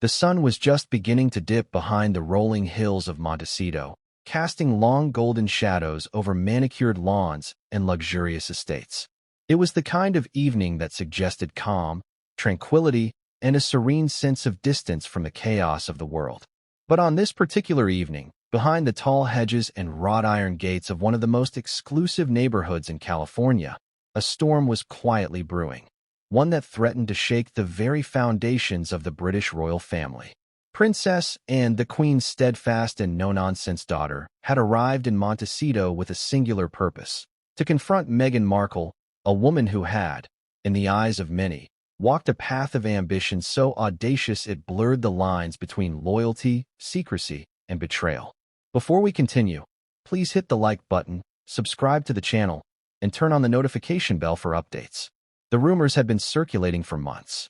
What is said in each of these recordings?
The sun was just beginning to dip behind the rolling hills of Montecito, casting long golden shadows over manicured lawns and luxurious estates. It was the kind of evening that suggested calm, tranquility, and a serene sense of distance from the chaos of the world. But on this particular evening, behind the tall hedges and wrought iron gates of one of the most exclusive neighborhoods in California, a storm was quietly brewing, one that threatened to shake the very foundations of the British royal family. Princess Anne, the Queen's steadfast and no-nonsense daughter, had arrived in Montecito with a singular purpose: to confront Meghan Markle, a woman who had, in the eyes of many, walked a path of ambition so audacious it blurred the lines between loyalty, secrecy, and betrayal. Before we continue, please hit the like button, subscribe to the channel, and turn on the notification bell for updates. The rumors had been circulating for months.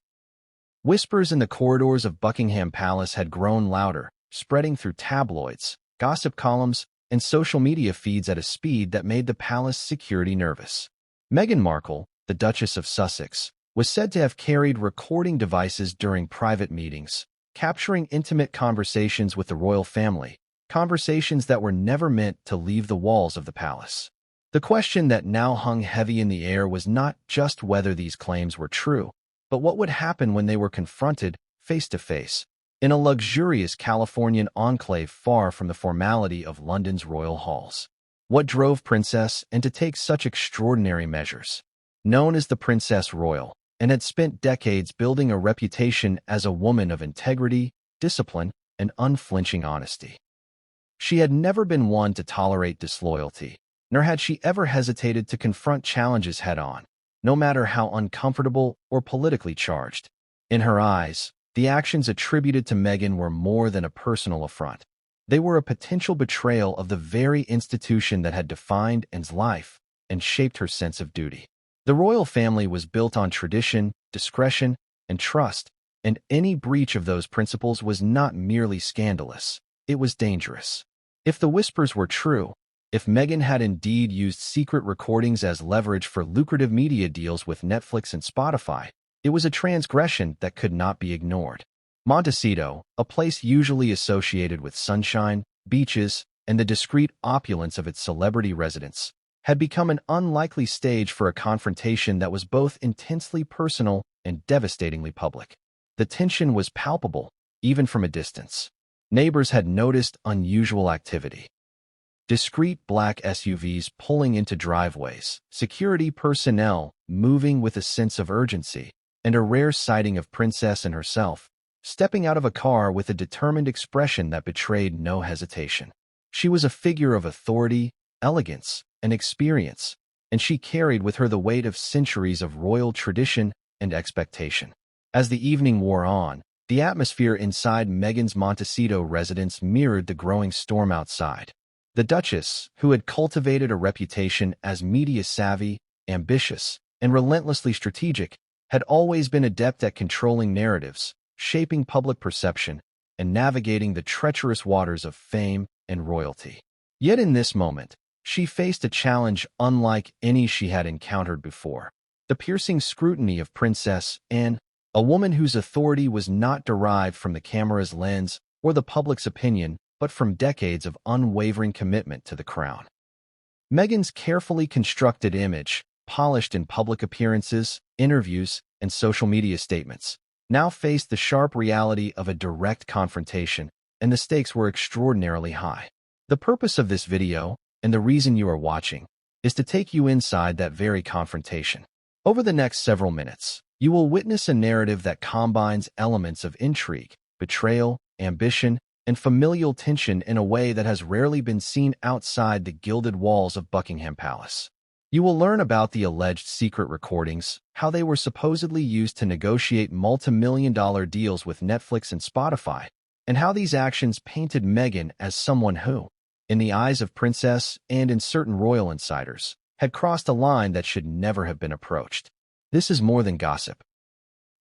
Whispers in the corridors of Buckingham Palace had grown louder, spreading through tabloids, gossip columns, and social media feeds at a speed that made the palace security nervous. Meghan Markle, the Duchess of Sussex, was said to have carried recording devices during private meetings, capturing intimate conversations with the royal family, conversations that were never meant to leave the walls of the palace. The question that now hung heavy in the air was not just whether these claims were true, but what would happen when they were confronted face to face, in a luxurious Californian enclave far from the formality of London's royal halls. What drove Princess Anne to take such extraordinary measures? Known as the Princess Royal, and had spent decades building a reputation as a woman of integrity, discipline, and unflinching honesty. She had never been one to tolerate disloyalty, nor had she ever hesitated to confront challenges head-on, no matter how uncomfortable or politically charged. In her eyes, the actions attributed to Meghan were more than a personal affront. They were a potential betrayal of the very institution that had defined Anne's life and shaped her sense of duty. The royal family was built on tradition, discretion, and trust, and any breach of those principles was not merely scandalous, it was dangerous. If the whispers were true, if Meghan had indeed used secret recordings as leverage for lucrative media deals with Netflix and Spotify, it was a transgression that could not be ignored. Montecito, a place usually associated with sunshine, beaches, and the discreet opulence of its celebrity residents, had become an unlikely stage for a confrontation that was both intensely personal and devastatingly public. The tension was palpable, even from a distance. Neighbors had noticed unusual activity. Discreet black SUVs pulling into driveways, security personnel moving with a sense of urgency, and a rare sighting of Princess Anne herself, stepping out of a car with a determined expression that betrayed no hesitation. She was a figure of authority, elegance, and experience, and she carried with her the weight of centuries of royal tradition and expectation. As the evening wore on, the atmosphere inside Meghan's Montecito residence mirrored the growing storm outside. The Duchess, who had cultivated a reputation as media-savvy, ambitious, and relentlessly strategic, had always been adept at controlling narratives, shaping public perception, and navigating the treacherous waters of fame and royalty. Yet in this moment, she faced a challenge unlike any she had encountered before: the piercing scrutiny of Princess Anne, a woman whose authority was not derived from the camera's lens or the public's opinion, but from decades of unwavering commitment to the crown. Meghan's carefully constructed image, polished in public appearances, interviews, and social media statements, now faced the sharp reality of a direct confrontation, and the stakes were extraordinarily high. The purpose of this video, and the reason you are watching, is to take you inside that very confrontation. Over the next several minutes, you will witness a narrative that combines elements of intrigue, betrayal, ambition, and familial tension in a way that has rarely been seen outside the gilded walls of Buckingham Palace. You will learn about the alleged secret recordings, how they were supposedly used to negotiate multi-million-dollar deals with Netflix and Spotify, and how these actions painted Meghan as someone who, in the eyes of Princess and in certain royal insiders, had crossed a line that should never have been approached. This is more than gossip.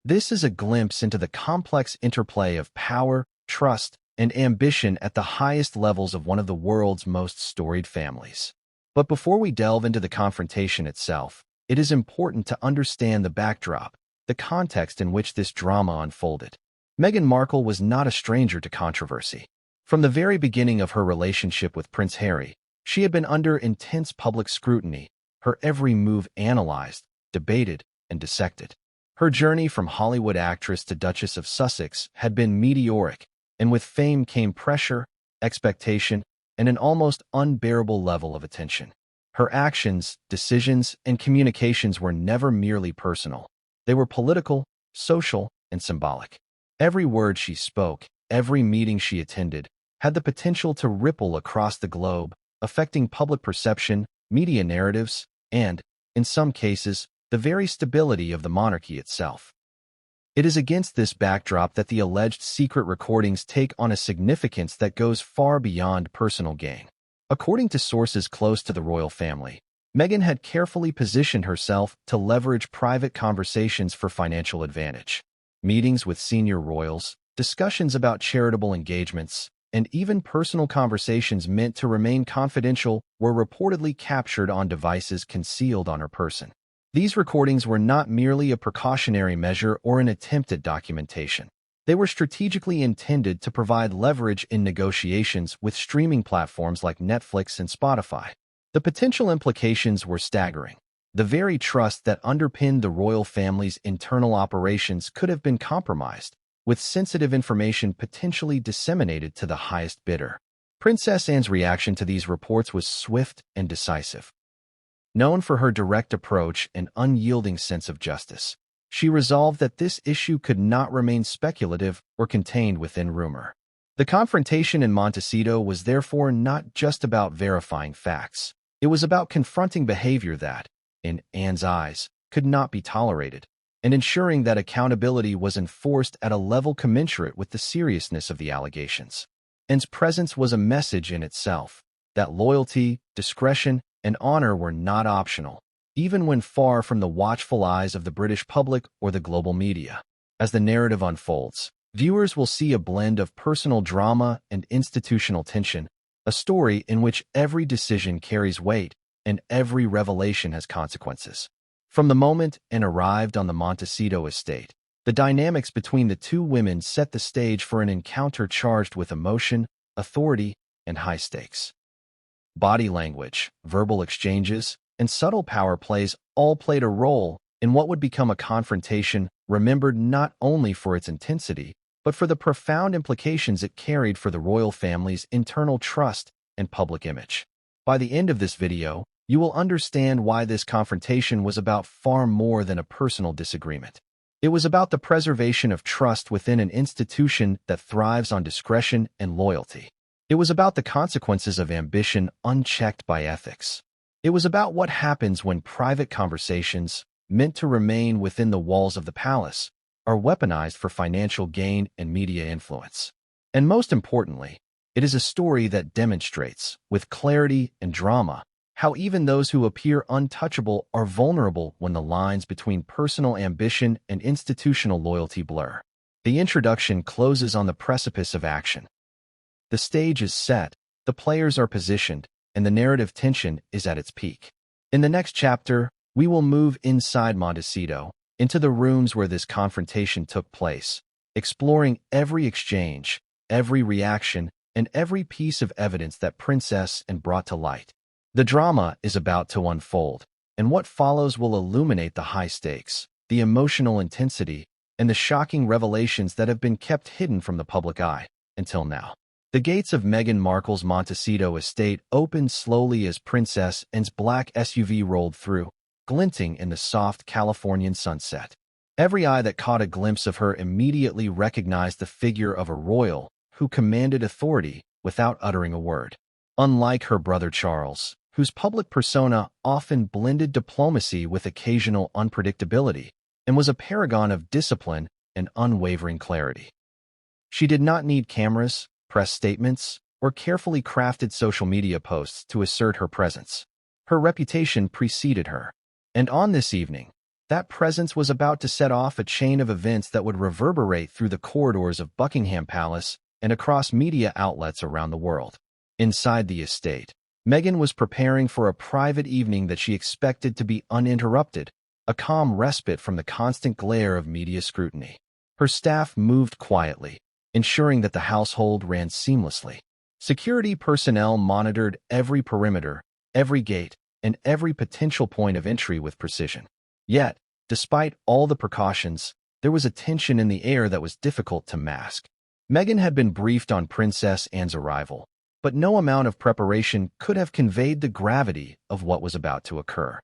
This is a glimpse into the complex interplay of power, trust, and ambition at the highest levels of one of the world's most storied families. But before we delve into the confrontation itself, it is important to understand the backdrop, the context in which this drama unfolded. Meghan Markle was not a stranger to controversy. From the very beginning of her relationship with Prince Harry, she had been under intense public scrutiny, her every move analyzed, debated, and dissected. Her journey from Hollywood actress to Duchess of Sussex had been meteoric, and with fame came pressure, expectation, and an almost unbearable level of attention. Her actions, decisions, and communications were never merely personal. They were political, social, and symbolic. Every word she spoke, every meeting she attended, had the potential to ripple across the globe, affecting public perception, media narratives, and, in some cases, the very stability of the monarchy itself. It is against this backdrop that the alleged secret recordings take on a significance that goes far beyond personal gain. According to sources close to the royal family, Meghan had carefully positioned herself to leverage private conversations for financial advantage. Meetings with senior royals, discussions about charitable engagements, and even personal conversations meant to remain confidential were reportedly captured on devices concealed on her person. These recordings were not merely a precautionary measure or an attempt at documentation. They were strategically intended to provide leverage in negotiations with streaming platforms like Netflix and Spotify. The potential implications were staggering. The very trust that underpinned the royal family's internal operations could have been compromised, with sensitive information potentially disseminated to the highest bidder. Princess Anne's reaction to these reports was swift and decisive. Known for her direct approach and unyielding sense of justice, she resolved that this issue could not remain speculative or contained within rumor. The confrontation in Montecito was therefore not just about verifying facts. It was about confronting behavior that, in Anne's eyes, could not be tolerated, and ensuring that accountability was enforced at a level commensurate with the seriousness of the allegations. Anne's presence was a message in itself, that loyalty, discretion, and honor were not optional, even when far from the watchful eyes of the British public or the global media. As the narrative unfolds, viewers will see a blend of personal drama and institutional tension, a story in which every decision carries weight and every revelation has consequences. From the moment Anne arrived on the Montecito estate, the dynamics between the two women set the stage for an encounter charged with emotion, authority, and high stakes. Body language, verbal exchanges, and subtle power plays all played a role in what would become a confrontation remembered not only for its intensity, but for the profound implications it carried for the royal family's internal trust and public image. By the end of this video, you will understand why this confrontation was about far more than a personal disagreement. It was about the preservation of trust within an institution that thrives on discretion and loyalty. It was about the consequences of ambition unchecked by ethics. It was about what happens when private conversations, meant to remain within the walls of the palace, are weaponized for financial gain and media influence. And most importantly, it is a story that demonstrates, with clarity and drama, how even those who appear untouchable are vulnerable when the lines between personal ambition and institutional loyalty blur. The introduction closes on the precipice of action. The stage is set, the players are positioned, and the narrative tension is at its peak. In the next chapter, we will move inside Montecito, into the rooms where this confrontation took place, exploring every exchange, every reaction, and every piece of evidence that Princess Anne brought to light. The drama is about to unfold, and what follows will illuminate the high stakes, the emotional intensity, and the shocking revelations that have been kept hidden from the public eye until now. The gates of Meghan Markle's Montecito estate opened slowly as Princess Anne's black SUV rolled through, glinting in the soft Californian sunset. Every eye that caught a glimpse of her immediately recognized the figure of a royal who commanded authority without uttering a word. Unlike her brother Charles, whose public persona often blended diplomacy with occasional unpredictability and was a paragon of discipline and unwavering clarity. She did not need cameras, press statements, or carefully crafted social media posts to assert her presence. Her reputation preceded her, and on this evening, that presence was about to set off a chain of events that would reverberate through the corridors of Buckingham Palace and across media outlets around the world. Inside the estate, Meghan was preparing for a private evening that she expected to be uninterrupted, a calm respite from the constant glare of media scrutiny. Her staff moved quietly, ensuring that the household ran seamlessly. Security personnel monitored every perimeter, every gate, and every potential point of entry with precision. Yet, despite all the precautions, there was a tension in the air that was difficult to mask. Meghan had been briefed on Princess Anne's arrival, but no amount of preparation could have conveyed the gravity of what was about to occur.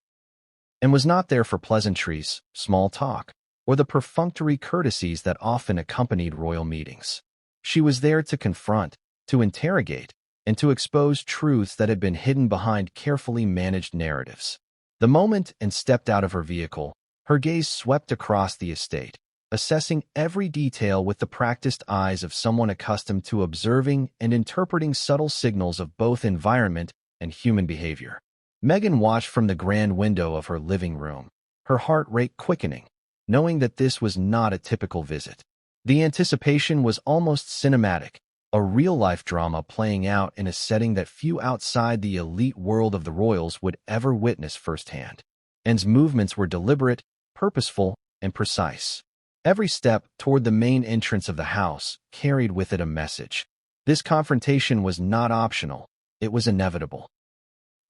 And was not there for pleasantries, small talk, or the perfunctory courtesies that often accompanied royal meetings. She was there to confront, to interrogate, and to expose truths that had been hidden behind carefully managed narratives. The moment Anne stepped out of her vehicle, her gaze swept across the estate, assessing every detail with the practiced eyes of someone accustomed to observing and interpreting subtle signals of both environment and human behavior. Meghan watched from the grand window of her living room, her heart rate quickening, knowing that this was not a typical visit. The anticipation was almost cinematic, a real-life drama playing out in a setting that few outside the elite world of the royals would ever witness firsthand. Anne's movements were deliberate, purposeful, and precise. Every step toward the main entrance of the house carried with it a message. This confrontation was not optional, it was inevitable.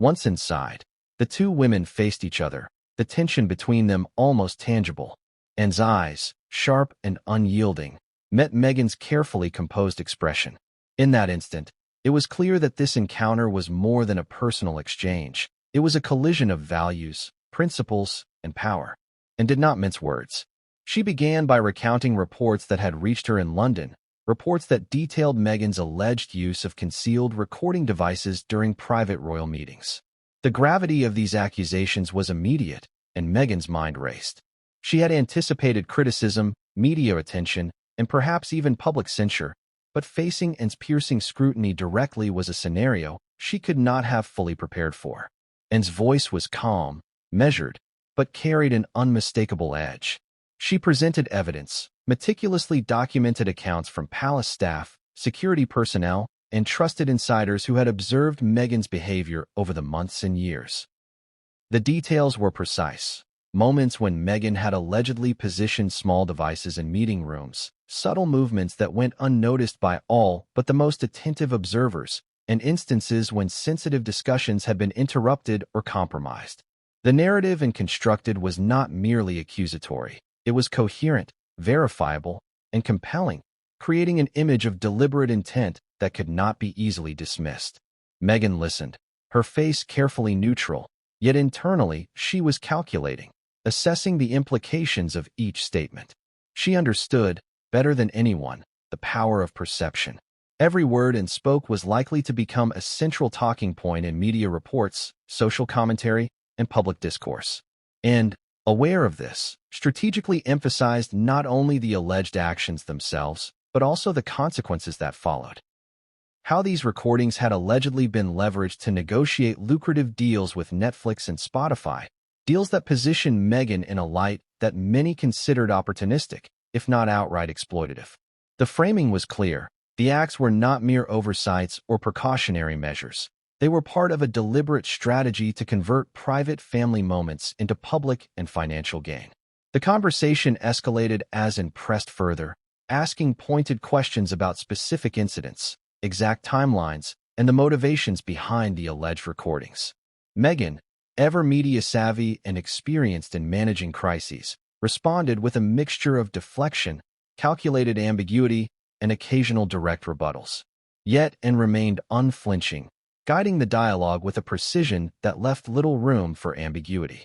Once inside, the two women faced each other, the tension between them almost tangible. Anne's eyes, sharp and unyielding, met Meghan's carefully composed expression. In that instant, it was clear that this encounter was more than a personal exchange. It was a collision of values, principles, and power. And did not mince words. She began by recounting reports that had reached her in London, reports that detailed Meghan's alleged use of concealed recording devices during private royal meetings. The gravity of these accusations was immediate, and Meghan's mind raced. She had anticipated criticism, media attention, and perhaps even public censure, but facing Anne's piercing scrutiny directly was a scenario she could not have fully prepared for. Anne's voice was calm, measured, but carried an unmistakable edge. She presented evidence, meticulously documented accounts from palace staff, security personnel, and trusted insiders who had observed Meghan's behavior over the months and years. The details were precise. Moments when Meghan had allegedly positioned small devices in meeting rooms, subtle movements that went unnoticed by all but the most attentive observers, and instances when sensitive discussions had been interrupted or compromised. The narrative constructed was not merely accusatory. It was coherent, verifiable, and compelling, creating an image of deliberate intent that could not be easily dismissed. Meghan listened, her face carefully neutral, yet internally she was calculating, assessing the implications of each statement. She understood, better than anyone, the power of perception. Every word Anne spoke was likely to become a central talking point in media reports, social commentary, and public discourse. And, aware of this, strategically emphasized not only the alleged actions themselves, but also the consequences that followed. How these recordings had allegedly been leveraged to negotiate lucrative deals with Netflix and Spotify, deals that positioned Meghan in a light that many considered opportunistic, if not outright exploitative. The framing was clear. The acts were not mere oversights or precautionary measures. They were part of a deliberate strategy to convert private family moments into public and financial gain. The conversation escalated as Anne pressed further, asking pointed questions about specific incidents, exact timelines, and the motivations behind the alleged recordings. Meghan, ever media-savvy and experienced in managing crises, responded with a mixture of deflection, calculated ambiguity, and occasional direct rebuttals. Yet Anne remained unflinching, guiding the dialogue with a precision that left little room for ambiguity.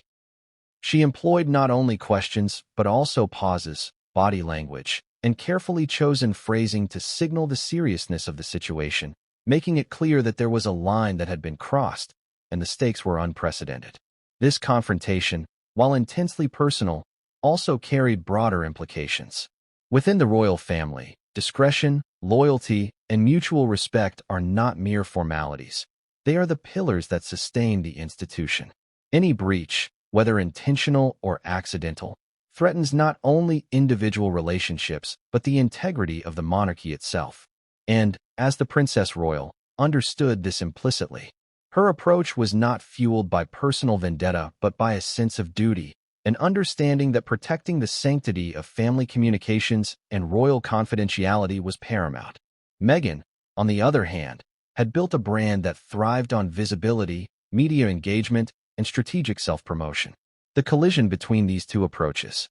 She employed not only questions, but also pauses, body language, and carefully chosen phrasing to signal the seriousness of the situation, making it clear that there was a line that had been crossed, and the stakes were unprecedented. This confrontation, while intensely personal, also carried broader implications. Within the royal family, discretion, loyalty, and mutual respect are not mere formalities. They are the pillars that sustain the institution. Any breach, whether intentional or accidental, threatens not only individual relationships, but the integrity of the monarchy itself. And, as the Princess Royal, understood this implicitly. Her approach was not fueled by personal vendetta but by a sense of duty, an understanding that protecting the sanctity of family communications and royal confidentiality was paramount. Meghan, on the other hand, had built a brand that thrived on visibility, media engagement, and strategic self-promotion. The collision between these two approaches,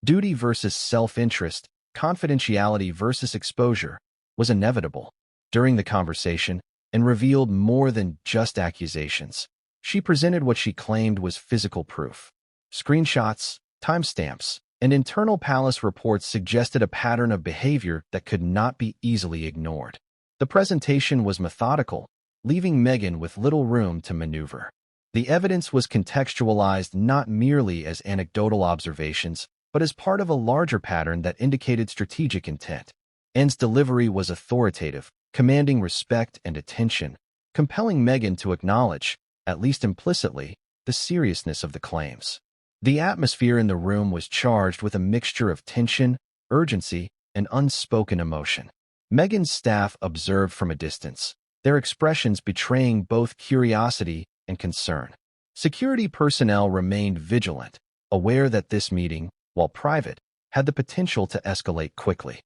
duty versus self-interest, confidentiality versus exposure, was inevitable. During the conversation, and revealed more than just accusations. She presented what she claimed was physical proof. Screenshots, timestamps, and internal palace reports suggested a pattern of behavior that could not be easily ignored. The presentation was methodical, leaving Meghan with little room to maneuver. The evidence was contextualized not merely as anecdotal observations, but as part of a larger pattern that indicated strategic intent. Anne's delivery was authoritative, commanding respect and attention, compelling Meghan to acknowledge, at least implicitly, the seriousness of the claims. The atmosphere in the room was charged with a mixture of tension, urgency, and unspoken emotion. Meghan's staff observed from a distance, their expressions betraying both curiosity and concern. Security personnel remained vigilant, aware that this meeting, while private, had the potential to escalate quickly.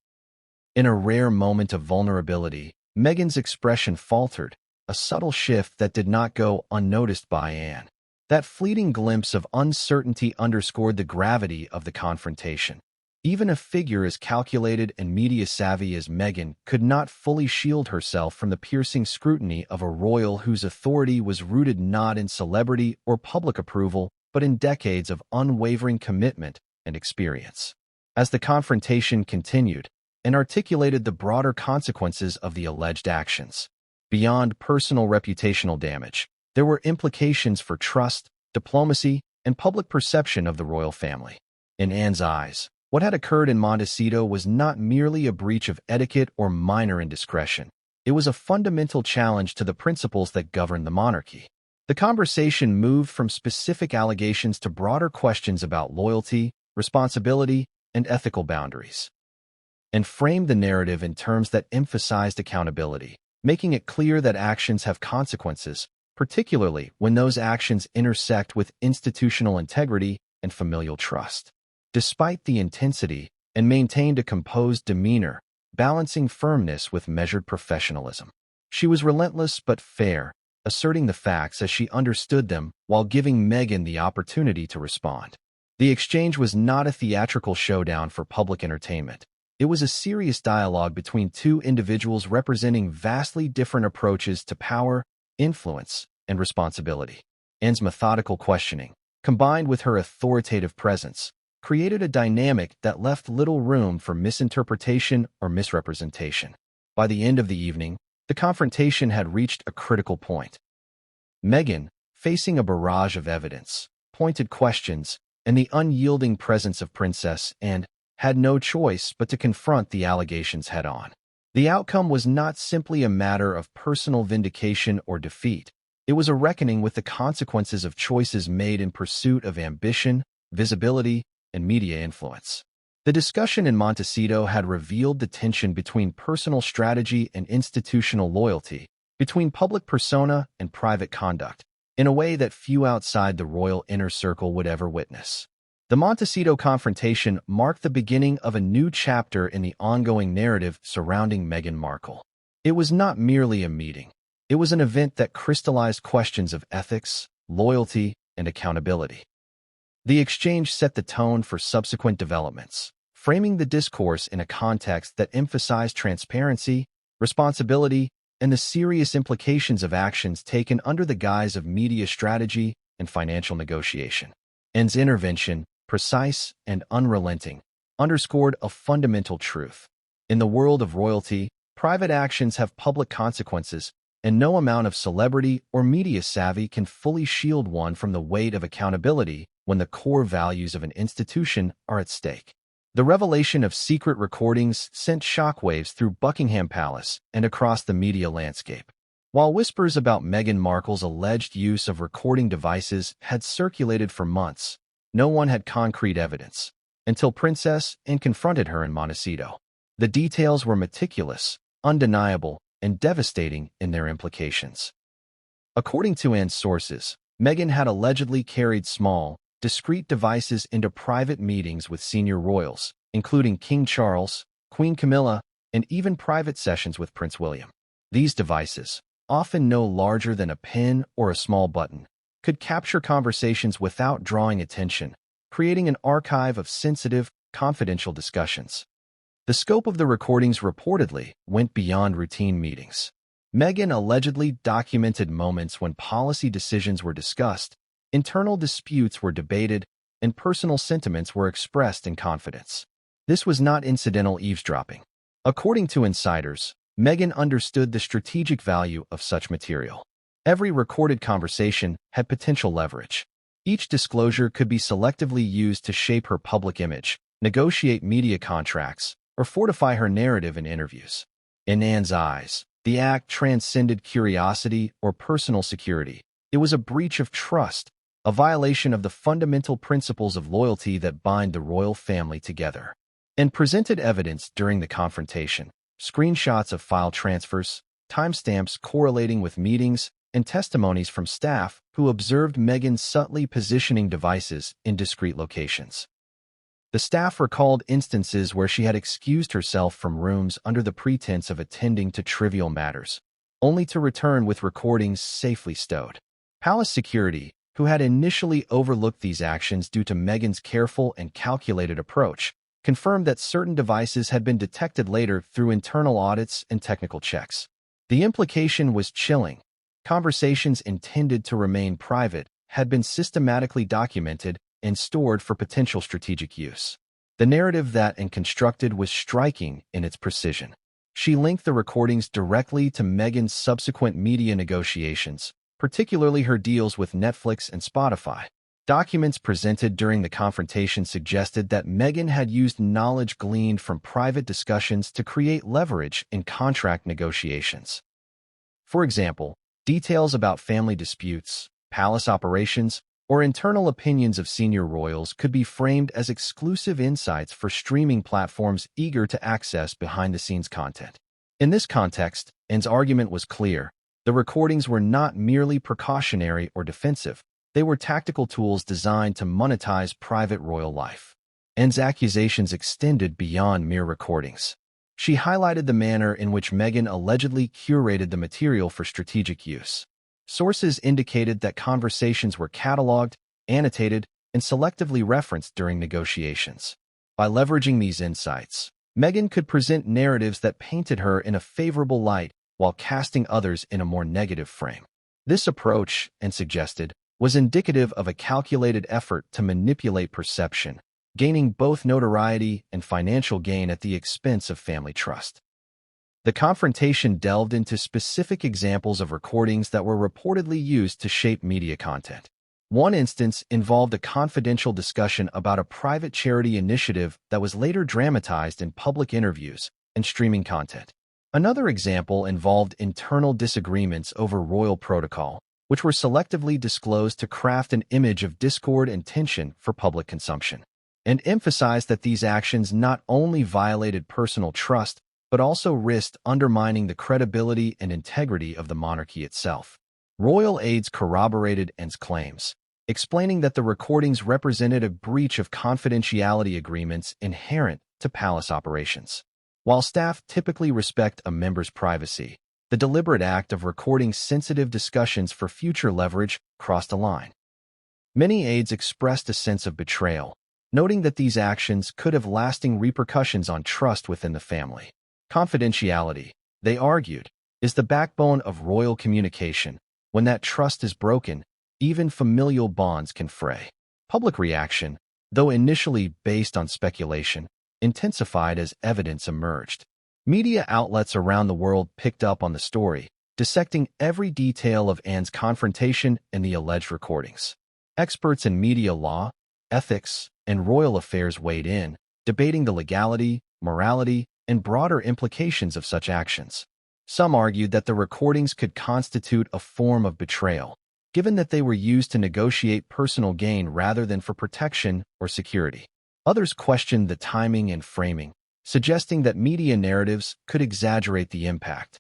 In a rare moment of vulnerability, Meghan's expression faltered, a subtle shift that did not go unnoticed by Anne. That fleeting glimpse of uncertainty underscored the gravity of the confrontation. Even a figure as calculated and media-savvy as Meghan could not fully shield herself from the piercing scrutiny of a royal whose authority was rooted not in celebrity or public approval, but in decades of unwavering commitment and experience. As the confrontation continued, and articulated the broader consequences of the alleged actions. Beyond personal reputational damage, there were implications for trust, diplomacy, and public perception of the royal family. In Anne's eyes, what had occurred in Montecito was not merely a breach of etiquette or minor indiscretion. It was a fundamental challenge to the principles that govern the monarchy. The conversation moved from specific allegations to broader questions about loyalty, responsibility, and ethical boundaries, and framed the narrative in terms that emphasized accountability, making it clear that actions have consequences, particularly when those actions intersect with institutional integrity and familial trust. Despite the intensity, Anne maintained a composed demeanor, balancing firmness with measured professionalism. She was relentless but fair, asserting the facts as she understood them while giving Meghan the opportunity to respond. The exchange was not a theatrical showdown for public entertainment. It was a serious dialogue between two individuals representing vastly different approaches to power, influence, and responsibility. Anne's methodical questioning, combined with her authoritative presence, created a dynamic that left little room for misinterpretation or misrepresentation. By the end of the evening, the confrontation had reached a critical point. Meghan, facing a barrage of evidence, pointed questions, and the unyielding presence of Princess Anne, had no choice but to confront the allegations head-on. The outcome was not simply a matter of personal vindication or defeat. It was a reckoning with the consequences of choices made in pursuit of ambition, visibility, and media influence. The discussion in Montecito had revealed the tension between personal strategy and institutional loyalty, between public persona and private conduct, in a way that few outside the royal inner circle would ever witness. The Montecito confrontation marked the beginning of a new chapter in the ongoing narrative surrounding Meghan Markle. It was not merely a meeting. It was an event that crystallized questions of ethics, loyalty, and accountability. The exchange set the tone for subsequent developments, framing the discourse in a context that emphasized transparency, responsibility, and the serious implications of actions taken under the guise of media strategy and financial negotiation. Anne's intervention, precise and unrelenting, underscored a fundamental truth. In the world of royalty, private actions have public consequences, and no amount of celebrity or media savvy can fully shield one from the weight of accountability when the core values of an institution are at stake. The revelation of secret recordings sent shockwaves through Buckingham Palace and across the media landscape. While whispers about Meghan Markle's alleged use of recording devices had circulated for months, no one had concrete evidence, until Princess Anne confronted her in Montecito. The details were meticulous, undeniable, and devastating in their implications. According to Anne's sources, Meghan had allegedly carried small, discreet devices into private meetings with senior royals, including King Charles, Queen Camilla, and even private sessions with Prince William. These devices, often no larger than a pin or a small button, could capture conversations without drawing attention, creating an archive of sensitive, confidential discussions. The scope of the recordings reportedly went beyond routine meetings. Meghan allegedly documented moments when policy decisions were discussed, internal disputes were debated, and personal sentiments were expressed in confidence. This was not incidental eavesdropping. According to insiders, Meghan understood the strategic value of such material. Every recorded conversation had potential leverage. Each disclosure could be selectively used to shape her public image, negotiate media contracts, or fortify her narrative in interviews. In Anne's eyes, the act transcended curiosity or personal security. It was a breach of trust, a violation of the fundamental principles of loyalty that bind the royal family together. And presented evidence during the confrontation, screenshots of file transfers, timestamps correlating with meetings, and testimonies from staff who observed Meghan subtly positioning devices in discreet locations. The staff recalled instances where she had excused herself from rooms under the pretense of attending to trivial matters, only to return with recordings safely stowed. Palace security, who had initially overlooked these actions due to Meghan's careful and calculated approach, confirmed that certain devices had been detected later through internal audits and technical checks. The implication was chilling. Conversations intended to remain private had been systematically documented and stored for potential strategic use. The narrative that Anne constructed was striking in its precision. She linked the recordings directly to Meghan's subsequent media negotiations, particularly her deals with Netflix and Spotify. Documents presented during the confrontation suggested that Meghan had used knowledge gleaned from private discussions to create leverage in contract negotiations. For example, details about family disputes, palace operations, or internal opinions of senior royals could be framed as exclusive insights for streaming platforms eager to access behind-the-scenes content. In this context, Anne's argument was clear. The recordings were not merely precautionary or defensive. They were tactical tools designed to monetize private royal life. Anne's accusations extended beyond mere recordings. She highlighted the manner in which Meghan allegedly curated the material for strategic use. Sources indicated that conversations were cataloged, annotated, and selectively referenced during negotiations. By leveraging these insights, Meghan could present narratives that painted her in a favorable light while casting others in a more negative frame. This approach, Anne suggested, was indicative of a calculated effort to manipulate perception, gaining both notoriety and financial gain at the expense of family trust. The confrontation delved into specific examples of recordings that were reportedly used to shape media content. One instance involved a confidential discussion about a private charity initiative that was later dramatized in public interviews and streaming content. Another example involved internal disagreements over royal protocol, which were selectively disclosed to craft an image of discord and tension for public consumption, and emphasized that these actions not only violated personal trust, but also risked undermining the credibility and integrity of the monarchy itself. Royal aides corroborated Anne's claims, explaining that the recordings represented a breach of confidentiality agreements inherent to palace operations. While staff typically respect a member's privacy, the deliberate act of recording sensitive discussions for future leverage crossed a line. Many aides expressed a sense of betrayal, noting that these actions could have lasting repercussions on trust within the family. Confidentiality, they argued, is the backbone of royal communication. When that trust is broken, even familial bonds can fray. Public reaction, though initially based on speculation, intensified as evidence emerged. Media outlets around the world picked up on the story, dissecting every detail of Anne's confrontation and the alleged recordings. Experts in media law, ethics, and royal affairs weighed in, debating the legality, morality, and broader implications of such actions. Some argued that the recordings could constitute a form of betrayal, given that they were used to negotiate personal gain rather than for protection or security. Others questioned the timing and framing, suggesting that media narratives could exaggerate the impact.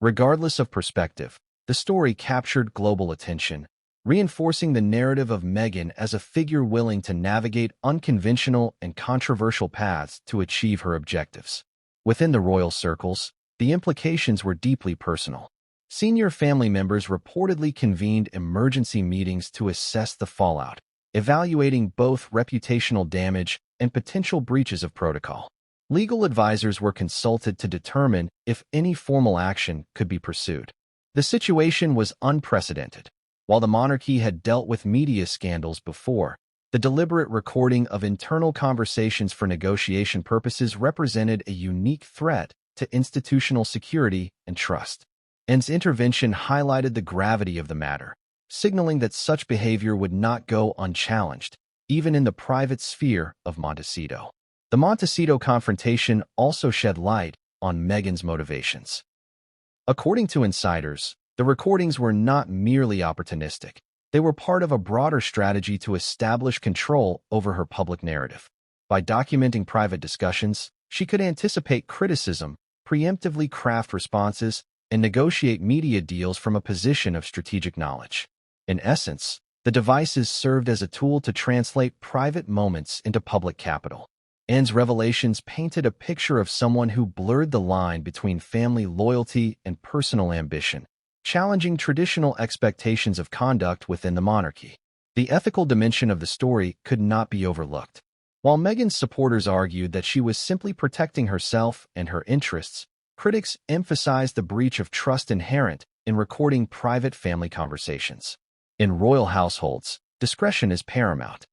Regardless of perspective, the story captured global attention, reinforcing the narrative of Meghan as a figure willing to navigate unconventional and controversial paths to achieve her objectives. Within the royal circles, the implications were deeply personal. Senior family members reportedly convened emergency meetings to assess the fallout, evaluating both reputational damage and potential breaches of protocol. Legal advisors were consulted to determine if any formal action could be pursued. The situation was unprecedented. While the monarchy had dealt with media scandals before, the deliberate recording of internal conversations for negotiation purposes represented a unique threat to institutional security and trust. Anne's intervention highlighted the gravity of the matter, signaling that such behavior would not go unchallenged, even in the private sphere of Montecito. The Montecito confrontation also shed light on Meghan's motivations. According to insiders, the recordings were not merely opportunistic. They were part of a broader strategy to establish control over her public narrative. By documenting private discussions, she could anticipate criticism, preemptively craft responses, and negotiate media deals from a position of strategic knowledge. In essence, the devices served as a tool to translate private moments into public capital. Anne's revelations painted a picture of someone who blurred the line between family loyalty and personal ambition, challenging traditional expectations of conduct within the monarchy. The ethical dimension of the story could not be overlooked. While Meghan's supporters argued that she was simply protecting herself and her interests, critics emphasized the breach of trust inherent in recording private family conversations. In royal households, discretion is paramount.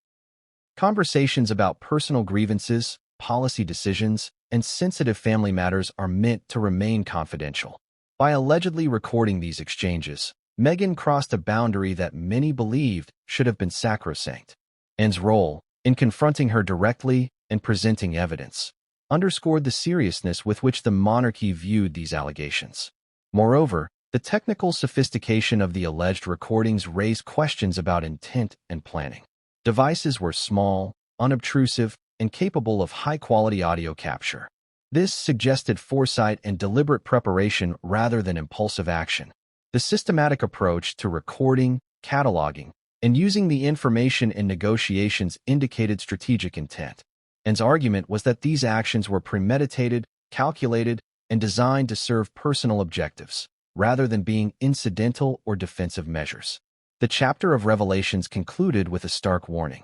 Conversations about personal grievances, policy decisions, and sensitive family matters are meant to remain confidential. By allegedly recording these exchanges, Meghan crossed a boundary that many believed should have been sacrosanct. Anne's role, in confronting her directly and presenting evidence, underscored the seriousness with which the monarchy viewed these allegations. Moreover, the technical sophistication of the alleged recordings raised questions about intent and planning. Devices were small, unobtrusive, and capable of high-quality audio capture. This suggested foresight and deliberate preparation rather than impulsive action. The systematic approach to recording, cataloging, and using the information in negotiations indicated strategic intent. Anne's argument was that these actions were premeditated, calculated, and designed to serve personal objectives, rather than being incidental or defensive measures. The chapter of Revelations concluded with a stark warning.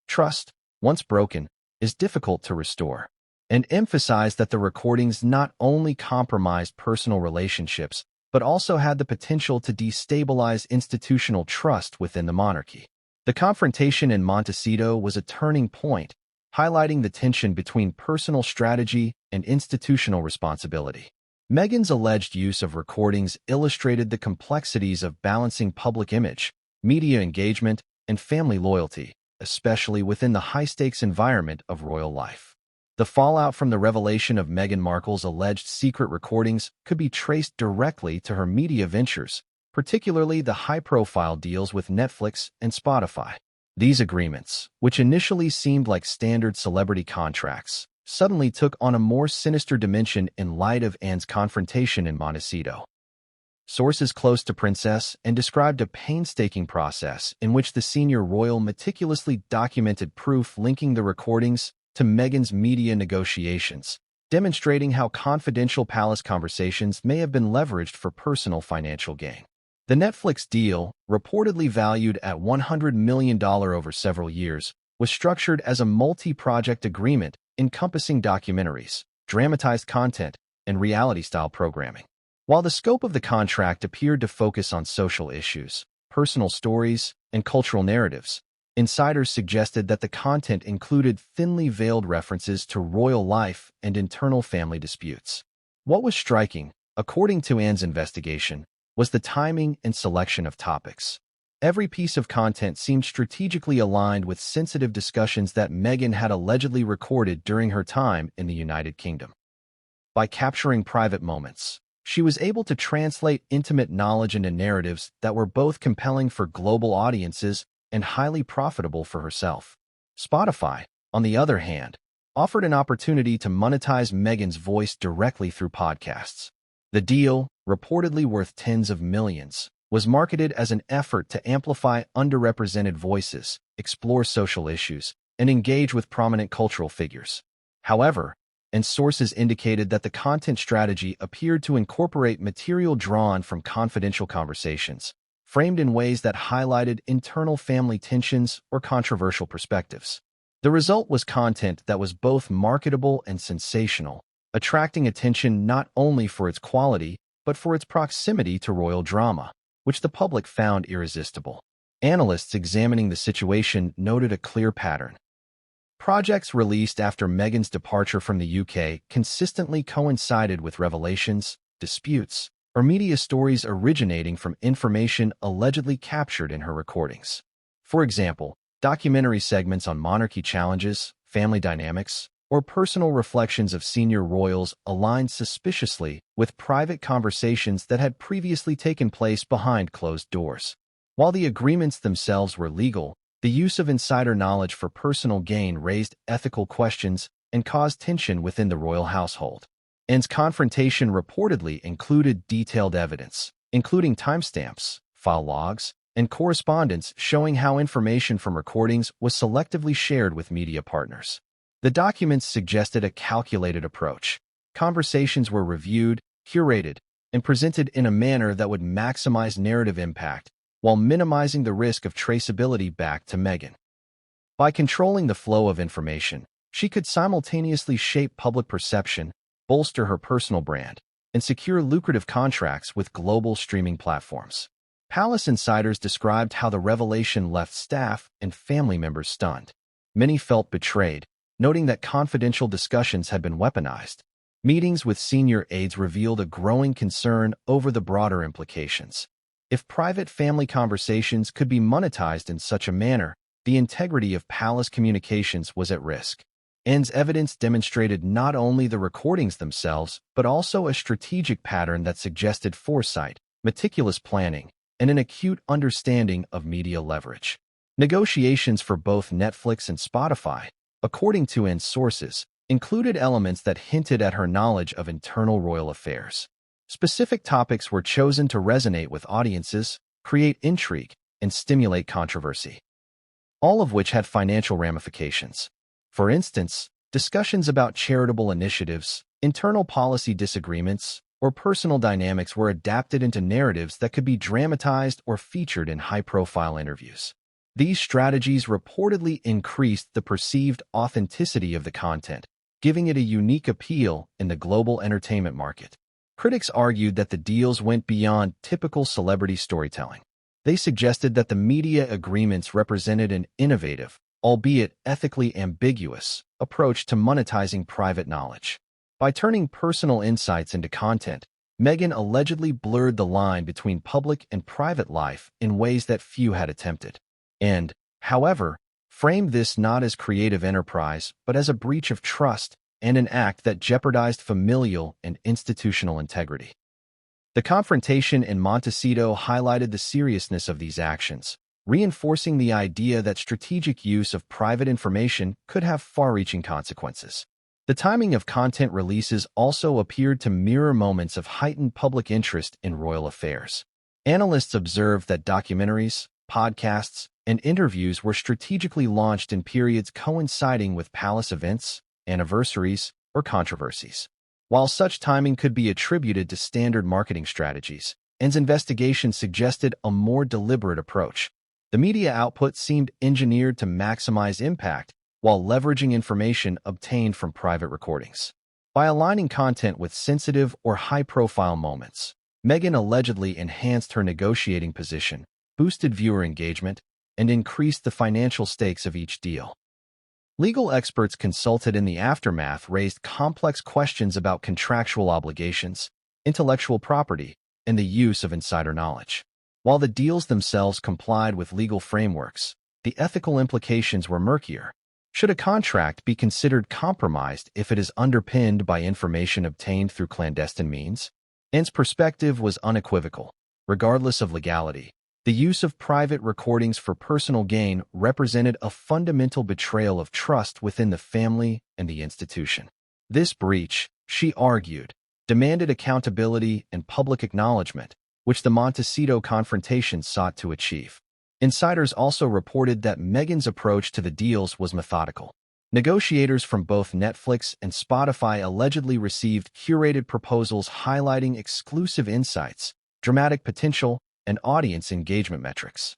Trust, once broken, is difficult to restore, and emphasized that the recordings not only compromised personal relationships, but also had the potential to destabilize institutional trust within the monarchy. The confrontation in Montecito was a turning point, highlighting the tension between personal strategy and institutional responsibility. Meghan's alleged use of recordings illustrated the complexities of balancing public image, media engagement, and family loyalty, especially within the high-stakes environment of royal life. The fallout from the revelation of Meghan Markle's alleged secret recordings could be traced directly to her media ventures, particularly the high-profile deals with Netflix and Spotify. These agreements, which initially seemed like standard celebrity contracts, suddenly took on a more sinister dimension in light of Anne's confrontation in Montecito. Sources close to Princess Anne described a painstaking process in which the senior royal meticulously documented proof linking the recordings to Meghan's media negotiations, demonstrating how confidential palace conversations may have been leveraged for personal financial gain. The Netflix deal, reportedly valued at $100 million over several years, was structured as a multi-project agreement encompassing documentaries, dramatized content, and reality-style programming. While the scope of the contract appeared to focus on social issues, personal stories, and cultural narratives, insiders suggested that the content included thinly veiled references to royal life and internal family disputes. What was striking, according to Anne's investigation, was the timing and selection of topics. Every piece of content seemed strategically aligned with sensitive discussions that Meghan had allegedly recorded during her time in the United Kingdom. By capturing private moments, she was able to translate intimate knowledge into narratives that were both compelling for global audiences and highly profitable for herself. Spotify, on the other hand, offered an opportunity to monetize Meghan's voice directly through podcasts. The deal, reportedly worth tens of millions, was marketed as an effort to amplify underrepresented voices, explore social issues, and engage with prominent cultural figures. However, and sources indicated that the content strategy appeared to incorporate material drawn from confidential conversations, framed in ways that highlighted internal family tensions or controversial perspectives. The result was content that was both marketable and sensational, attracting attention not only for its quality, but for its proximity to royal drama, which the public found irresistible. Analysts examining the situation noted a clear pattern. Projects released after Meghan's departure from the UK consistently coincided with revelations, disputes, or media stories originating from information allegedly captured in her recordings. For example, documentary segments on monarchy challenges, family dynamics, or personal reflections of senior royals aligned suspiciously with private conversations that had previously taken place behind closed doors. While the agreements themselves were legal, the use of insider knowledge for personal gain raised ethical questions and caused tension within the royal household. And confrontation reportedly included detailed evidence, including timestamps, file logs, and correspondence showing how information from recordings was selectively shared with media partners. The documents suggested a calculated approach. Conversations were reviewed, curated, and presented in a manner that would maximize narrative impact while minimizing the risk of traceability back to Meghan. By controlling the flow of information, she could simultaneously shape public perception, bolster her personal brand, and secure lucrative contracts with global streaming platforms. Palace insiders described how the revelation left staff and family members stunned. Many felt betrayed, noting that confidential discussions had been weaponized. Meetings with senior aides revealed a growing concern over the broader implications. If private family conversations could be monetized in such a manner, the integrity of palace communications was at risk. And evidence demonstrated not only the recordings themselves, but also a strategic pattern that suggested foresight, meticulous planning, and an acute understanding of media leverage. Negotiations for both Netflix and Spotify, according to Anne's sources, included elements that hinted at her knowledge of internal royal affairs. Specific topics were chosen to resonate with audiences, create intrigue, and stimulate controversy, all of which had financial ramifications. For instance, discussions about charitable initiatives, internal policy disagreements, or personal dynamics were adapted into narratives that could be dramatized or featured in high-profile interviews. These strategies reportedly increased the perceived authenticity of the content, giving it a unique appeal in the global entertainment market. Critics argued that the deals went beyond typical celebrity storytelling. They suggested that the media agreements represented an innovative, albeit ethically ambiguous, approach to monetizing private knowledge. By turning personal insights into content, Meghan allegedly blurred the line between public and private life in ways that few had attempted. And, however, framed this not as creative enterprise, but as a breach of trust and an act that jeopardized familial and institutional integrity. The confrontation in Montecito highlighted the seriousness of these actions, reinforcing the idea that strategic use of private information could have far-reaching consequences. The timing of content releases also appeared to mirror moments of heightened public interest in royal affairs. Analysts observed that documentaries, podcasts, and interviews were strategically launched in periods coinciding with palace events, anniversaries, or controversies. While such timing could be attributed to standard marketing strategies, Anne's investigation suggested a more deliberate approach. The media output seemed engineered to maximize impact while leveraging information obtained from private recordings. By aligning content with sensitive or high-profile moments, Meghan allegedly enhanced her negotiating position, boosted viewer engagement, and increased the financial stakes of each deal. Legal experts consulted in the aftermath raised complex questions about contractual obligations, intellectual property, and the use of insider knowledge. While the deals themselves complied with legal frameworks, the ethical implications were murkier. Should a contract be considered compromised if it is underpinned by information obtained through clandestine means? Anne's perspective was unequivocal. Regardless of legality, the use of private recordings for personal gain represented a fundamental betrayal of trust within the family and the institution. This breach, she argued, demanded accountability and public acknowledgement, which the Montecito confrontation sought to achieve. Insiders also reported that Meghan's approach to the deals was methodical. Negotiators from both Netflix and Spotify allegedly received curated proposals highlighting exclusive insights, dramatic potential, and audience engagement metrics.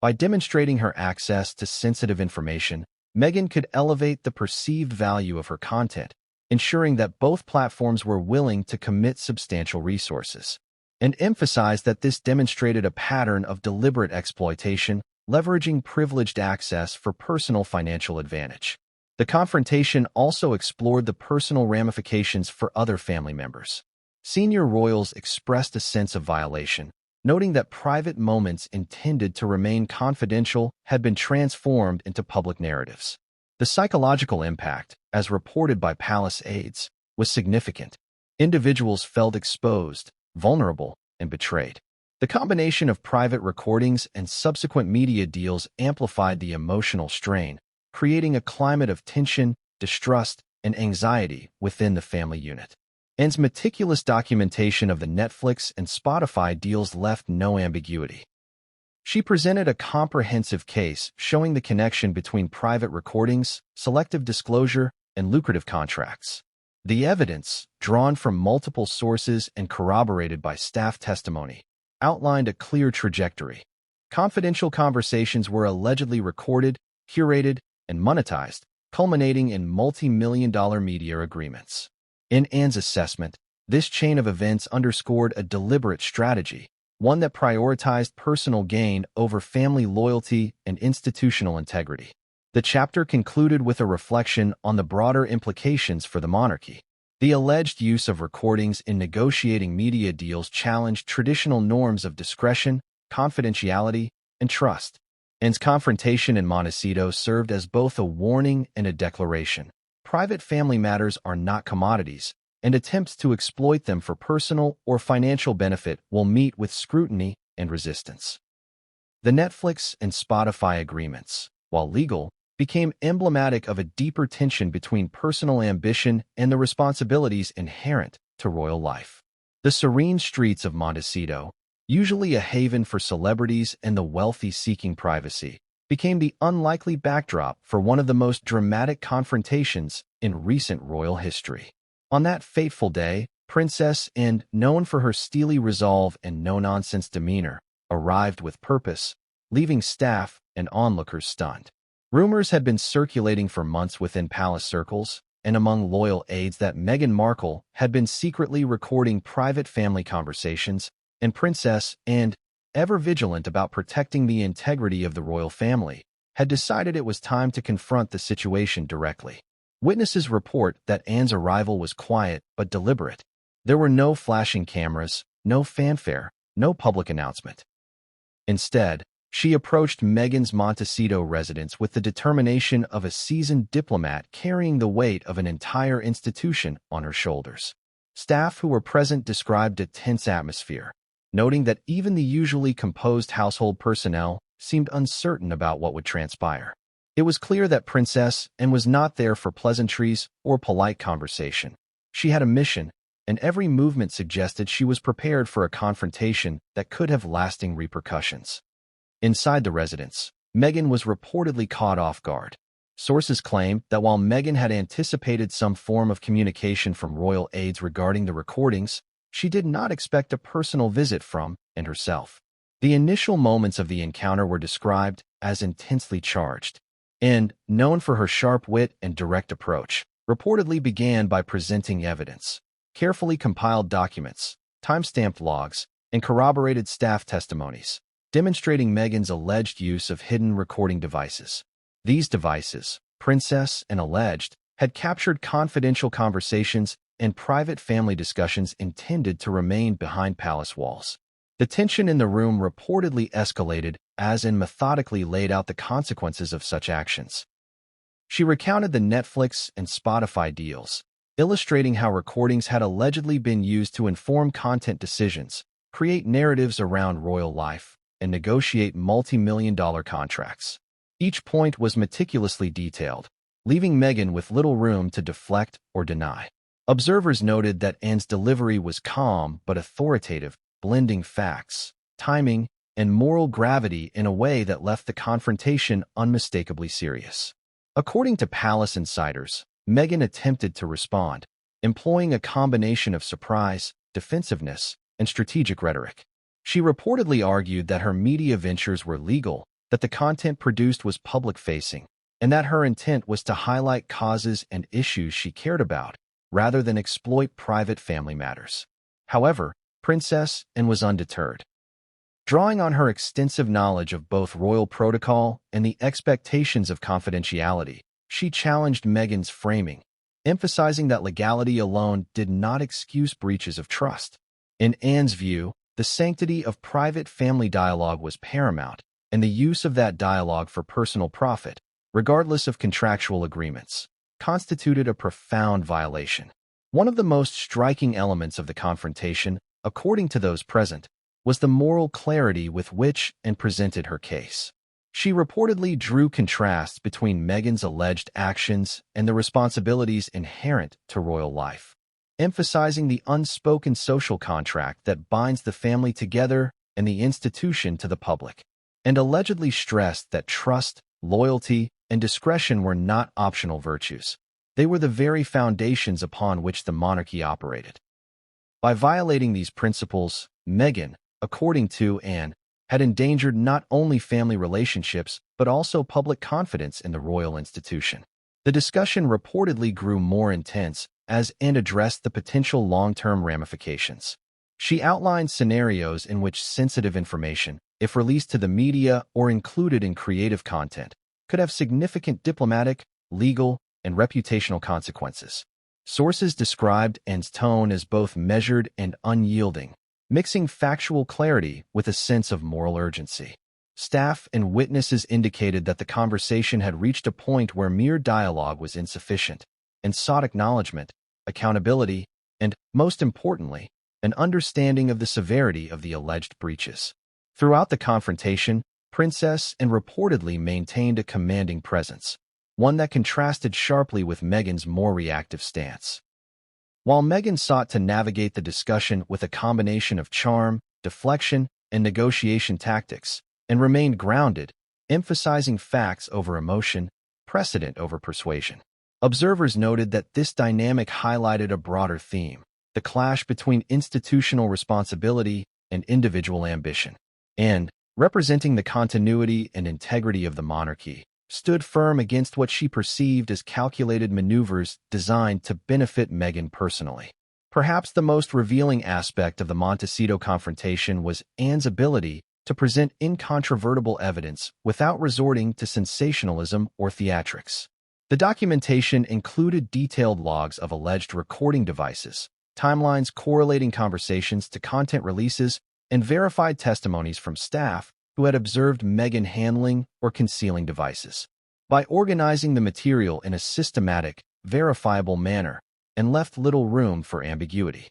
By demonstrating her access to sensitive information, Meghan could elevate the perceived value of her content, ensuring that both platforms were willing to commit substantial resources, and emphasized that this demonstrated a pattern of deliberate exploitation, leveraging privileged access for personal financial advantage. The confrontation also explored the personal ramifications for other family members. Senior royals expressed a sense of violation, noting that private moments intended to remain confidential had been transformed into public narratives. The psychological impact, as reported by palace aides, was significant. Individuals felt exposed, vulnerable, and betrayed. The combination of private recordings and subsequent media deals amplified the emotional strain, creating a climate of tension, distrust, and anxiety within the family unit. Anne's meticulous documentation of the Netflix and Spotify deals left no ambiguity. She presented a comprehensive case showing the connection between private recordings, selective disclosure, and lucrative contracts. The evidence, drawn from multiple sources and corroborated by staff testimony, outlined a clear trajectory. Confidential conversations were allegedly recorded, curated, and monetized, culminating in multi-million-dollar media agreements. In Anne's assessment, this chain of events underscored a deliberate strategy, one that prioritized personal gain over family loyalty and institutional integrity. The chapter concluded with a reflection on the broader implications for the monarchy. The alleged use of recordings in negotiating media deals challenged traditional norms of discretion, confidentiality, and trust. Anne's confrontation in Montecito served as both a warning and a declaration. Private family matters are not commodities, and attempts to exploit them for personal or financial benefit will meet with scrutiny and resistance. The Netflix and Spotify agreements, while legal, became emblematic of a deeper tension between personal ambition and the responsibilities inherent to royal life. The serene streets of Montecito, usually a haven for celebrities and the wealthy seeking privacy, became the unlikely backdrop for one of the most dramatic confrontations in recent royal history. On that fateful day, Princess Anne, known for her steely resolve and no-nonsense demeanor, arrived with purpose, leaving staff and onlookers stunned. Rumors had been circulating for months within palace circles and among loyal aides that Meghan Markle had been secretly recording private family conversations, and Princess Anne, ever vigilant about protecting the integrity of the royal family, had decided it was time to confront the situation directly. Witnesses report that Anne's arrival was quiet but deliberate. There were no flashing cameras, no fanfare, no public announcement. Instead, she approached Meghan's Montecito residence with the determination of a seasoned diplomat carrying the weight of an entire institution on her shoulders. Staff who were present described a tense atmosphere, noting that even the usually composed household personnel seemed uncertain about what would transpire. It was clear that Princess Anne was not there for pleasantries or polite conversation. She had a mission, and every movement suggested she was prepared for a confrontation that could have lasting repercussions. Inside the residence, Meghan was reportedly caught off guard. Sources claim that while Meghan had anticipated some form of communication from royal aides regarding the recordings, she did not expect a personal visit from and herself. The initial moments of the encounter were described as intensely charged. Anne, known for her sharp wit and direct approach, reportedly began by presenting evidence. Carefully compiled documents, time-stamped logs, and corroborated staff testimonies, demonstrating Meghan's alleged use of hidden recording devices. These devices, Princess Anne alleged, had captured confidential conversations and private family discussions intended to remain behind palace walls. The tension in the room reportedly escalated as Anne methodically laid out the consequences of such actions. She recounted the Netflix and Spotify deals, illustrating how recordings had allegedly been used to inform content decisions, create narratives around royal life, and negotiate multi-million-dollar contracts. Each point was meticulously detailed, leaving Meghan with little room to deflect or deny. Observers noted that Anne's delivery was calm but authoritative, blending facts, timing, and moral gravity in a way that left the confrontation unmistakably serious. According to palace insiders, Meghan attempted to respond, employing a combination of surprise, defensiveness, and strategic rhetoric. She reportedly argued that her media ventures were legal, that the content produced was public-facing, and that her intent was to highlight causes and issues she cared about, rather than exploit private family matters. However, Princess Anne was undeterred. Drawing on her extensive knowledge of both royal protocol and the expectations of confidentiality, she challenged Meghan's framing, emphasizing that legality alone did not excuse breaches of trust. In Anne's view, the sanctity of private family dialogue was paramount, and the use of that dialogue for personal profit, regardless of contractual agreements, constituted a profound violation. One of the most striking elements of the confrontation, according to those present, was the moral clarity with which Anne presented her case. She reportedly drew contrasts between Meghan's alleged actions and the responsibilities inherent to royal life, emphasizing the unspoken social contract that binds the family together and the institution to the public, and allegedly stressed that trust, loyalty, and discretion were not optional virtues. They were the very foundations upon which the monarchy operated. By violating these principles, Meghan, according to Anne, had endangered not only family relationships but also public confidence in the royal institution. The discussion reportedly grew more intense as Anne addressed the potential long-term ramifications. She outlined scenarios in which sensitive information, if released to the media or included in creative content, could have significant diplomatic, legal, and reputational consequences. Sources described Anne's tone as both measured and unyielding, mixing factual clarity with a sense of moral urgency. Staff and witnesses indicated that the conversation had reached a point where mere dialogue was insufficient, and sought acknowledgement, accountability, and, most importantly, an understanding of the severity of the alleged breaches. Throughout the confrontation, Princess Anne reportedly maintained a commanding presence, one that contrasted sharply with Meghan's more reactive stance. While Meghan sought to navigate the discussion with a combination of charm, deflection, and negotiation tactics, and remained grounded, emphasizing facts over emotion, precedent over persuasion. Observers noted that this dynamic highlighted a broader theme: the clash between institutional responsibility and individual ambition. And, representing the continuity and integrity of the monarchy, stood firm against what she perceived as calculated maneuvers designed to benefit Meghan personally. Perhaps the most revealing aspect of the Montecito confrontation was Anne's ability to present incontrovertible evidence without resorting to sensationalism or theatrics. The documentation included detailed logs of alleged recording devices, timelines correlating conversations to content releases, and verified testimonies from staff who had observed Meghan handling or concealing devices. By organizing the material in a systematic, verifiable manner, and left little room for ambiguity.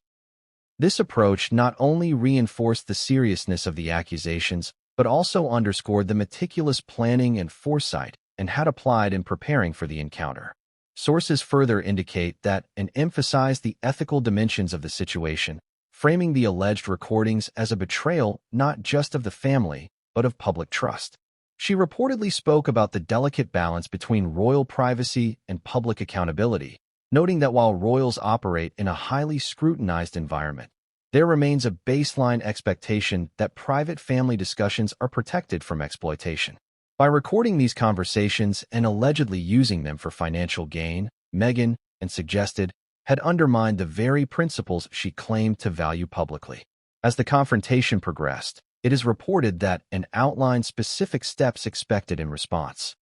This approach not only reinforced the seriousness of the accusations, but also underscored the meticulous planning and foresight Anne had applied in preparing for the encounter. Sources further indicate that Anne emphasized the ethical dimensions of the situation, framing the alleged recordings as a betrayal not just of the family, but of public trust. She reportedly spoke about the delicate balance between royal privacy and public accountability, noting that while royals operate in a highly scrutinized environment, there remains a baseline expectation that private family discussions are protected from exploitation. By recording these conversations and allegedly using them for financial gain, Meghan, Anne suggested, had undermined the very principles she claimed to value publicly. As the confrontation progressed, it is reported that Anne outlined specific steps expected in response.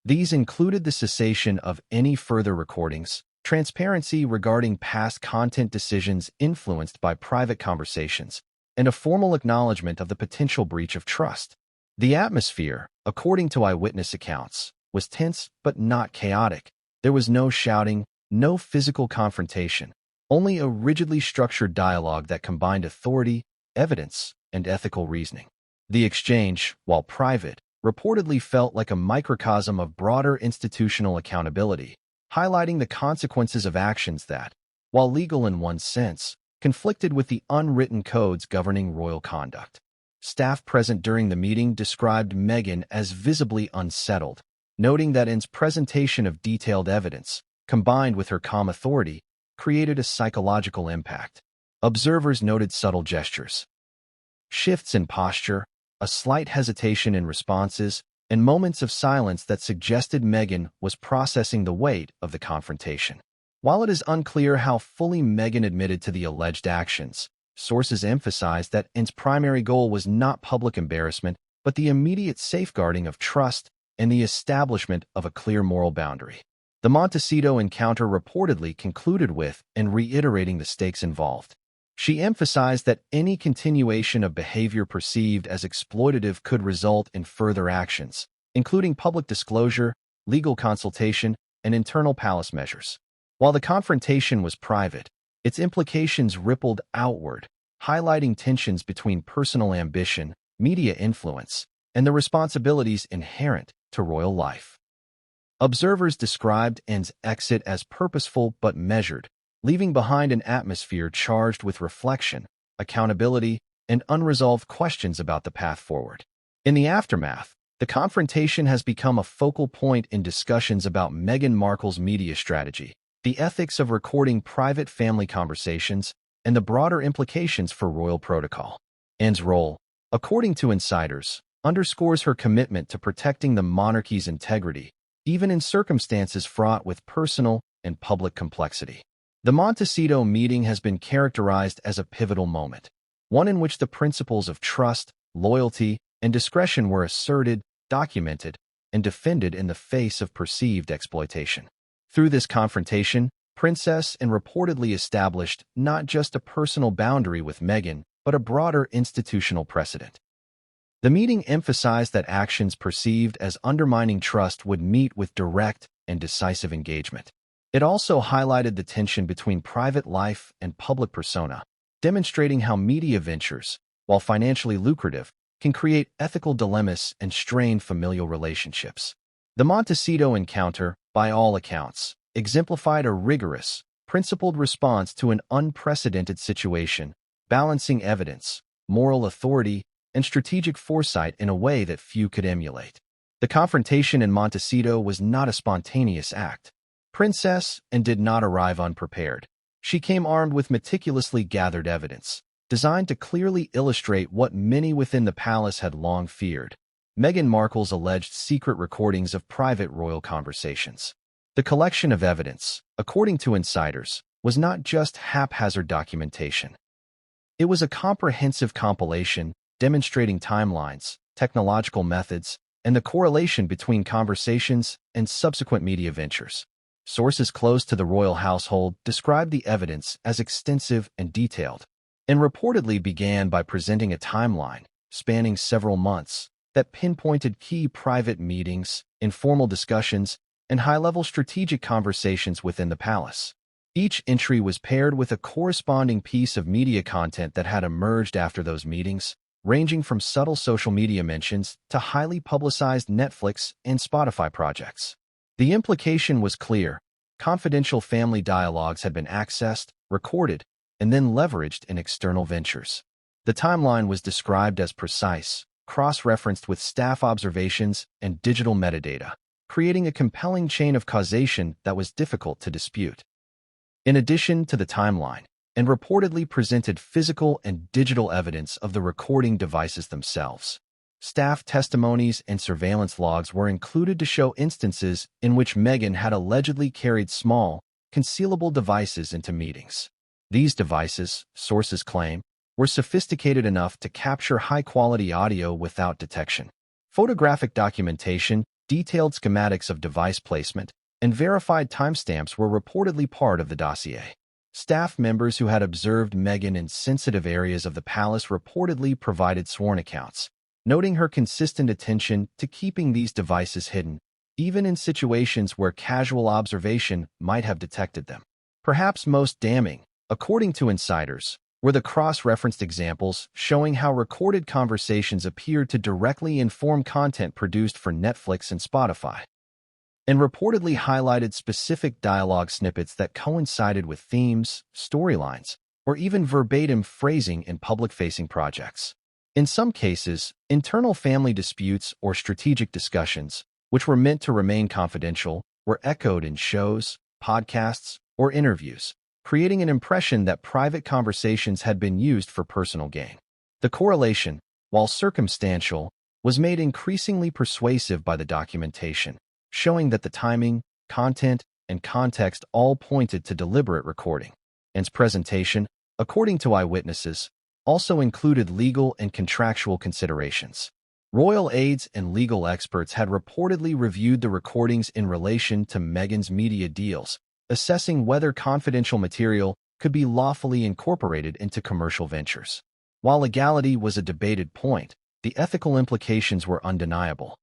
These included the cessation of any further recordings, transparency regarding past content decisions influenced by private conversations, and a formal acknowledgement of the potential breach of trust. The atmosphere, according to eyewitness accounts, was tense but not chaotic. There was no shouting, no physical confrontation, only a rigidly structured dialogue that combined authority, evidence, and ethical reasoning. The exchange, while private, reportedly felt like a microcosm of broader institutional accountability, highlighting the consequences of actions that, while legal in one sense, conflicted with the unwritten codes governing royal conduct. Staff present during the meeting described Meghan as visibly unsettled, noting that Anne's presentation of detailed evidence, combined with her calm authority, created a psychological impact. Observers noted subtle gestures, shifts in posture, a slight hesitation in responses, and moments of silence that suggested Meghan was processing the weight of the confrontation. While it is unclear how fully Meghan admitted to the alleged actions, sources emphasize that Anne's primary goal was not public embarrassment, but the immediate safeguarding of trust and the establishment of a clear moral boundary. The Montecito encounter reportedly concluded with and reiterating the stakes involved. She emphasized that any continuation of behavior perceived as exploitative could result in further actions, including public disclosure, legal consultation, and internal palace measures. While the confrontation was private, its implications rippled outward, highlighting tensions between personal ambition, media influence, and the responsibilities inherent to royal life. Observers described Anne's exit as purposeful but measured, leaving behind an atmosphere charged with reflection, accountability, and unresolved questions about the path forward. In the aftermath, the confrontation has become a focal point in discussions about Meghan Markle's media strategy, the ethics of recording private family conversations, and the broader implications for royal protocol. Anne's role, according to insiders, underscores her commitment to protecting the monarchy's integrity, even in circumstances fraught with personal and public complexity. The Montecito meeting has been characterized as a pivotal moment, one in which the principles of trust, loyalty, and discretion were asserted, documented, and defended in the face of perceived exploitation. Through this confrontation, Princess Anne reportedly established not just a personal boundary with Meghan, but a broader institutional precedent. The meeting emphasized that actions perceived as undermining trust would meet with direct and decisive engagement. It also highlighted the tension between private life and public persona, demonstrating how media ventures, while financially lucrative, can create ethical dilemmas and strain familial relationships. The Montecito encounter, by all accounts, exemplified a rigorous, principled response to an unprecedented situation, balancing evidence, moral authority, and strategic foresight in a way that few could emulate. The confrontation in Montecito was not a spontaneous act. Princess Anne did not arrive unprepared. She came armed with meticulously gathered evidence, designed to clearly illustrate what many within the palace had long feared: Meghan Markle's alleged secret recordings of private royal conversations. The collection of evidence, according to insiders, was not just haphazard documentation. It was a comprehensive compilation demonstrating timelines, technological methods, and the correlation between conversations and subsequent media ventures. Sources close to the royal household described the evidence as extensive and detailed, and reportedly began by presenting a timeline spanning several months that pinpointed key private meetings, informal discussions, and high-level strategic conversations within the palace. Each entry was paired with a corresponding piece of media content that had emerged after those meetings, ranging from subtle social media mentions to highly publicized Netflix and Spotify projects. The implication was clear: confidential family dialogues had been accessed, recorded, and then leveraged in external ventures. The timeline was described as precise, cross-referenced with staff observations and digital metadata, creating a compelling chain of causation that was difficult to dispute. In addition to the timeline, and reportedly presented physical and digital evidence of the recording devices themselves. Staff testimonies and surveillance logs were included to show instances in which Meghan had allegedly carried small, concealable devices into meetings. These devices, sources claim, were sophisticated enough to capture high-quality audio without detection. Photographic documentation, detailed schematics of device placement, and verified timestamps were reportedly part of the dossier. Staff members who had observed Meghan in sensitive areas of the palace reportedly provided sworn accounts, noting her consistent attention to keeping these devices hidden, even in situations where casual observation might have detected them. Perhaps most damning, according to insiders, were the cross-referenced examples showing how recorded conversations appeared to directly inform content produced for Netflix and Spotify, and reportedly highlighted specific dialogue snippets that coincided with themes, storylines, or even verbatim phrasing in public-facing projects. In some cases, internal family disputes or strategic discussions, which were meant to remain confidential, were echoed in shows, podcasts, or interviews, creating an impression that private conversations had been used for personal gain. The correlation, while circumstantial, was made increasingly persuasive by the documentation, showing that the timing, content, and context all pointed to deliberate recording. And presentation, according to eyewitnesses, also included legal and contractual considerations. Royal aides and legal experts had reportedly reviewed the recordings in relation to Meghan's media deals, assessing whether confidential material could be lawfully incorporated into commercial ventures. While legality was a debated point, the ethical implications were undeniable,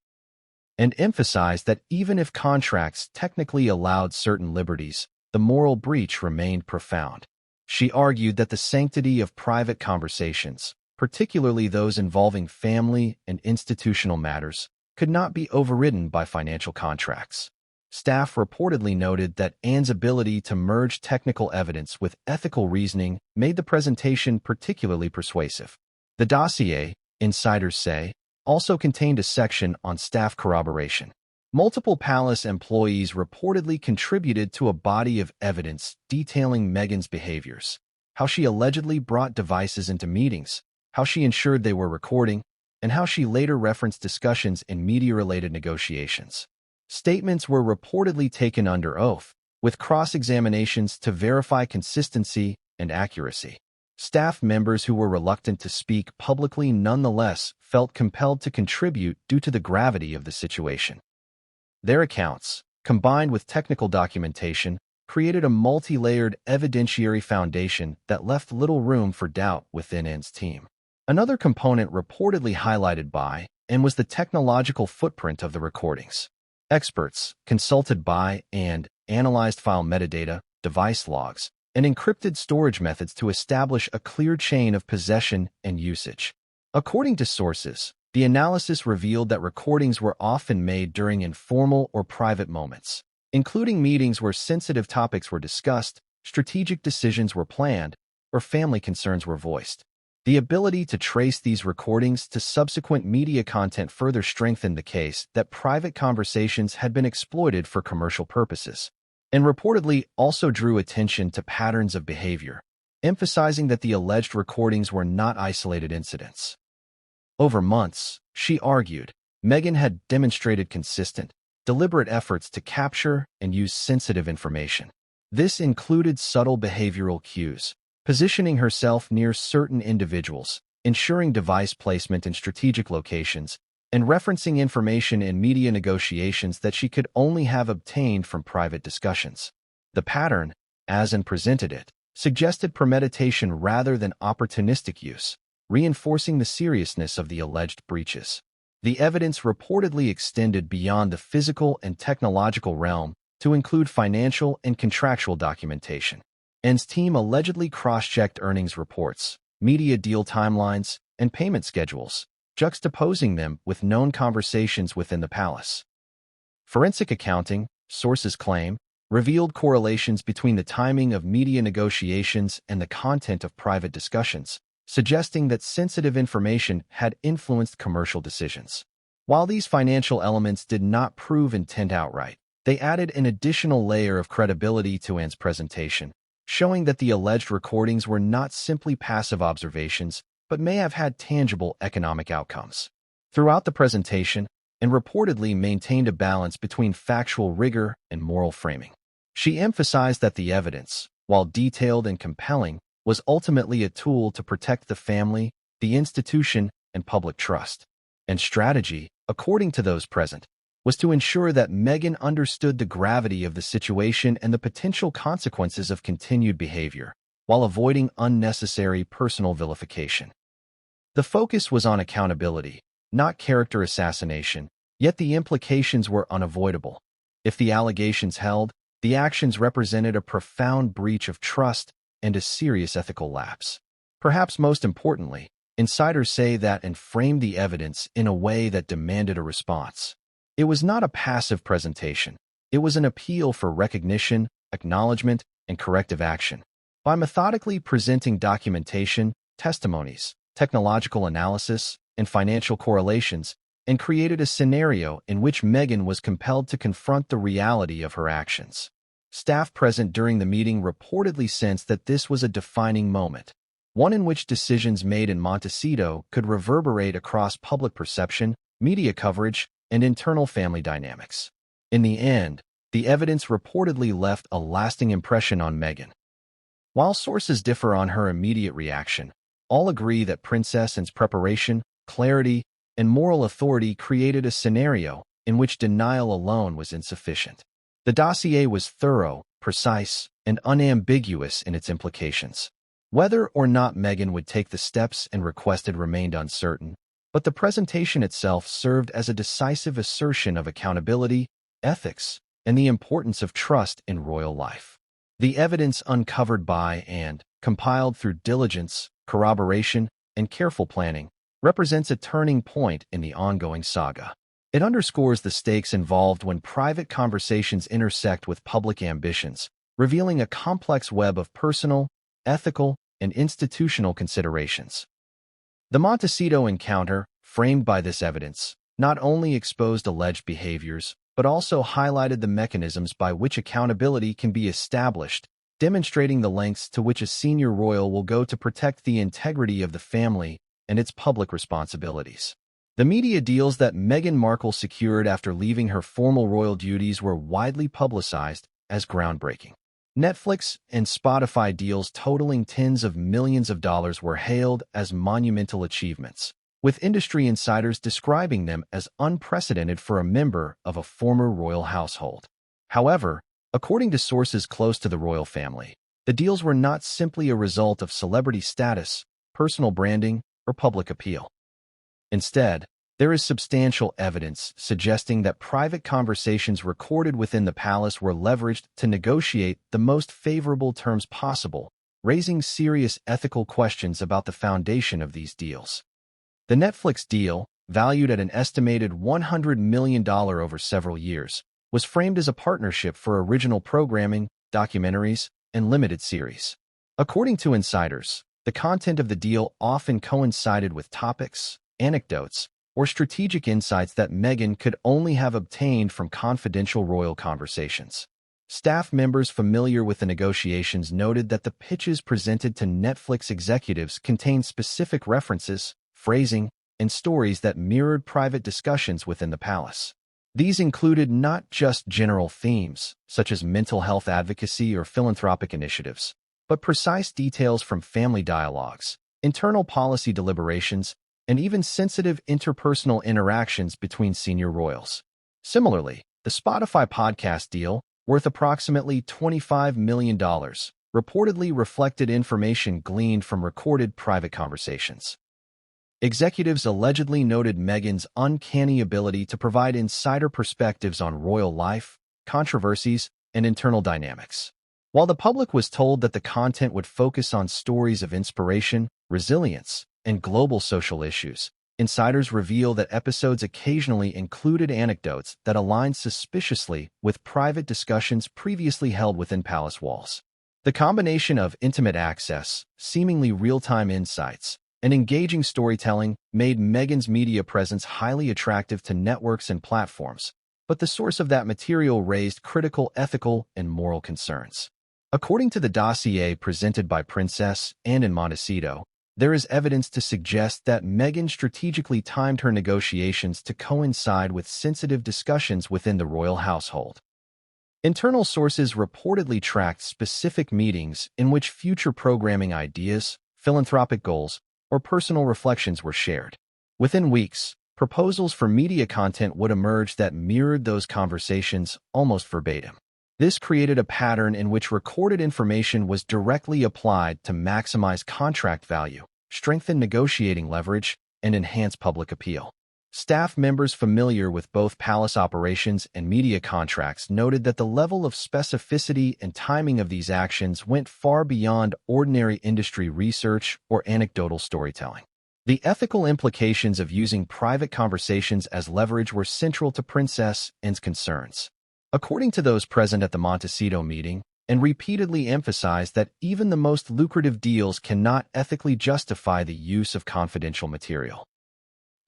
and emphasized that even if contracts technically allowed certain liberties, the moral breach remained profound. She argued that the sanctity of private conversations, particularly those involving family and institutional matters, could not be overridden by financial contracts. Staff reportedly noted that Anne's ability to merge technical evidence with ethical reasoning made the presentation particularly persuasive. The dossier, insiders say, also contained a section on staff corroboration. Multiple palace employees reportedly contributed to a body of evidence detailing Meghan's behaviors, how she allegedly brought devices into meetings, how she ensured they were recording, and how she later referenced discussions in media-related negotiations. Statements were reportedly taken under oath, with cross-examinations to verify consistency and accuracy. Staff members who were reluctant to speak publicly nonetheless felt compelled to contribute due to the gravity of the situation. Their accounts, combined with technical documentation, created a multi-layered evidentiary foundation that left little room for doubt within Anne's team. Another component reportedly highlighted by and was the technological footprint of the recordings. Experts consulted by and analyzed file metadata, device logs, and encrypted storage methods to establish a clear chain of possession and usage. According to sources, the analysis revealed that recordings were often made during informal or private moments, including meetings where sensitive topics were discussed, strategic decisions were planned, or family concerns were voiced. The ability to trace these recordings to subsequent media content further strengthened the case that private conversations had been exploited for commercial purposes, and reportedly also drew attention to patterns of behavior, emphasizing that the alleged recordings were not isolated incidents. Over months, she argued, Meghan had demonstrated consistent, deliberate efforts to capture and use sensitive information. This included subtle behavioral cues, positioning herself near certain individuals, ensuring device placement in strategic locations, and referencing information in media negotiations that she could only have obtained from private discussions. The pattern, as Anne presented it, suggested premeditation rather than opportunistic use, reinforcing the seriousness of the alleged breaches. The evidence reportedly extended beyond the physical and technological realm to include financial and contractual documentation. Anne's team allegedly cross-checked earnings reports, media deal timelines, and payment schedules, juxtaposing them with known conversations within the palace. Forensic accounting, sources claim, revealed correlations between the timing of media negotiations and the content of private discussions, suggesting that sensitive information had influenced commercial decisions. While these financial elements did not prove intent outright, they added an additional layer of credibility to Anne's presentation, showing that the alleged recordings were not simply passive observations, but may have had tangible economic outcomes. Throughout the presentation, Anne reportedly maintained a balance between factual rigor and moral framing. She emphasized that the evidence, while detailed and compelling, was ultimately a tool to protect the family, the institution, and public trust. And strategy, according to those present, was to ensure that Meghan understood the gravity of the situation and the potential consequences of continued behavior, while avoiding unnecessary personal vilification. The focus was on accountability, not character assassination, yet the implications were unavoidable. If the allegations held, the actions represented a profound breach of trust and a serious ethical lapse. Perhaps most importantly, insiders say that Anne framed the evidence in a way that demanded a response. It was not a passive presentation. It was an appeal for recognition, acknowledgement, and corrective action. by methodically presenting documentation, testimonies, technological analysis, and financial correlations, and created a scenario in which Meghan was compelled to confront the reality of her actions. Staff present during the meeting reportedly sensed that this was a defining moment, one in which decisions made in Montecito could reverberate across public perception, media coverage, and internal family dynamics. In the end, the evidence reportedly left a lasting impression on Meghan. While sources differ on her immediate reaction, all agree that Princess Anne's preparation, clarity, and moral authority created a scenario in which denial alone was insufficient. The dossier was thorough, precise, and unambiguous in its implications. Whether or not Meghan would take the steps and requested remained uncertain, but the presentation itself served as a decisive assertion of accountability, ethics, and the importance of trust in royal life. The evidence uncovered by and compiled through diligence, corroboration, and careful planning represents a turning point in the ongoing saga. It underscores the stakes involved when private conversations intersect with public ambitions, revealing a complex web of personal, ethical, and institutional considerations. The Montecito encounter, framed by this evidence, not only exposed alleged behaviors, but also highlighted the mechanisms by which accountability can be established, demonstrating the lengths to which a senior royal will go to protect the integrity of the family and its public responsibilities. The media deals that Meghan Markle secured after leaving her formal royal duties were widely publicized as groundbreaking. Netflix and Spotify deals totaling tens of millions of dollars were hailed as monumental achievements, with industry insiders describing them as unprecedented for a member of a former royal household. However, according to sources close to the royal family, the deals were not simply a result of celebrity status, personal branding, or public appeal. Instead, there is substantial evidence suggesting that private conversations recorded within the palace were leveraged to negotiate the most favorable terms possible, raising serious ethical questions about the foundation of these deals. The Netflix deal, valued at an estimated $100 million over several years, was framed as a partnership for original programming, documentaries, and limited series. According to insiders, the content of the deal often coincided with topics, anecdotes, or strategic insights that Meghan could only have obtained from confidential royal conversations. Staff members familiar with the negotiations noted that the pitches presented to Netflix executives contained specific references, phrasing, and stories that mirrored private discussions within the palace. These included not just general themes, such as mental health advocacy or philanthropic initiatives, but precise details from family dialogues, internal policy deliberations, and even sensitive interpersonal interactions between senior royals. Similarly, the Spotify podcast deal, worth approximately $25 million, reportedly reflected information gleaned from recorded private conversations. Executives allegedly noted Meghan's uncanny ability to provide insider perspectives on royal life, controversies, and internal dynamics. While the public was told that the content would focus on stories of inspiration, resilience, and global social issues, insiders reveal that episodes occasionally included anecdotes that aligned suspiciously with private discussions previously held within palace walls. The combination of intimate access, seemingly real-time insights, and engaging storytelling made Meghan's media presence highly attractive to networks and platforms, but the source of that material raised critical ethical and moral concerns. According to the dossier presented by Princess Anne in Montecito, there is evidence to suggest that Meghan strategically timed her negotiations to coincide with sensitive discussions within the royal household. Internal sources reportedly tracked specific meetings in which future programming ideas, philanthropic goals, or personal reflections were shared. Within weeks, proposals for media content would emerge that mirrored those conversations almost verbatim. This created a pattern in which recorded information was directly applied to maximize contract value, strengthen negotiating leverage, and enhance public appeal. Staff members familiar with both palace operations and media contracts noted that the level of specificity and timing of these actions went far beyond ordinary industry research or anecdotal storytelling. The ethical implications of using private conversations as leverage were central to Princess Anne's concerns. According to those present at the Montecito meeting, and repeatedly emphasized that even the most lucrative deals cannot ethically justify the use of confidential material.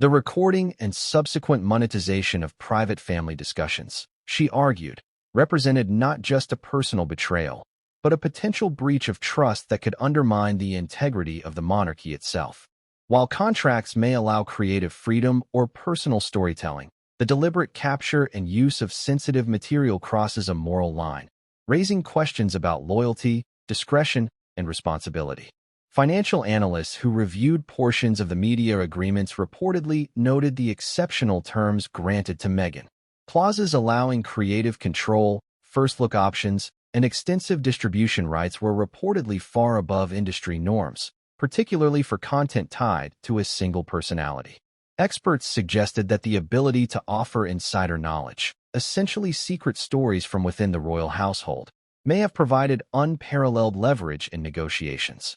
The recording and subsequent monetization of private family discussions, she argued, represented not just a personal betrayal, but a potential breach of trust that could undermine the integrity of the monarchy itself. While contracts may allow creative freedom or personal storytelling, the deliberate capture and use of sensitive material crosses a moral line, raising questions about loyalty, discretion, and responsibility. Financial analysts who reviewed portions of the media agreements reportedly noted the exceptional terms granted to Meghan. Clauses allowing creative control, first-look options, and extensive distribution rights were reportedly far above industry norms, particularly for content tied to a single personality. Experts suggested that the ability to offer insider knowledge, essentially secret stories from within the royal household, may have provided unparalleled leverage in negotiations.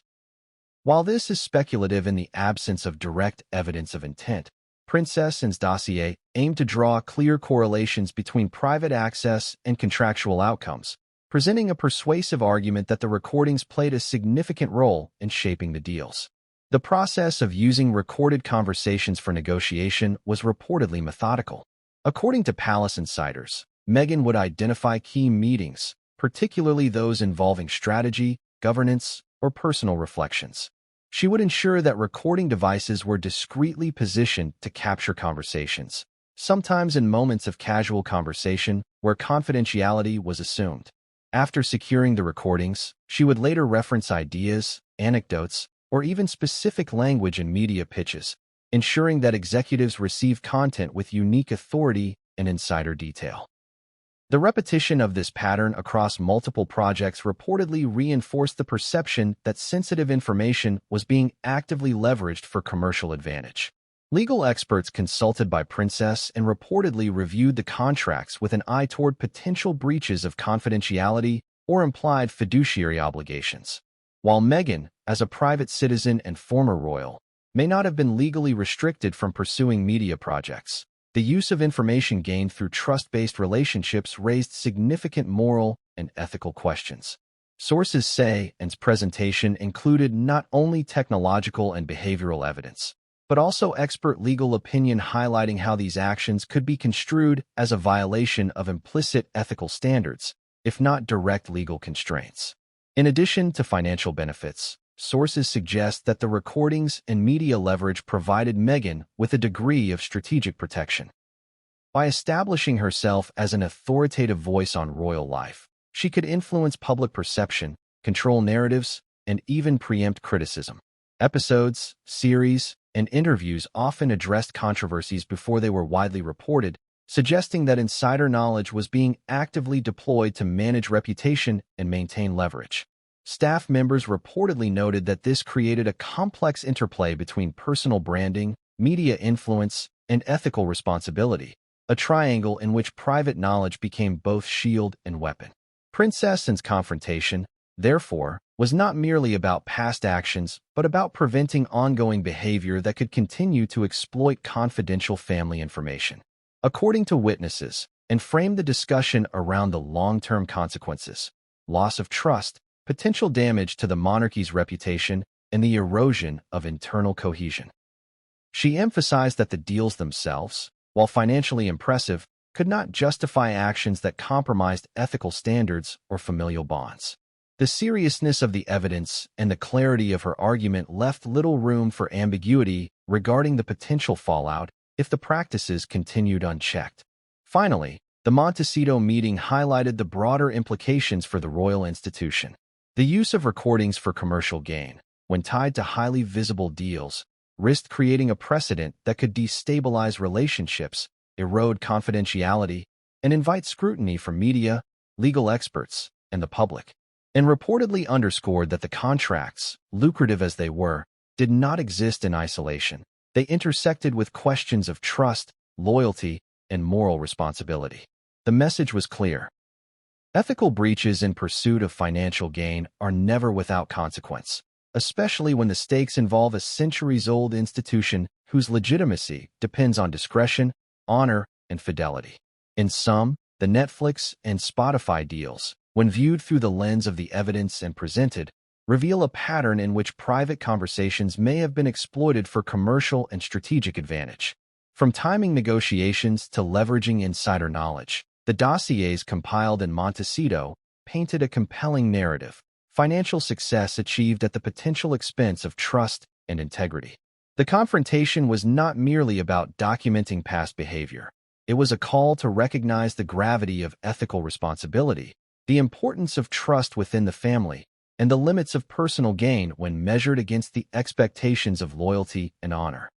While this is speculative in the absence of direct evidence of intent, Princess Anne's dossier aimed to draw clear correlations between private access and contractual outcomes, presenting a persuasive argument that the recordings played a significant role in shaping the deals. The process of using recorded conversations for negotiation was reportedly methodical. According to palace insiders, Meghan would identify key meetings, particularly those involving strategy, governance, or personal reflections. She would ensure that recording devices were discreetly positioned to capture conversations, sometimes in moments of casual conversation where confidentiality was assumed. After securing the recordings, she would later reference ideas, anecdotes, or even specific language in media pitches, ensuring that executives receive content with unique authority and insider detail. The repetition of this pattern across multiple projects reportedly reinforced the perception that sensitive information was being actively leveraged for commercial advantage. Legal experts consulted by Princess Anne reportedly reviewed the contracts with an eye toward potential breaches of confidentiality or implied fiduciary obligations. While Meghan, as a private citizen and former royal, may not have been legally restricted from pursuing media projects, the use of information gained through trust-based relationships raised significant moral and ethical questions. Sources say Anne's presentation included not only technological and behavioral evidence, but also expert legal opinion highlighting how these actions could be construed as a violation of implicit ethical standards, if not direct legal constraints. In addition to financial benefits, sources suggest that the recordings and media leverage provided Meghan with a degree of strategic protection. By establishing herself as an authoritative voice on royal life, she could influence public perception, control narratives, and even preempt criticism. Episodes, series, and interviews often addressed controversies before they were widely reported, suggesting that insider knowledge was being actively deployed to manage reputation and maintain leverage. Staff members reportedly noted that this created a complex interplay between personal branding, media influence, and ethical responsibility, a triangle in which private knowledge became both shield and weapon. Princess Anne's confrontation, therefore, was not merely about past actions, but about preventing ongoing behavior that could continue to exploit confidential family information. According to witnesses, and framed the discussion around the long-term consequences, loss of trust, potential damage to the monarchy's reputation, and the erosion of internal cohesion. She emphasized that the deals themselves, while financially impressive, could not justify actions that compromised ethical standards or familial bonds. The seriousness of the evidence and the clarity of her argument left little room for ambiguity regarding the potential fallout if the practices continued unchecked. Finally, the Montecito meeting highlighted the broader implications for the royal institution. The use of recordings for commercial gain, when tied to highly visible deals, risked creating a precedent that could destabilize relationships, erode confidentiality, and invite scrutiny from media, legal experts, and the public. And reportedly underscored that the contracts, lucrative as they were, did not exist in isolation. They intersected with questions of trust, loyalty, and moral responsibility. The message was clear. Ethical breaches in pursuit of financial gain are never without consequence, especially when the stakes involve a centuries-old institution whose legitimacy depends on discretion, honor, and fidelity. In sum, the Netflix and Spotify deals, when viewed through the lens of the evidence and presented, reveal a pattern in which private conversations may have been exploited for commercial and strategic advantage. From timing negotiations to leveraging insider knowledge, the dossiers compiled in Montecito painted a compelling narrative: financial success achieved at the potential expense of trust and integrity. The confrontation was not merely about documenting past behavior. It was a call to recognize the gravity of ethical responsibility, the importance of trust within the family, and the limits of personal gain when measured against the expectations of loyalty and honor.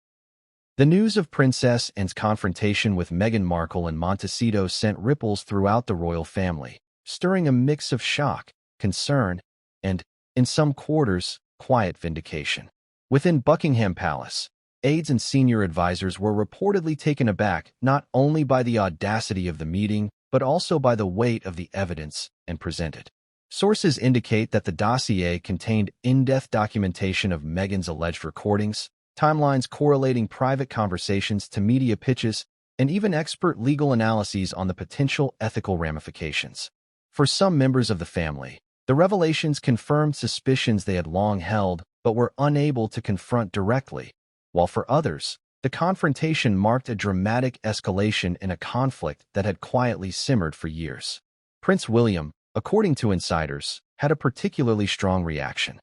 The news of Princess Anne's confrontation with Meghan Markle in Montecito sent ripples throughout the royal family, stirring a mix of shock, concern, and, in some quarters, quiet vindication. Within Buckingham Palace, aides and senior advisors were reportedly taken aback not only by the audacity of the meeting, but also by the weight of the evidence and presented. Sources indicate that the dossier contained in-depth documentation of Meghan's alleged recordings, timelines correlating private conversations to media pitches, and even expert legal analyses on the potential ethical ramifications. For some members of the family, the revelations confirmed suspicions they had long held but were unable to confront directly, while for others, the confrontation marked a dramatic escalation in a conflict that had quietly simmered for years. Prince William, according to insiders, had a particularly strong reaction.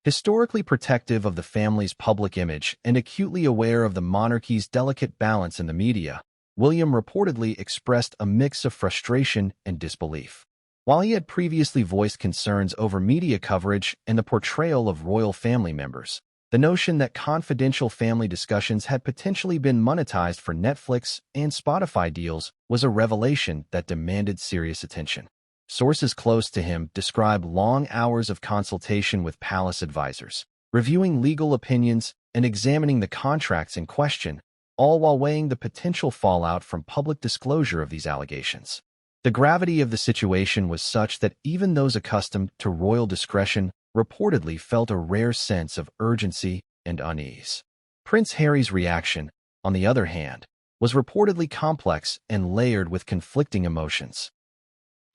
Historically protective of the family's public image and acutely aware of the monarchy's delicate balance in the media, William reportedly expressed a mix of frustration and disbelief. While he had previously voiced concerns over media coverage and the portrayal of royal family members, the notion that confidential family discussions had potentially been monetized for Netflix and Spotify deals was a revelation that demanded serious attention. Sources close to him describe long hours of consultation with palace advisors, reviewing legal opinions and examining the contracts in question, all while weighing the potential fallout from public disclosure of these allegations. The gravity of the situation was such that even those accustomed to royal discretion reportedly felt a rare sense of urgency and unease. Prince Harry's reaction, on the other hand, was reportedly complex and layered with conflicting emotions.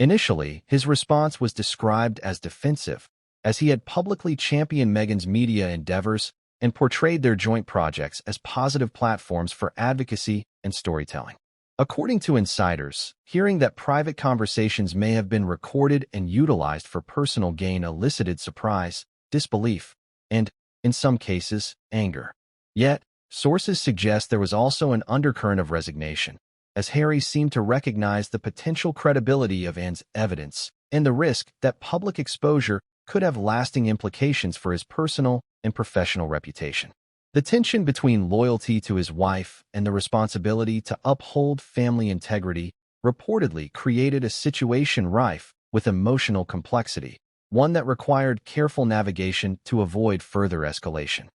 Initially, his response was described as defensive, as he had publicly championed Meghan's media endeavors and portrayed their joint projects as positive platforms for advocacy and storytelling. According to insiders, hearing that private conversations may have been recorded and utilized for personal gain elicited surprise, disbelief, and, in some cases, anger. Yet, sources suggest there was also an undercurrent of resignation, as Harry seemed to recognize the potential credibility of Anne's evidence and the risk that public exposure could have lasting implications for his personal and professional reputation. The tension between loyalty to his wife and the responsibility to uphold family integrity reportedly created a situation rife with emotional complexity, one that required careful navigation to avoid further escalation.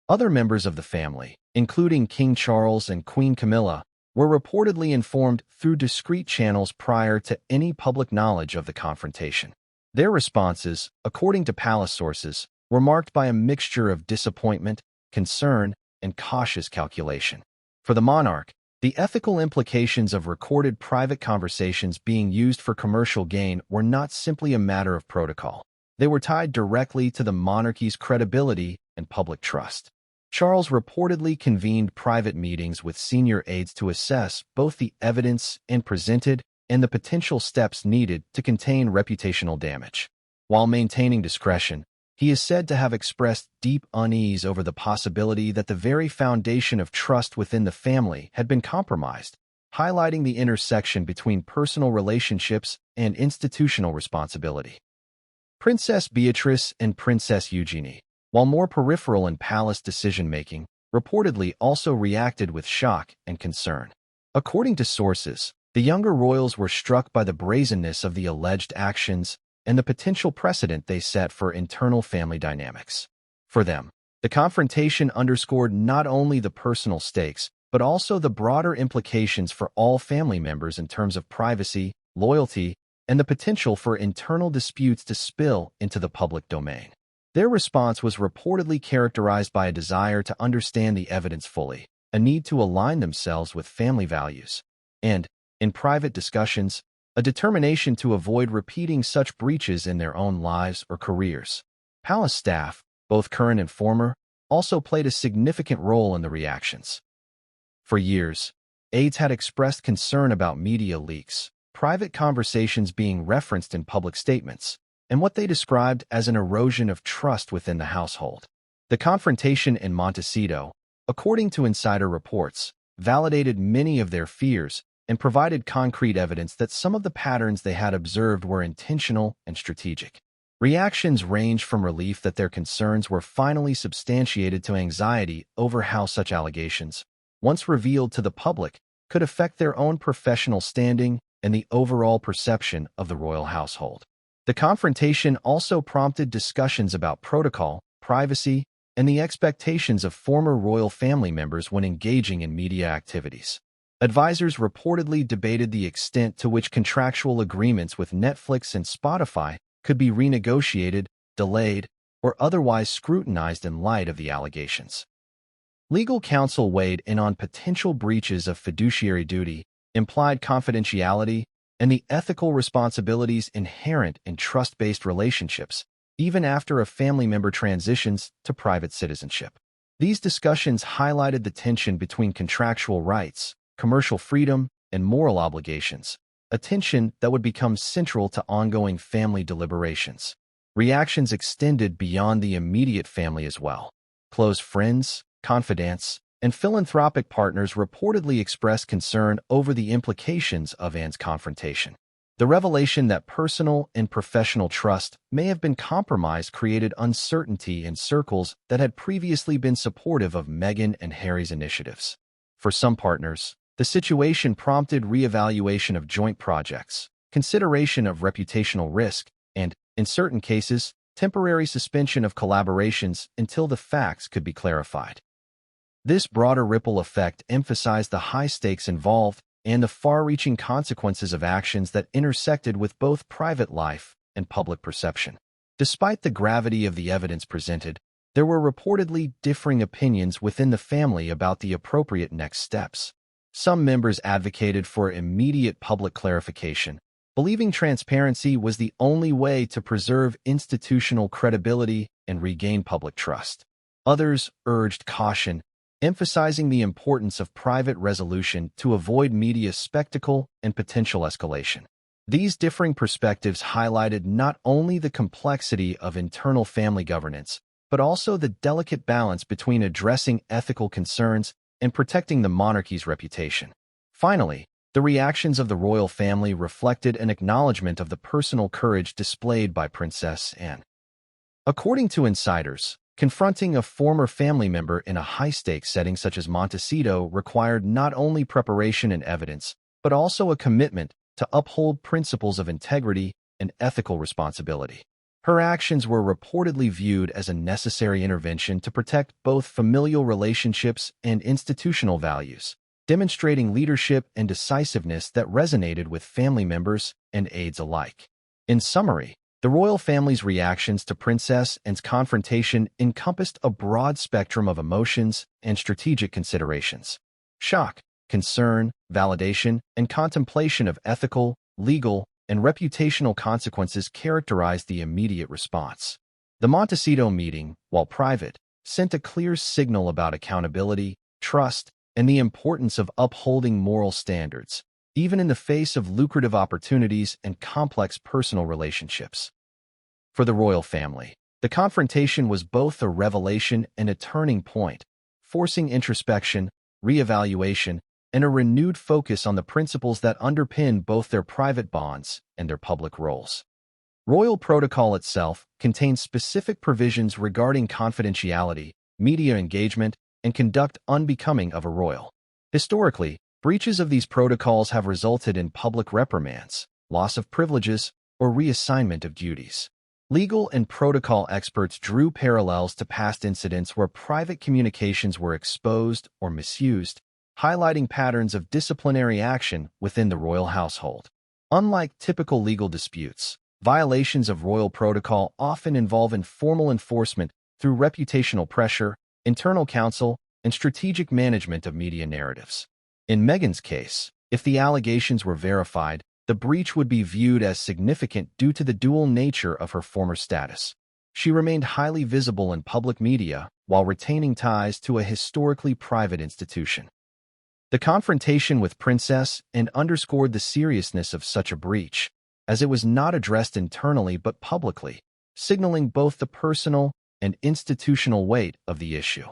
Other members of the family, including King Charles and Queen Camilla, were reportedly informed through discreet channels prior to any public knowledge of the confrontation. Their responses, according to palace sources, were marked by a mixture of disappointment, concern, and cautious calculation. For the monarch, the ethical implications of recorded private conversations being used for commercial gain were not simply a matter of protocol. They were tied directly to the monarchy's credibility and public trust. Charles reportedly convened private meetings with senior aides to assess both the evidence presented and the potential steps needed to contain reputational damage. While maintaining discretion, he is said to have expressed deep unease over the possibility that the very foundation of trust within the family had been compromised, highlighting the intersection between personal relationships and institutional responsibility. Princess Beatrice and Princess Eugenie, while more peripheral in palace decision-making, reportedly also reacted with shock and concern. According to sources, the younger royals were struck by the brazenness of the alleged actions and the potential precedent they set for internal family dynamics. For them, the confrontation underscored not only the personal stakes, but also the broader implications for all family members in terms of privacy, loyalty, and the potential for internal disputes to spill into the public domain. Their response was reportedly characterized by a desire to understand the evidence fully, a need to align themselves with family values, and, in private discussions, a determination to avoid repeating such breaches in their own lives or careers. Palace staff, both current and former, also played a significant role in the reactions. For years, aides had expressed concern about media leaks, private conversations being referenced in public statements, and what they described as an erosion of trust within the household. The confrontation in Montecito, according to insider reports, validated many of their fears and provided concrete evidence that some of the patterns they had observed were intentional and strategic. Reactions ranged from relief that their concerns were finally substantiated to anxiety over how such allegations, once revealed to the public, could affect their own professional standing and the overall perception of the royal household. The confrontation also prompted discussions about protocol, privacy, and the expectations of former royal family members when engaging in media activities. Advisors reportedly debated the extent to which contractual agreements with Netflix and Spotify could be renegotiated, delayed, or otherwise scrutinized in light of the allegations. Legal counsel weighed in on potential breaches of fiduciary duty, implied confidentiality, and the ethical responsibilities inherent in trust-based relationships, even after a family member transitions to private citizenship. These discussions highlighted the tension between contractual rights, commercial freedom, and moral obligations, a tension that would become central to ongoing family deliberations. Reactions extended beyond the immediate family as well. Close friends, confidants, and philanthropic partners reportedly expressed concern over the implications of Anne's confrontation. The revelation that personal and professional trust may have been compromised created uncertainty in circles that had previously been supportive of Meghan and Harry's initiatives. For some partners, the situation prompted reevaluation of joint projects, consideration of reputational risk, and, in certain cases, temporary suspension of collaborations until the facts could be clarified. This broader ripple effect emphasized the high stakes involved and the far-reaching consequences of actions that intersected with both private life and public perception. Despite the gravity of the evidence presented, there were reportedly differing opinions within the family about the appropriate next steps. Some members advocated for immediate public clarification, believing transparency was the only way to preserve institutional credibility and regain public trust. Others urged caution, emphasizing the importance of private resolution to avoid media spectacle and potential escalation. These differing perspectives highlighted not only the complexity of internal family governance, but also the delicate balance between addressing ethical concerns and protecting the monarchy's reputation. Finally, the reactions of the royal family reflected an acknowledgement of the personal courage displayed by Princess Anne. According to insiders, confronting a former family member in a high-stakes setting such as Montecito required not only preparation and evidence, but also a commitment to uphold principles of integrity and ethical responsibility. Her actions were reportedly viewed as a necessary intervention to protect both familial relationships and institutional values, demonstrating leadership and decisiveness that resonated with family members and aides alike. In summary, the royal family's reactions to Princess Anne's confrontation encompassed a broad spectrum of emotions and strategic considerations. Shock, concern, validation, and contemplation of ethical, legal, and reputational consequences characterized the immediate response. The Montecito meeting, while private, sent a clear signal about accountability, trust, and the importance of upholding moral standards, even in the face of lucrative opportunities and complex personal relationships. For the royal family, the confrontation was both a revelation and a turning point, forcing introspection, reevaluation, and a renewed focus on the principles that underpin both their private bonds and their public roles. Royal protocol itself contains specific provisions regarding confidentiality, media engagement, and conduct unbecoming of a royal. Historically, breaches of these protocols have resulted in public reprimands, loss of privileges, or reassignment of duties. Legal and protocol experts drew parallels to past incidents where private communications were exposed or misused, highlighting patterns of disciplinary action within the royal household. Unlike typical legal disputes, violations of royal protocol often involve informal enforcement through reputational pressure, internal counsel, and strategic management of media narratives. In Meghan's case, if the allegations were verified, the breach would be viewed as significant due to the dual nature of her former status. She remained highly visible in public media while retaining ties to a historically private institution. The confrontation with Princess and underscored the seriousness of such a breach, as it was not addressed internally but publicly, signaling both the personal and institutional weight of the issue.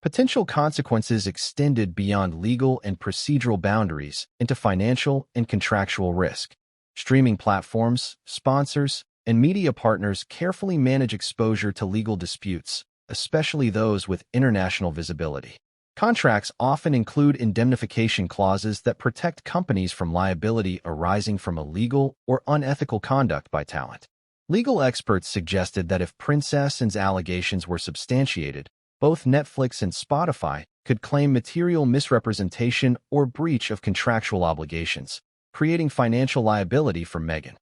Potential consequences extended beyond legal and procedural boundaries into financial and contractual risk. Streaming platforms, sponsors, and media partners carefully manage exposure to legal disputes, especially those with international visibility. Contracts often include indemnification clauses that protect companies from liability arising from illegal or unethical conduct by talent. Legal experts suggested that if Princess's allegations were substantiated, both Netflix and Spotify could claim material misrepresentation or breach of contractual obligations, creating financial liability for Meghan.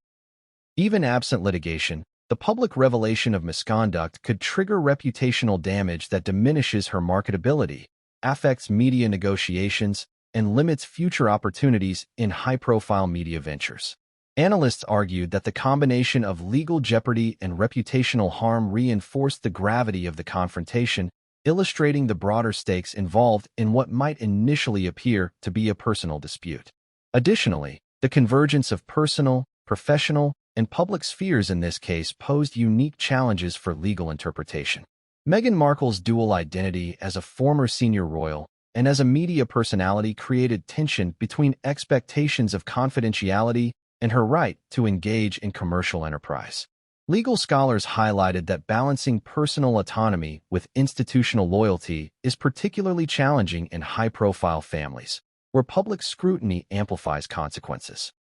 Even absent litigation, the public revelation of misconduct could trigger reputational damage that diminishes her marketability, affects media negotiations, and limits future opportunities in high-profile media ventures. Analysts argued that the combination of legal jeopardy and reputational harm reinforced the gravity of the confrontation, illustrating the broader stakes involved in what might initially appear to be a personal dispute. Additionally, the convergence of personal, professional, and public spheres in this case posed unique challenges for legal interpretation. Meghan Markle's dual identity as a former senior royal and as a media personality created tension between expectations of confidentiality and her right to engage in commercial enterprise. Legal scholars highlighted that balancing personal autonomy with institutional loyalty is particularly challenging in high-profile families, where public scrutiny amplifies consequences.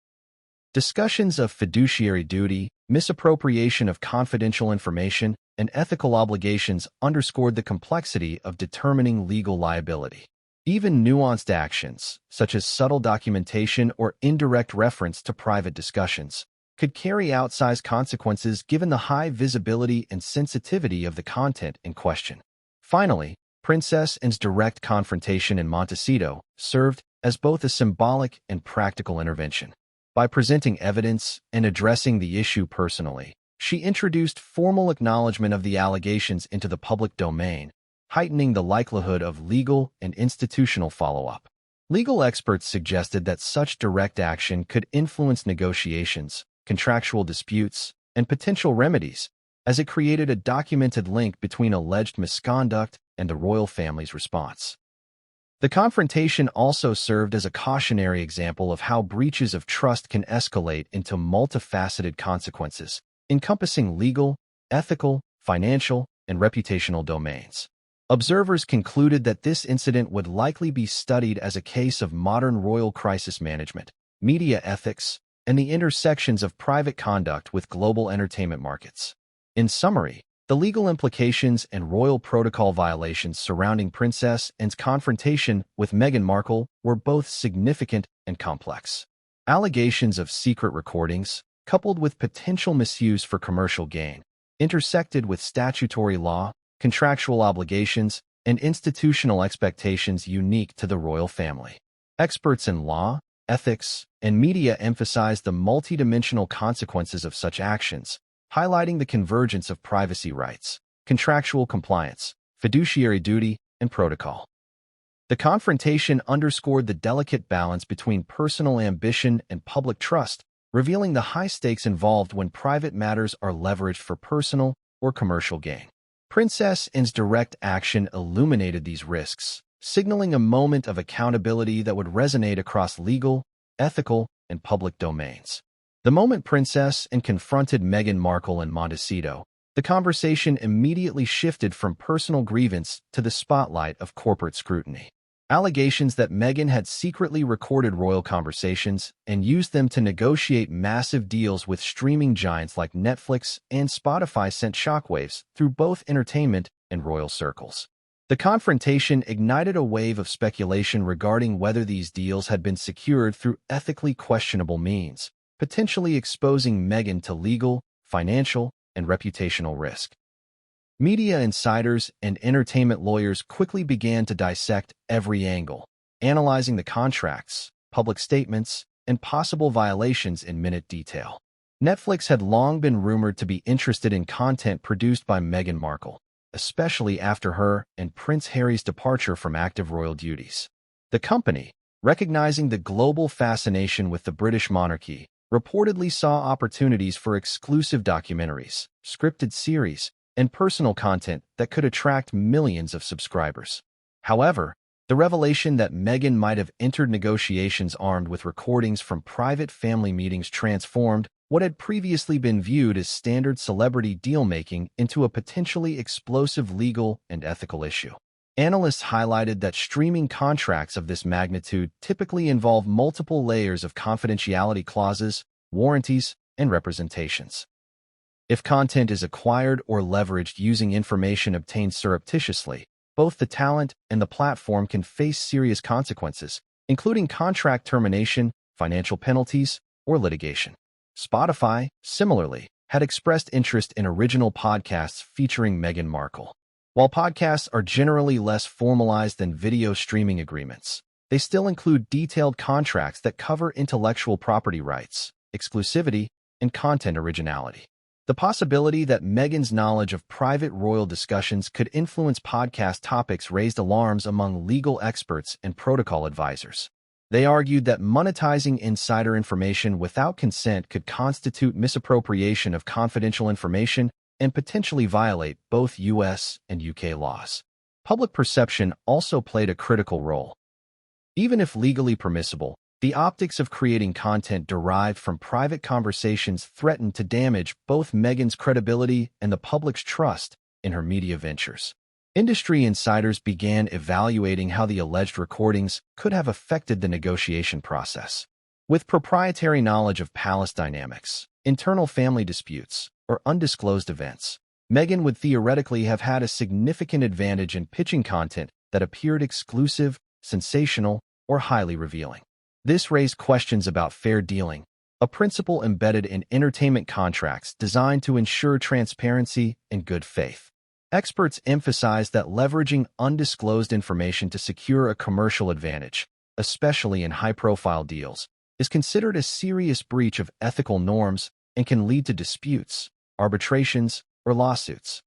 Discussions of fiduciary duty, misappropriation of confidential information, and ethical obligations underscored the complexity of determining legal liability. Even nuanced actions, such as subtle documentation or indirect reference to private discussions, could carry outsized consequences given the high visibility and sensitivity of the content in question. Finally, Princess Anne's direct confrontation in Montecito served as both a symbolic and practical intervention. By presenting evidence and addressing the issue personally, she introduced formal acknowledgement of the allegations into the public domain, heightening the likelihood of legal and institutional follow-up. Legal experts suggested that such direct action could influence negotiations, contractual disputes, and potential remedies, as it created a documented link between alleged misconduct and the royal family's response. The confrontation also served as a cautionary example of how breaches of trust can escalate into multifaceted consequences, encompassing legal, ethical, financial, and reputational domains. Observers concluded that this incident would likely be studied as a case of modern royal crisis management, media ethics, and the intersections of private conduct with global entertainment markets. In summary, the legal implications and royal protocol violations surrounding Princess Anne's confrontation with Meghan Markle were both significant and complex. Allegations of secret recordings, coupled with potential misuse for commercial gain, intersected with statutory law, contractual obligations, and institutional expectations unique to the royal family. Experts in law, ethics, and media emphasized the multidimensional consequences of such actions, highlighting the convergence of privacy rights, contractual compliance, fiduciary duty, and protocol. The confrontation underscored the delicate balance between personal ambition and public trust, revealing the high stakes involved when private matters are leveraged for personal or commercial gain. Princess Anne's direct action illuminated these risks, signaling a moment of accountability that would resonate across legal, ethical, and public domains. The moment Princess Anne confronted Meghan Markle in Montecito, the conversation immediately shifted from personal grievance to the spotlight of corporate scrutiny. Allegations that Meghan had secretly recorded royal conversations and used them to negotiate massive deals with streaming giants like Netflix and Spotify sent shockwaves through both entertainment and royal circles. The confrontation ignited a wave of speculation regarding whether these deals had been secured through ethically questionable means, potentially exposing Meghan to legal, financial, and reputational risk. Media insiders and entertainment lawyers quickly began to dissect every angle, analyzing the contracts, public statements, and possible violations in minute detail. Netflix had long been rumored to be interested in content produced by Meghan Markle, especially after her and Prince Harry's departure from active royal duties. The company, recognizing the global fascination with the British monarchy, reportedly saw opportunities for exclusive documentaries, scripted series, and personal content that could attract millions of subscribers. However, the revelation that Meghan might have entered negotiations armed with recordings from private family meetings transformed what had previously been viewed as standard celebrity deal-making into a potentially explosive legal and ethical issue. Analysts highlighted that streaming contracts of this magnitude typically involve multiple layers of confidentiality clauses, warranties, and representations. If content is acquired or leveraged using information obtained surreptitiously, both the talent and the platform can face serious consequences, including contract termination, financial penalties, or litigation. Spotify, similarly, had expressed interest in original podcasts featuring Meghan Markle. While podcasts are generally less formalized than video streaming agreements, they still include detailed contracts that cover intellectual property rights, exclusivity, and content originality. The possibility that Meghan's knowledge of private royal discussions could influence podcast topics raised alarms among legal experts and protocol advisors. They argued that monetizing insider information without consent could constitute misappropriation of confidential information and potentially violate both U.S. and U.K. laws. Public perception also played a critical role. Even if legally permissible, the optics of creating content derived from private conversations threatened to damage both Meghan's credibility and the public's trust in her media ventures. Industry insiders began evaluating how the alleged recordings could have affected the negotiation process. With proprietary knowledge of palace dynamics, internal family disputes, or undisclosed events, Meghan would theoretically have had a significant advantage in pitching content that appeared exclusive, sensational, or highly revealing. This raised questions about fair dealing, a principle embedded in entertainment contracts designed to ensure transparency and good faith. Experts emphasize that leveraging undisclosed information to secure a commercial advantage, especially in high-profile deals, is considered a serious breach of ethical norms and can lead to disputes, arbitrations, or lawsuits.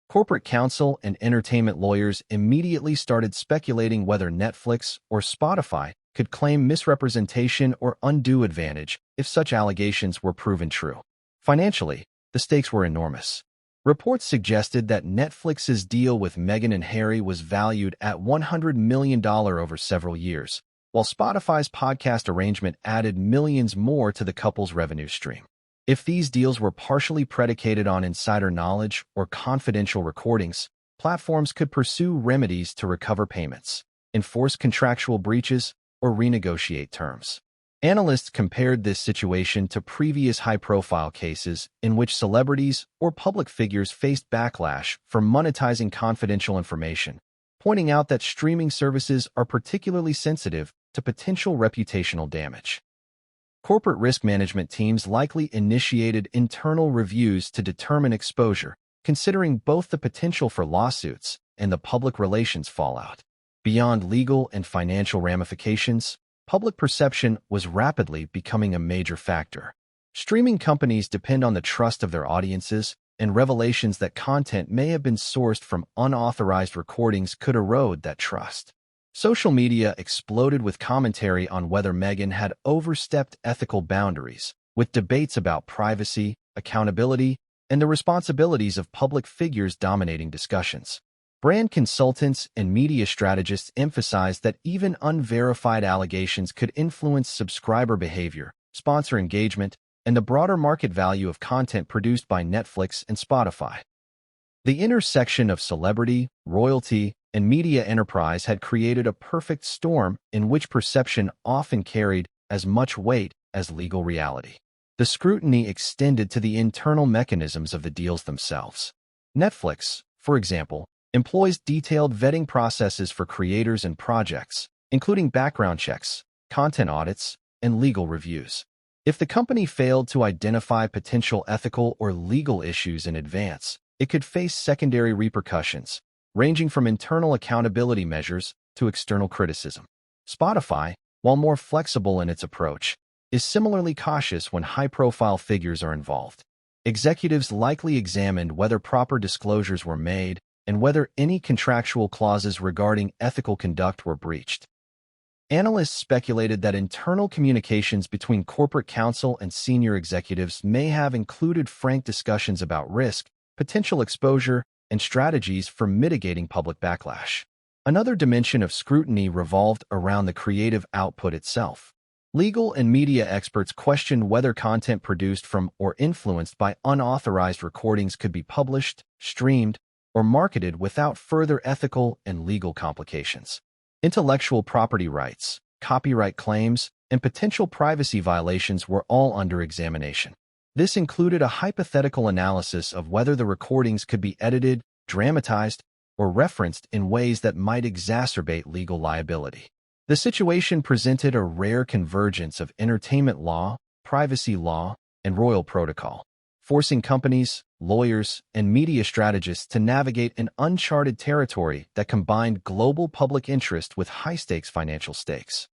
Corporate counsel and entertainment lawyers immediately started speculating whether Netflix or Spotify could claim misrepresentation or undue advantage if such allegations were proven true. Financially, the stakes were enormous. Reports suggested that Netflix's deal with Meghan and Harry was valued at $100 million over several years, while Spotify's podcast arrangement added millions more to the couple's revenue stream. If these deals were partially predicated on insider knowledge or confidential recordings, platforms could pursue remedies to recover payments, enforce contractual breaches, or renegotiate terms. Analysts compared this situation to previous high-profile cases in which celebrities or public figures faced backlash for monetizing confidential information, pointing out that streaming services are particularly sensitive to potential reputational damage. Corporate risk management teams likely initiated internal reviews to determine exposure, considering both the potential for lawsuits and the public relations fallout. Beyond legal and financial ramifications, public perception was rapidly becoming a major factor. Streaming companies depend on the trust of their audiences, and revelations that content may have been sourced from unauthorized recordings could erode that trust. Social media exploded with commentary on whether Meghan had overstepped ethical boundaries, with debates about privacy, accountability, and the responsibilities of public figures dominating discussions. Brand consultants and media strategists emphasized that even unverified allegations could influence subscriber behavior, sponsor engagement, and the broader market value of content produced by Netflix and Spotify. The intersection of celebrity, royalty, and media enterprise had created a perfect storm in which perception often carried as much weight as legal reality. The scrutiny extended to the internal mechanisms of the deals themselves. Netflix, for example, employs detailed vetting processes for creators and projects, including background checks, content audits, and legal reviews. If the company failed to identify potential ethical or legal issues in advance, it could face secondary repercussions, ranging from internal accountability measures to external criticism. Spotify, while more flexible in its approach, is similarly cautious when high-profile figures are involved. Executives likely examined whether proper disclosures were made and whether any contractual clauses regarding ethical conduct were breached. Analysts speculated that internal communications between corporate counsel and senior executives may have included frank discussions about risk, potential exposure, and strategies for mitigating public backlash. Another dimension of scrutiny revolved around the creative output itself. Legal and media experts questioned whether content produced from or influenced by unauthorized recordings could be published, streamed, or marketed without further ethical and legal complications. Intellectual property rights, copyright claims, and potential privacy violations were all under examination. This included a hypothetical analysis of whether the recordings could be edited, dramatized, or referenced in ways that might exacerbate legal liability. The situation presented a rare convergence of entertainment law, privacy law, and royal protocol, forcing companies, lawyers, and media strategists to navigate an uncharted territory that combined global public interest with high-stakes financial stakes.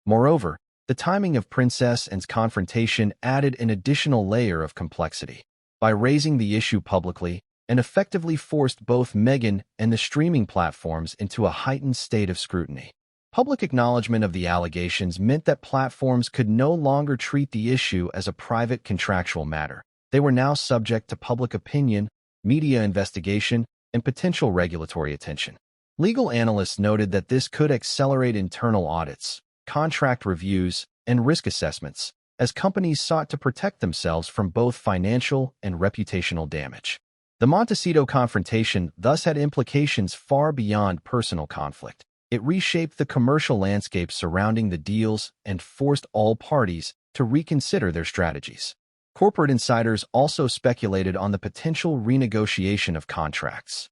Moreover, the timing of Princess Anne's confrontation added an additional layer of complexity. By raising the issue publicly, and effectively forced both Meghan and the streaming platforms into a heightened state of scrutiny. Public acknowledgement of the allegations meant that platforms could no longer treat the issue as a private contractual matter. They were now subject to public opinion, media investigation, and potential regulatory attention. Legal analysts noted that this could accelerate internal audits, contract reviews, and risk assessments, as companies sought to protect themselves from both financial and reputational damage. The Montecito confrontation thus had implications far beyond personal conflict. It reshaped the commercial landscape surrounding the deals and forced all parties to reconsider their strategies. Corporate insiders also speculated on the potential renegotiation of contracts.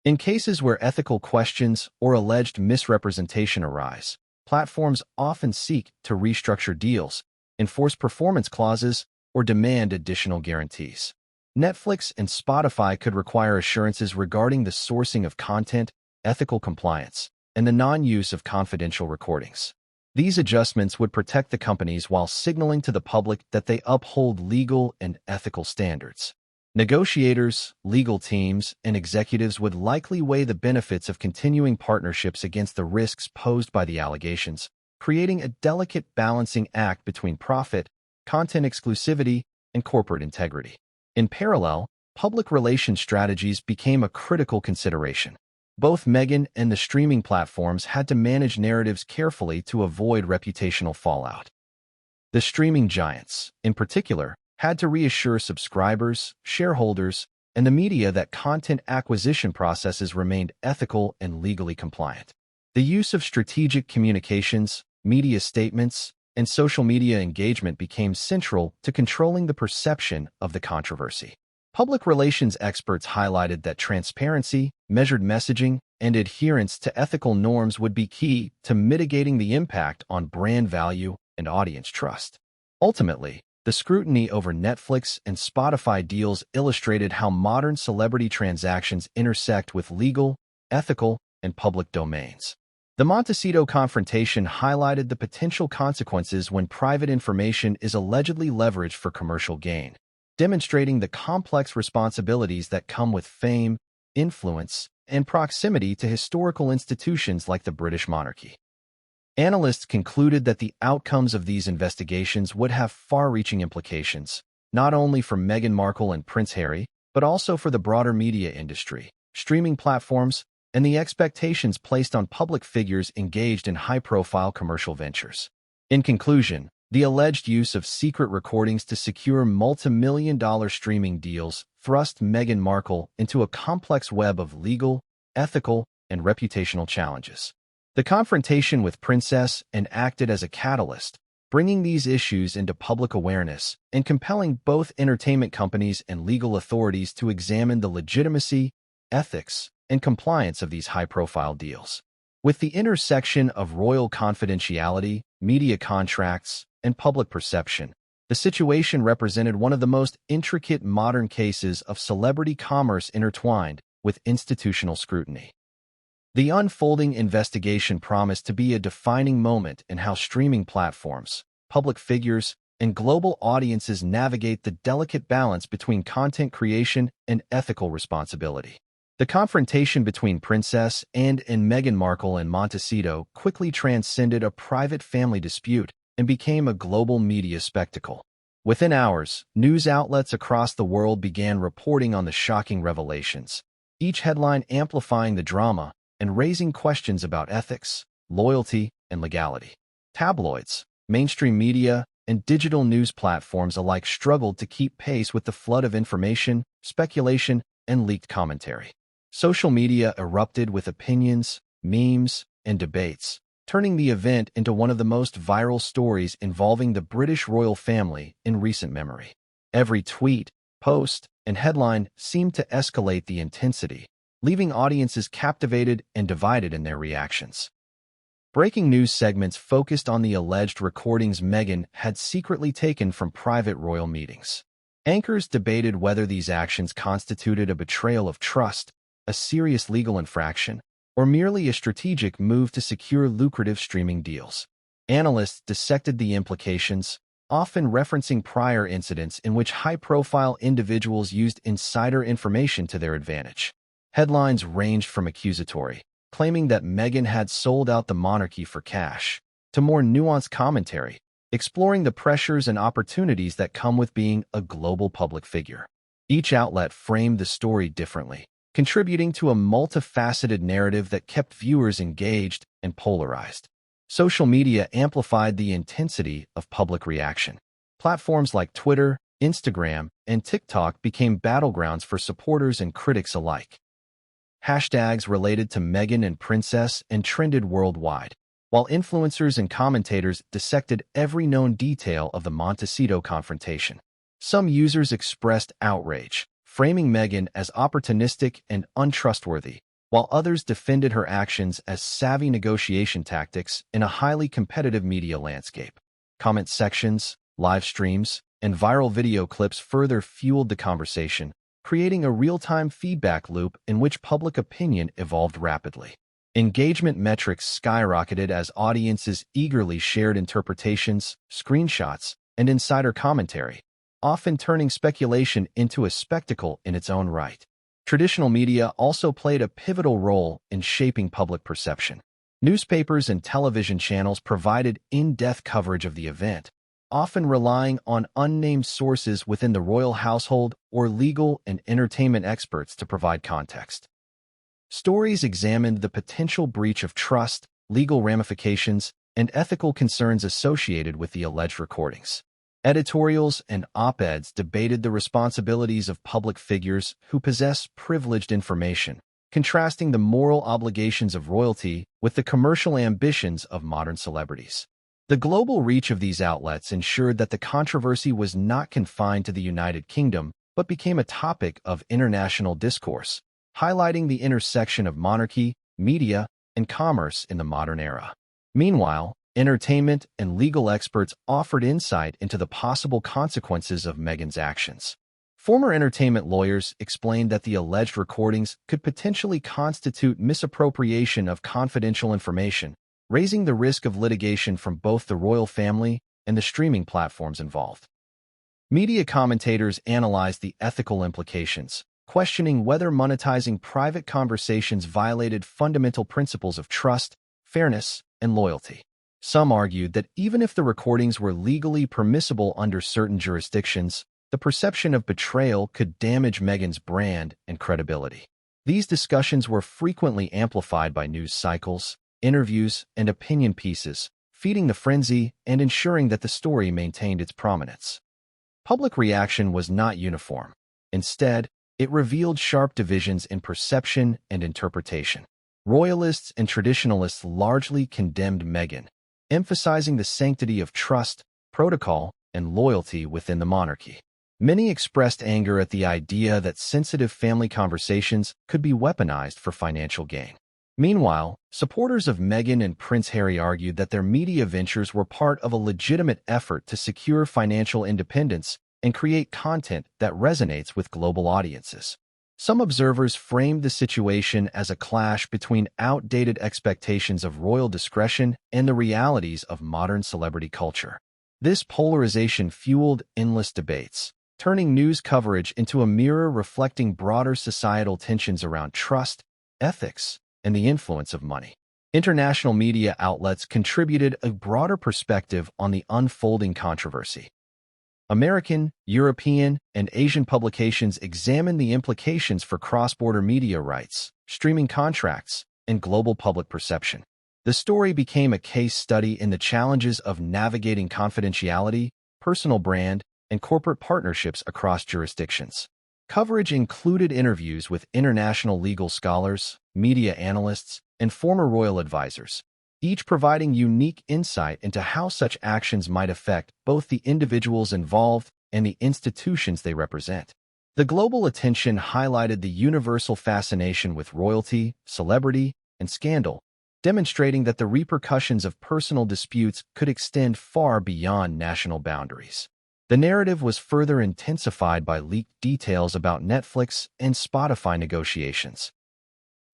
In cases where ethical questions or alleged misrepresentation arise, platforms often seek to restructure deals, enforce performance clauses, or demand additional guarantees. Netflix and Spotify could require assurances regarding the sourcing of content, ethical compliance, and the non-use of confidential recordings. These adjustments would protect the companies while signaling to the public that they uphold legal and ethical standards. Negotiators, legal teams, and executives would likely weigh the benefits of continuing partnerships against the risks posed by the allegations, creating a delicate balancing act between profit, content exclusivity, and corporate integrity. In parallel, public relations strategies became a critical consideration. Both Meghan and the streaming platforms had to manage narratives carefully to avoid reputational fallout. The streaming giants, in particular, had to reassure subscribers, shareholders, and the media that content acquisition processes remained ethical and legally compliant. The use of strategic communications, media statements, and social media engagement became central to controlling the perception of the controversy. Public relations experts highlighted that transparency, measured messaging, and adherence to ethical norms would be key to mitigating the impact on brand value and audience trust. Ultimately, the scrutiny over Netflix and Spotify deals illustrated how modern celebrity transactions intersect with legal, ethical, and public domains. The Montecito confrontation highlighted the potential consequences when private information is allegedly leveraged for commercial gain, demonstrating the complex responsibilities that come with fame, influence, and proximity to historical institutions like the British monarchy. Analysts concluded that the outcomes of these investigations would have far-reaching implications, not only for Meghan Markle and Prince Harry, but also for the broader media industry, streaming platforms, and the expectations placed on public figures engaged in high-profile commercial ventures. In conclusion, the alleged use of secret recordings to secure multi-million-dollar streaming deals thrust Meghan Markle into a complex web of legal, ethical, and reputational challenges. The confrontation with Princess Anne acted as a catalyst, bringing these issues into public awareness and compelling both entertainment companies and legal authorities to examine the legitimacy, ethics, and compliance of these high-profile deals. With the intersection of royal confidentiality, media contracts, and public perception, the situation represented one of the most intricate modern cases of celebrity commerce intertwined with institutional scrutiny. The unfolding investigation promised to be a defining moment in how streaming platforms, public figures, and global audiences navigate the delicate balance between content creation and ethical responsibility. The confrontation between Princess Anne and Meghan Markle in Montecito quickly transcended a private family dispute and became a global media spectacle. Within hours, news outlets across the world began reporting on the shocking revelations, each headline amplifying the drama and raising questions about ethics, loyalty, and legality. Tabloids, mainstream media, and digital news platforms alike struggled to keep pace with the flood of information, speculation, and leaked commentary. Social media erupted with opinions, memes, and debates, turning the event into one of the most viral stories involving the British royal family in recent memory. Every tweet, post, and headline seemed to escalate the intensity, leaving audiences captivated and divided in their reactions. Breaking news segments focused on the alleged recordings Meghan had secretly taken from private royal meetings. Anchors debated whether these actions constituted a betrayal of trust, a serious legal infraction, or merely a strategic move to secure lucrative streaming deals. Analysts dissected the implications, often referencing prior incidents in which high-profile individuals used insider information to their advantage. Headlines ranged from accusatory, claiming that Meghan had sold out the monarchy for cash, to more nuanced commentary, exploring the pressures and opportunities that come with being a global public figure. Each outlet framed the story differently, contributing to a multifaceted narrative that kept viewers engaged and polarized. Social media amplified the intensity of public reaction. Platforms like Twitter, Instagram, and TikTok became battlegrounds for supporters and critics alike. Hashtags related to Meghan and Princess and trended worldwide, while influencers and commentators dissected every known detail of the Montecito confrontation. Some users expressed outrage, framing Meghan as opportunistic and untrustworthy, while others defended her actions as savvy negotiation tactics in a highly competitive media landscape. Comment sections, live streams, and viral video clips further fueled the conversation, creating a real-time feedback loop in which public opinion evolved rapidly. Engagement metrics skyrocketed as audiences eagerly shared interpretations, screenshots, and insider commentary, often turning speculation into a spectacle in its own right. Traditional media also played a pivotal role in shaping public perception. Newspapers and television channels provided in-depth coverage of the event, often relying on unnamed sources within the royal household or legal and entertainment experts to provide context. Stories examined the potential breach of trust, legal ramifications, and ethical concerns associated with the alleged recordings. Editorials and op-eds debated the responsibilities of public figures who possess privileged information, contrasting the moral obligations of royalty with the commercial ambitions of modern celebrities. The global reach of these outlets ensured that the controversy was not confined to the United Kingdom, but became a topic of international discourse, highlighting the intersection of monarchy, media, and commerce in the modern era. Meanwhile, entertainment and legal experts offered insight into the possible consequences of Meghan's actions. Former entertainment lawyers explained that the alleged recordings could potentially constitute misappropriation of confidential information, raising the risk of litigation from both the royal family and the streaming platforms involved. Media commentators analyzed the ethical implications, questioning whether monetizing private conversations violated fundamental principles of trust, fairness, and loyalty. Some argued that even if the recordings were legally permissible under certain jurisdictions, the perception of betrayal could damage Meghan's brand and credibility. These discussions were frequently amplified by news cycles, interviews, and opinion pieces, feeding the frenzy and ensuring that the story maintained its prominence. Public reaction was not uniform. Instead, it revealed sharp divisions in perception and interpretation. Royalists and traditionalists largely condemned Meghan, emphasizing the sanctity of trust, protocol, and loyalty within the monarchy. Many expressed anger at the idea that sensitive family conversations could be weaponized for financial gain. Meanwhile, supporters of Meghan and Prince Harry argued that their media ventures were part of a legitimate effort to secure financial independence and create content that resonates with global audiences. Some observers framed the situation as a clash between outdated expectations of royal discretion and the realities of modern celebrity culture. This polarization fueled endless debates, turning news coverage into a mirror reflecting broader societal tensions around trust, ethics, and the influence of money. International media outlets contributed a broader perspective on the unfolding controversy. American, European, and Asian publications examined the implications for cross-border media rights, streaming contracts, and global public perception. The story became a case study in the challenges of navigating confidentiality, personal brand, and corporate partnerships across jurisdictions. Coverage included interviews with international legal scholars, media analysts, and former royal advisors, each providing unique insight into how such actions might affect both the individuals involved and the institutions they represent. The global attention highlighted the universal fascination with royalty, celebrity, and scandal, demonstrating that the repercussions of personal disputes could extend far beyond national boundaries. The narrative was further intensified by leaked details about Netflix and Spotify negotiations.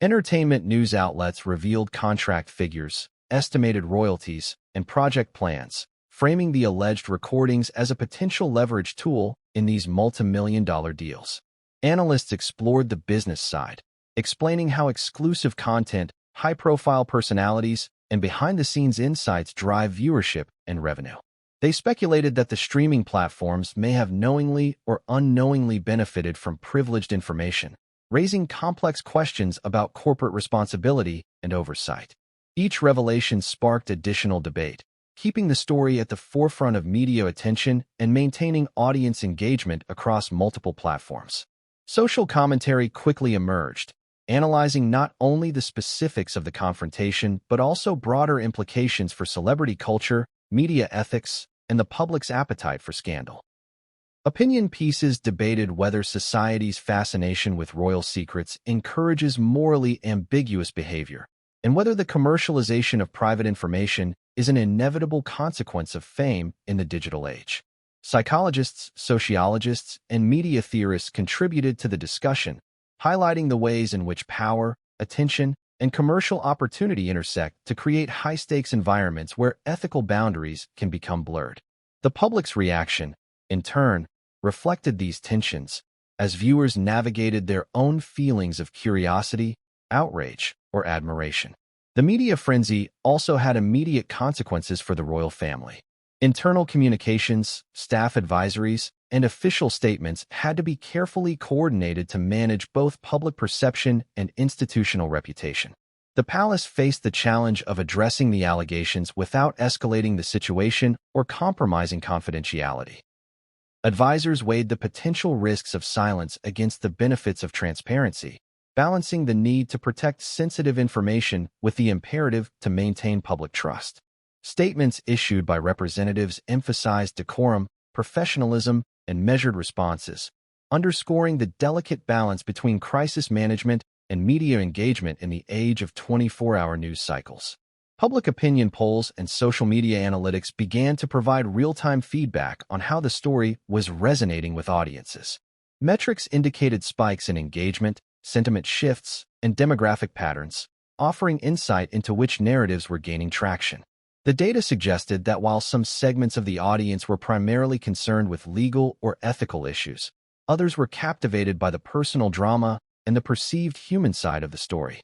Entertainment news outlets revealed contract figures, estimated royalties, and project plans, framing the alleged recordings as a potential leverage tool in these multi-million-dollar deals. Analysts explored the business side, explaining how exclusive content, high-profile personalities, and behind-the-scenes insights drive viewership and revenue. They speculated that the streaming platforms may have knowingly or unknowingly benefited from privileged information, raising complex questions about corporate responsibility and oversight. Each revelation sparked additional debate, keeping the story at the forefront of media attention and maintaining audience engagement across multiple platforms. Social commentary quickly emerged, analyzing not only the specifics of the confrontation but also broader implications for celebrity culture, media ethics, and the public's appetite for scandal. Opinion pieces debated whether society's fascination with royal secrets encourages morally ambiguous behavior, and whether the commercialization of private information is an inevitable consequence of fame in the digital age. Psychologists, sociologists, and media theorists contributed to the discussion, highlighting the ways in which power, attention, and commercial opportunity intersect to create high-stakes environments where ethical boundaries can become blurred. The public's reaction, in turn, reflected these tensions as viewers navigated their own feelings of curiosity, outrage, or admiration. The media frenzy also had immediate consequences for the royal family. Internal communications, staff advisories, and official statements had to be carefully coordinated to manage both public perception and institutional reputation. The palace faced the challenge of addressing the allegations without escalating the situation or compromising confidentiality. Advisors weighed the potential risks of silence against the benefits of transparency, balancing the need to protect sensitive information with the imperative to maintain public trust. Statements issued by representatives emphasized decorum, professionalism, and measured responses, underscoring the delicate balance between crisis management and media engagement in the age of 24-hour news cycles. Public opinion polls and social media analytics began to provide real-time feedback on how the story was resonating with audiences. Metrics indicated spikes in engagement, sentiment shifts, and demographic patterns, offering insight into which narratives were gaining traction. The data suggested that while some segments of the audience were primarily concerned with legal or ethical issues, others were captivated by the personal drama and the perceived human side of the story.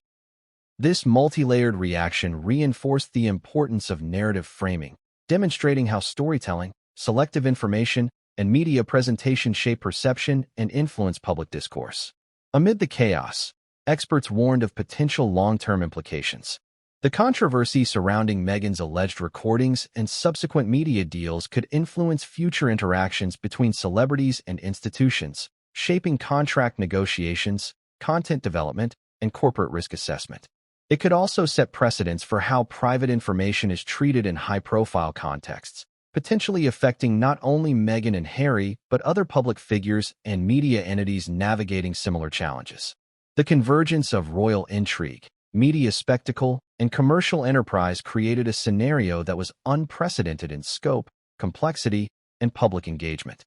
This multi-layered reaction reinforced the importance of narrative framing, demonstrating how storytelling, selective information, and media presentation shape perception and influence public discourse. Amid the chaos, experts warned of potential long-term implications. The controversy surrounding Meghan's alleged recordings and subsequent media deals could influence future interactions between celebrities and institutions, shaping contract negotiations, content development, and corporate risk assessment. It could also set precedents for how private information is treated in high-profile contexts, potentially affecting not only Meghan and Harry, but other public figures and media entities navigating similar challenges. The convergence of royal intrigue, media spectacle, and commercial enterprise created a scenario that was unprecedented in scope, complexity, and public engagement.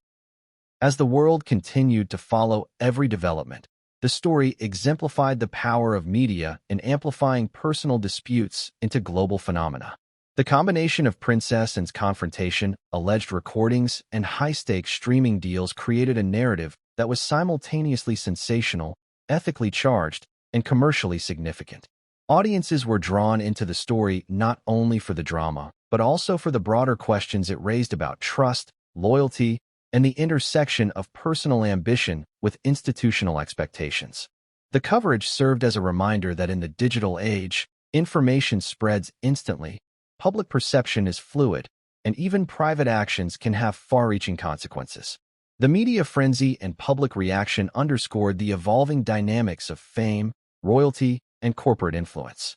As the world continued to follow every development, The story exemplified the power of media in amplifying personal disputes into global phenomena. The combination of Princess Anne's confrontation, alleged recordings, and high-stakes streaming deals created a narrative that was simultaneously sensational, ethically charged, and commercially significant. Audiences were drawn into the story not only for the drama, but also for the broader questions it raised about trust, loyalty, and the intersection of personal ambition with institutional expectations. The coverage served as a reminder that in the digital age, information spreads instantly, public perception is fluid, and even private actions can have far-reaching consequences. The media frenzy and public reaction underscored the evolving dynamics of fame, royalty, and corporate influence.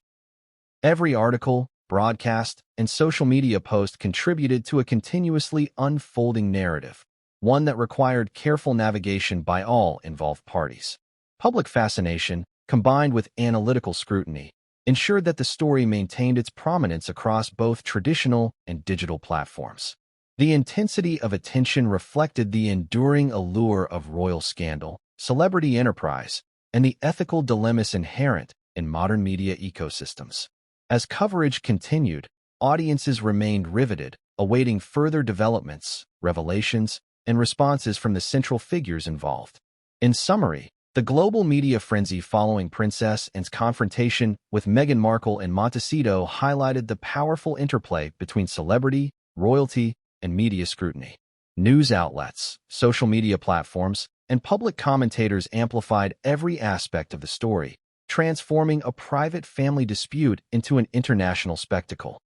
Every article, broadcast, and social media post contributed to a continuously unfolding narrative, one that required careful navigation by all involved parties. Public fascination, combined with analytical scrutiny, ensured that the story maintained its prominence across both traditional and digital platforms. The intensity of attention reflected the enduring allure of royal scandal, celebrity enterprise, and the ethical dilemmas inherent in modern media ecosystems. As coverage continued, audiences remained riveted, awaiting further developments, revelations, and responses from the central figures involved. In summary, the global media frenzy following Princess Anne's confrontation with Meghan Markle and Montecito highlighted the powerful interplay between celebrity, royalty, and media scrutiny. News outlets, social media platforms, and public commentators amplified every aspect of the story, transforming a private family dispute into an international spectacle.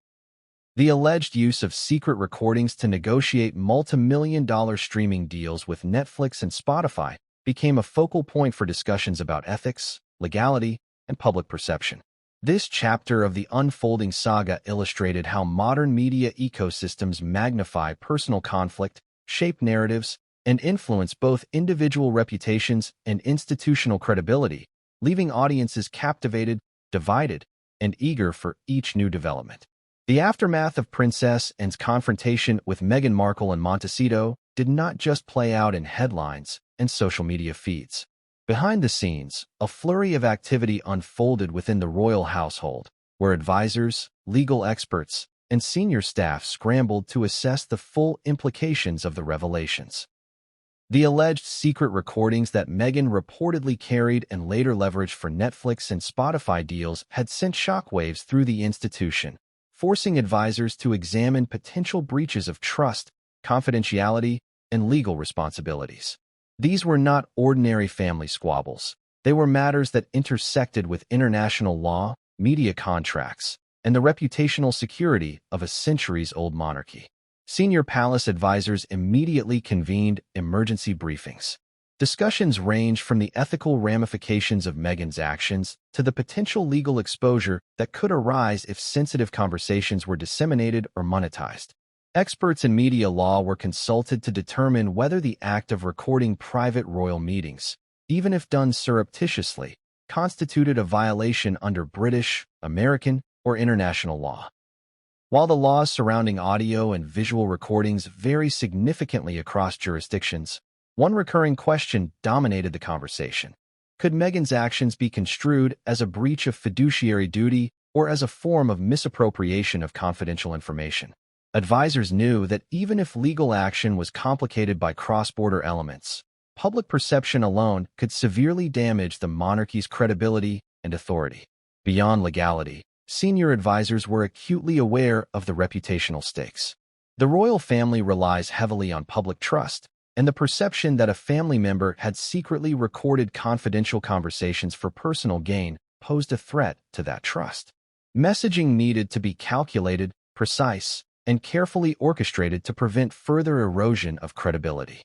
The alleged use of secret recordings to negotiate multi-million-dollar streaming deals with Netflix and Spotify became a focal point for discussions about ethics, legality, and public perception. This chapter of the unfolding saga illustrated how modern media ecosystems magnify personal conflict, shape narratives, and influence both individual reputations and institutional credibility, leaving audiences captivated, divided, and eager for each new development. The aftermath of Princess Anne's confrontation with Meghan Markle and Montecito did not just play out in headlines and social media feeds. Behind the scenes, a flurry of activity unfolded within the royal household, where advisors, legal experts, and senior staff scrambled to assess the full implications of the revelations. The alleged secret recordings that Meghan reportedly carried and later leveraged for Netflix and Spotify deals had sent shockwaves through the institution, forcing advisors to examine potential breaches of trust, confidentiality, and legal responsibilities. These were not ordinary family squabbles. They were matters that intersected with international law, media contracts, and the reputational security of a centuries-old monarchy. Senior palace advisors immediately convened emergency briefings. Discussions ranged from the ethical ramifications of Meghan's actions to the potential legal exposure that could arise if sensitive conversations were disseminated or monetized. Experts in media law were consulted to determine whether the act of recording private royal meetings, even if done surreptitiously, constituted a violation under British, American, or international law. While the laws surrounding audio and visual recordings vary significantly across jurisdictions, one recurring question dominated the conversation. Could Meghan's actions be construed as a breach of fiduciary duty or as a form of misappropriation of confidential information? Advisors knew that even if legal action was complicated by cross-border elements, public perception alone could severely damage the monarchy's credibility and authority. Beyond legality, senior advisors were acutely aware of the reputational stakes. The royal family relies heavily on public trust, and the perception that a family member had secretly recorded confidential conversations for personal gain posed a threat to that trust. Messaging needed to be calculated, precise, and carefully orchestrated to prevent further erosion of credibility.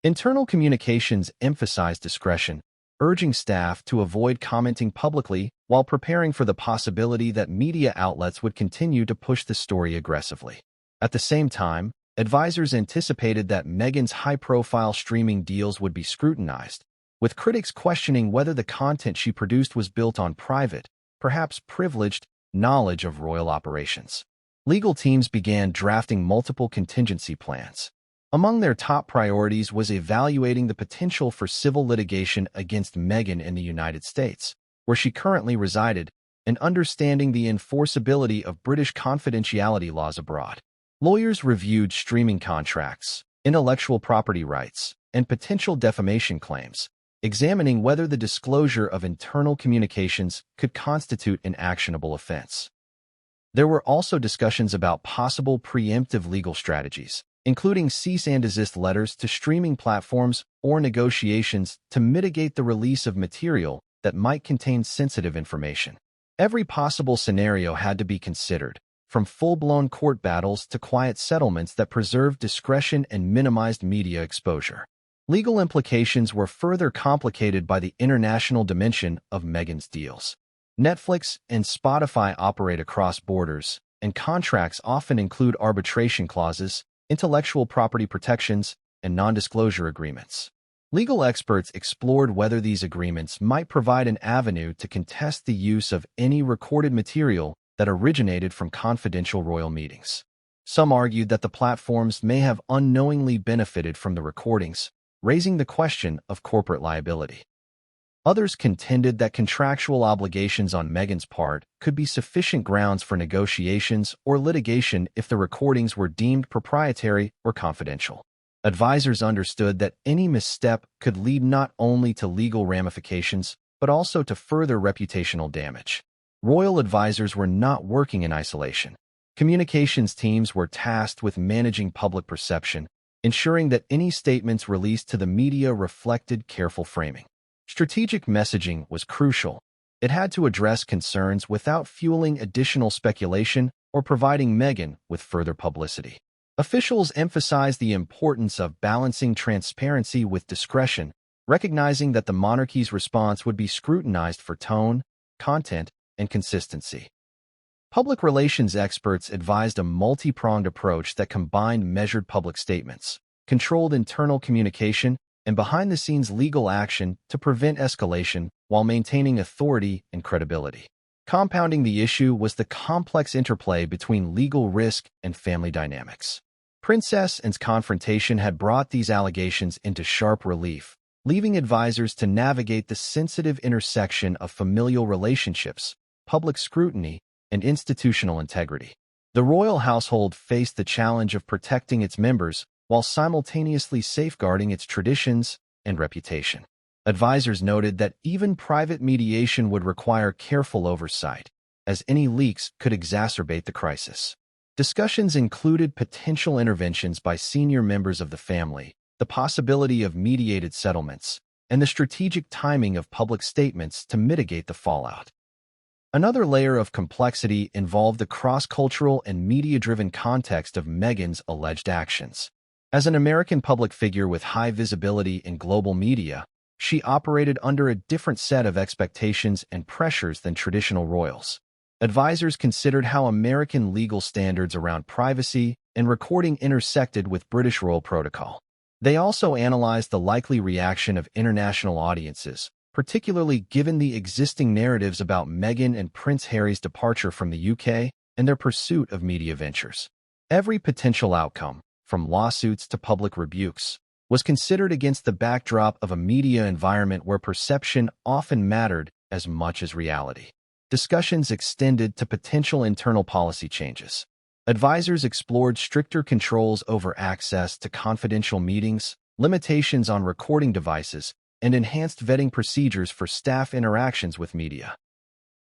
Internal communications emphasized discretion, urging staff to avoid commenting publicly while preparing for the possibility that media outlets would continue to push the story aggressively. At the same time, advisors anticipated that Meghan's high-profile streaming deals would be scrutinized, with critics questioning whether the content she produced was built on private, perhaps privileged, knowledge of royal operations. Legal teams began drafting multiple contingency plans, Among their top priorities was evaluating the potential for civil litigation against Meghan in the United States, where she currently resided, and understanding the enforceability of British confidentiality laws abroad. Lawyers reviewed streaming contracts, intellectual property rights, and potential defamation claims, examining whether the disclosure of internal communications could constitute an actionable offense. There were also discussions about possible preemptive legal strategies, including cease and desist letters to streaming platforms or negotiations to mitigate the release of material that might contain sensitive information. Every possible scenario had to be considered, from full-blown court battles to quiet settlements that preserved discretion and minimized media exposure. Legal implications were further complicated by the international dimension of Meghan's deals. Netflix and Spotify operate across borders, and contracts often include arbitration clauses, intellectual property protections, and non-disclosure agreements. Legal experts explored whether these agreements might provide an avenue to contest the use of any recorded material that originated from confidential royal meetings. Some argued that the platforms may have unknowingly benefited from the recordings, raising the question of corporate liability. Others contended that contractual obligations on Meghan's part could be sufficient grounds for negotiations or litigation if the recordings were deemed proprietary or confidential. Advisors understood that any misstep could lead not only to legal ramifications, but also to further reputational damage. Royal advisors were not working in isolation. Communications teams were tasked with managing public perception, ensuring that any statements released to the media reflected careful framing. Strategic messaging was crucial. It had to address concerns without fueling additional speculation or providing Meghan with further publicity. Officials emphasized the importance of balancing transparency with discretion, recognizing that the monarchy's response would be scrutinized for tone, content, and consistency. Public relations experts advised a multi-pronged approach that combined measured public statements, controlled internal communication, and behind-the-scenes legal action to prevent escalation while maintaining authority and credibility. Compounding the issue was the complex interplay between legal risk and family dynamics. Princess Anne's confrontation had brought these allegations into sharp relief, leaving advisors to navigate the sensitive intersection of familial relationships, public scrutiny, and institutional integrity. The royal household faced the challenge of protecting its members while simultaneously safeguarding its traditions and reputation. Advisors noted that even private mediation would require careful oversight, as any leaks could exacerbate the crisis. Discussions included potential interventions by senior members of the family, the possibility of mediated settlements, and the strategic timing of public statements to mitigate the fallout. Another layer of complexity involved the cross-cultural and media-driven context of Meghan's alleged actions. As an American public figure with high visibility in global media, she operated under a different set of expectations and pressures than traditional royals. Advisors considered how American legal standards around privacy and recording intersected with British royal protocol. They also analyzed the likely reaction of international audiences, particularly given the existing narratives about Meghan and Prince Harry's departure from the UK and their pursuit of media ventures. Every potential outcome, from lawsuits to public rebukes, was considered against the backdrop of a media environment where perception often mattered as much as reality. Discussions extended to potential internal policy changes. Advisors explored stricter controls over access to confidential meetings, limitations on recording devices, and enhanced vetting procedures for staff interactions with media.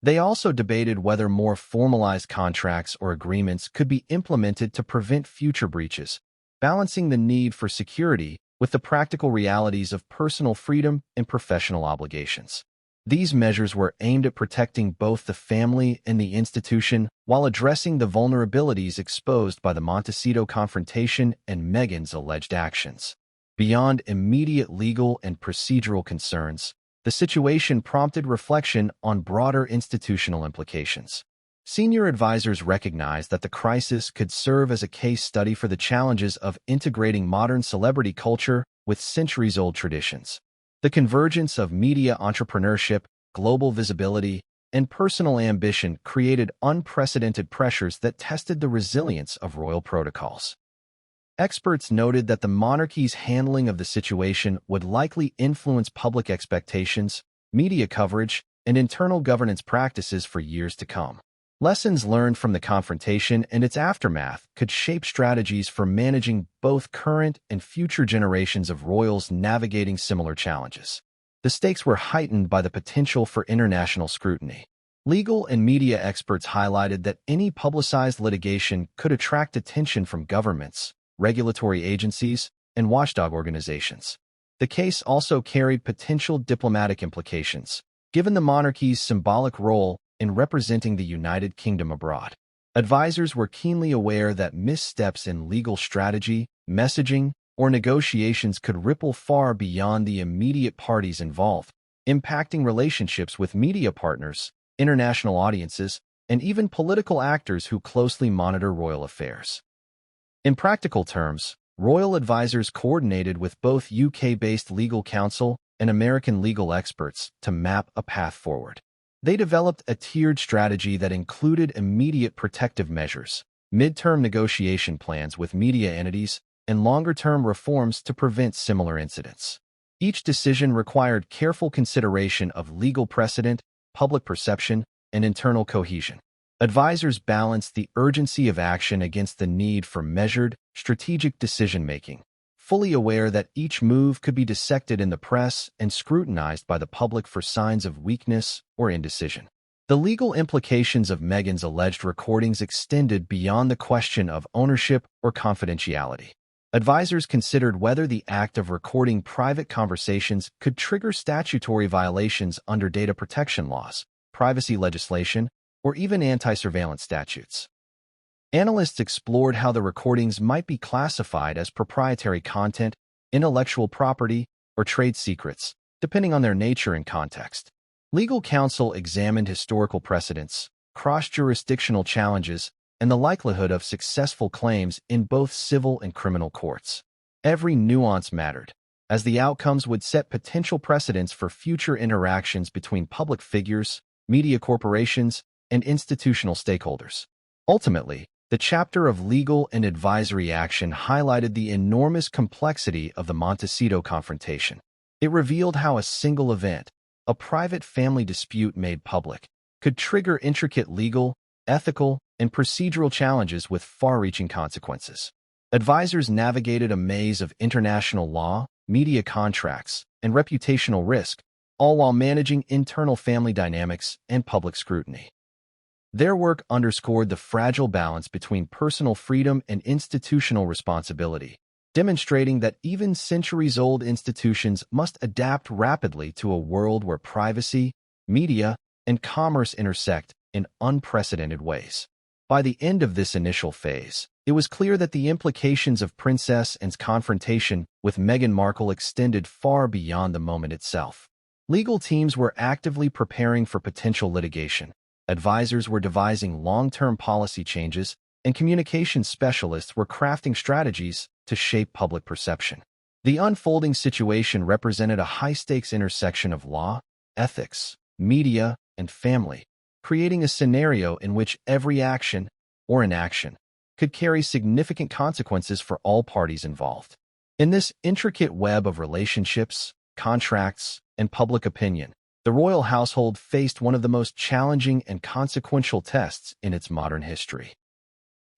They also debated whether more formalized contracts or agreements could be implemented to prevent future breaches, balancing the need for security with the practical realities of personal freedom and professional obligations. These measures were aimed at protecting both the family and the institution while addressing the vulnerabilities exposed by the Montecito confrontation and Meghan's alleged actions. Beyond immediate legal and procedural concerns, the situation prompted reflection on broader institutional implications. Senior advisors recognized that the crisis could serve as a case study for the challenges of integrating modern celebrity culture with centuries-old traditions. The convergence of media entrepreneurship, global visibility, and personal ambition created unprecedented pressures that tested the resilience of royal protocols. Experts noted that the monarchy's handling of the situation would likely influence public expectations, media coverage, and internal governance practices for years to come. Lessons learned from the confrontation and its aftermath could shape strategies for managing both current and future generations of royals navigating similar challenges. The stakes were heightened by the potential for international scrutiny. Legal and media experts highlighted that any publicized litigation could attract attention from governments, regulatory agencies, and watchdog organizations. The case also carried potential diplomatic implications, given the monarchy's symbolic role in representing the United Kingdom abroad. Advisors were keenly aware that missteps in legal strategy, messaging, or negotiations could ripple far beyond the immediate parties involved, impacting relationships with media partners, international audiences, and even political actors who closely monitor royal affairs. In practical terms, royal advisors coordinated with both UK-based legal counsel and American legal experts to map a path forward. They developed a tiered strategy that included immediate protective measures, midterm negotiation plans with media entities, and longer-term reforms to prevent similar incidents. Each decision required careful consideration of legal precedent, public perception, and internal cohesion. Advisors balanced the urgency of action against the need for measured, strategic decision-making, fully aware that each move could be dissected in the press and scrutinized by the public for signs of weakness or indecision. The legal implications of Meghan's alleged recordings extended beyond the question of ownership or confidentiality. Advisors considered whether the act of recording private conversations could trigger statutory violations under data protection laws, privacy legislation, or even anti-surveillance statutes. Analysts explored how the recordings might be classified as proprietary content, intellectual property, or trade secrets, depending on their nature and context. Legal counsel examined historical precedents, cross-jurisdictional challenges, and the likelihood of successful claims in both civil and criminal courts. Every nuance mattered, as the outcomes would set potential precedents for future interactions between public figures, media corporations, and institutional stakeholders. Ultimately, the chapter of legal and advisory action highlighted the enormous complexity of the Montecito confrontation. It revealed how a single event, a private family dispute made public, could trigger intricate legal, ethical, and procedural challenges with far-reaching consequences. Advisors navigated a maze of international law, media contracts, and reputational risk, all while managing internal family dynamics and public scrutiny. Their work underscored the fragile balance between personal freedom and institutional responsibility, demonstrating that even centuries-old institutions must adapt rapidly to a world where privacy, media, and commerce intersect in unprecedented ways. By the end of this initial phase, it was clear that the implications of Princess Anne's confrontation with Meghan Markle extended far beyond the moment itself. Legal teams were actively preparing for potential litigation, advisors were devising long-term policy changes, and communications specialists were crafting strategies to shape public perception. The unfolding situation represented a high-stakes intersection of law, ethics, media, and family, creating a scenario in which every action or inaction could carry significant consequences for all parties involved. In this intricate web of relationships, contracts, and public opinion, the royal household faced one of the most challenging and consequential tests in its modern history.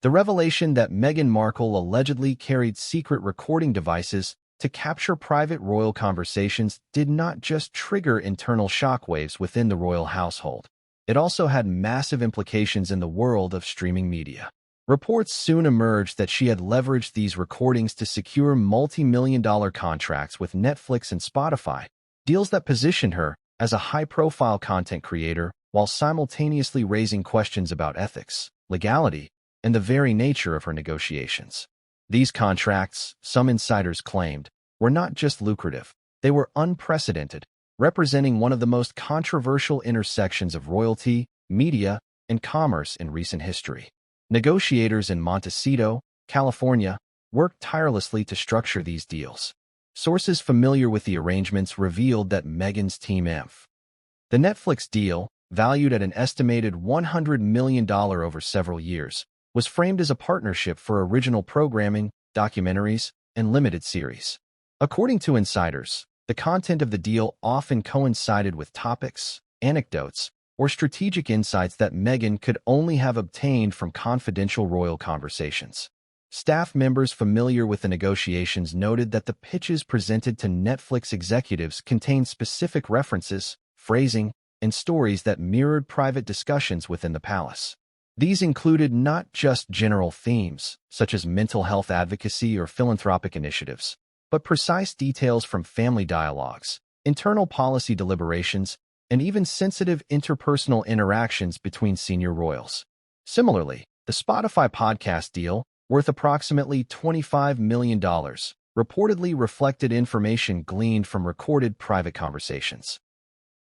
The revelation that Meghan Markle allegedly carried secret recording devices to capture private royal conversations did not just trigger internal shockwaves within the royal household. It also had massive implications in the world of streaming media. Reports soon emerged that she had leveraged these recordings to secure multi-million-dollar contracts with Netflix and Spotify, deals that positioned her as a high-profile content creator while simultaneously raising questions about ethics, legality, and the very nature of her negotiations. These contracts, some insiders claimed, were not just lucrative, they were unprecedented, representing one of the most controversial intersections of royalty, media, and commerce in recent history. Negotiators in Montecito, California, worked tirelessly to structure these deals. Sources familiar with the arrangements revealed that Meghan's team the Netflix deal, valued at an estimated $100 million over several years, was framed as a partnership for original programming documentaries, and limited series. According to insiders, the content of the deal often coincided with topics, anecdotes, or strategic insights that Meghan could only have obtained from confidential royal conversations. Staff members familiar with the negotiations noted that the pitches presented to Netflix executives contained specific references, phrasing, and stories that mirrored private discussions within the palace. These included not just general themes, such as mental health advocacy or philanthropic initiatives, but precise details from family dialogues, internal policy deliberations, and even sensitive interpersonal interactions between senior royals. Similarly, the Spotify podcast deal, worth approximately $25 million, reportedly reflected information gleaned from recorded private conversations.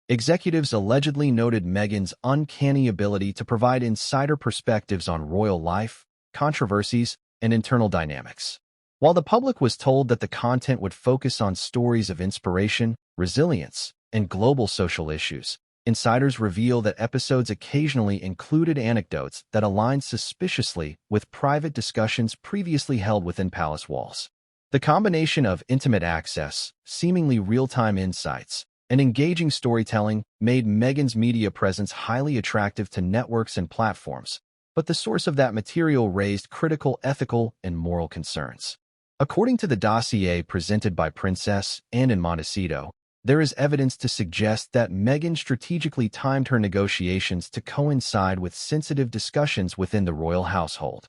Executives allegedly noted Meghan's uncanny ability to provide insider perspectives on royal life, controversies, and internal dynamics. While the public was told that the content would focus on stories of inspiration, resilience, and global social issues, insiders reveal that episodes occasionally included anecdotes that aligned suspiciously with private discussions previously held within palace walls. The combination of intimate access, seemingly real-time insights, and engaging storytelling made Meghan's media presence highly attractive to networks and platforms, but the source of that material raised critical ethical and moral concerns. According to the dossier presented by Princess Anne in Montecito, there is evidence to suggest that Meghan strategically timed her negotiations to coincide with sensitive discussions within the royal household.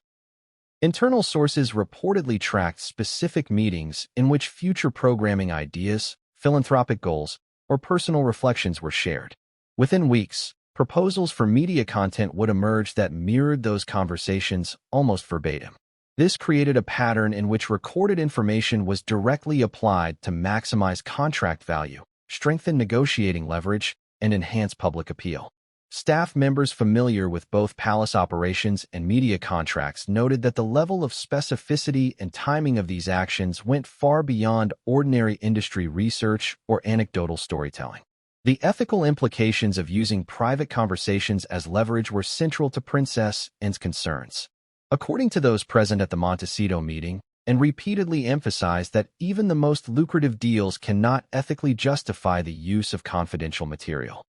Internal sources reportedly tracked specific meetings in which future programming ideas, philanthropic goals, or personal reflections were shared. Within weeks, proposals for media content would emerge that mirrored those conversations almost verbatim. This created a pattern in which recorded information was directly applied to maximize contract value, strengthen negotiating leverage, and enhance public appeal. Staff members familiar with both palace operations and media contracts noted that the level of specificity and timing of these actions went far beyond ordinary industry research or anecdotal storytelling. The ethical implications of using private conversations as leverage were central to Princess Anne's concerns. According to those present at the Montecito meeting, and repeatedly emphasized that even the most lucrative deals cannot ethically justify the use of confidential material.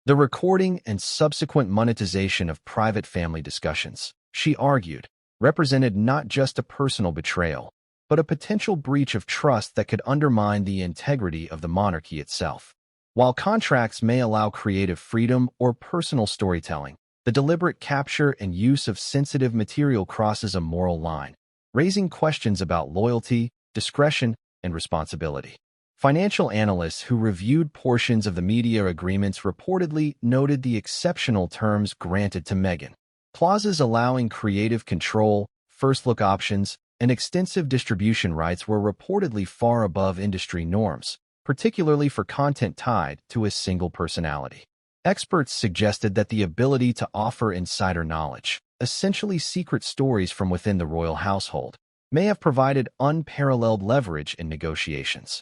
The recording and subsequent monetization of private family discussions, she argued, represented not just a personal betrayal, but a potential breach of trust that could undermine the integrity of the monarchy itself. While contracts may allow creative freedom or personal storytelling, the deliberate capture and use of sensitive material crosses a moral line, raising questions about loyalty, discretion, and responsibility. Financial analysts who reviewed portions of the media agreements reportedly noted the exceptional terms granted to Meghan. Clauses allowing creative control, first-look options, and extensive distribution rights were reportedly far above industry norms, particularly for content tied to a single personality. Experts suggested that the ability to offer insider knowledge, essentially secret stories from within the royal household, may have provided unparalleled leverage in negotiations.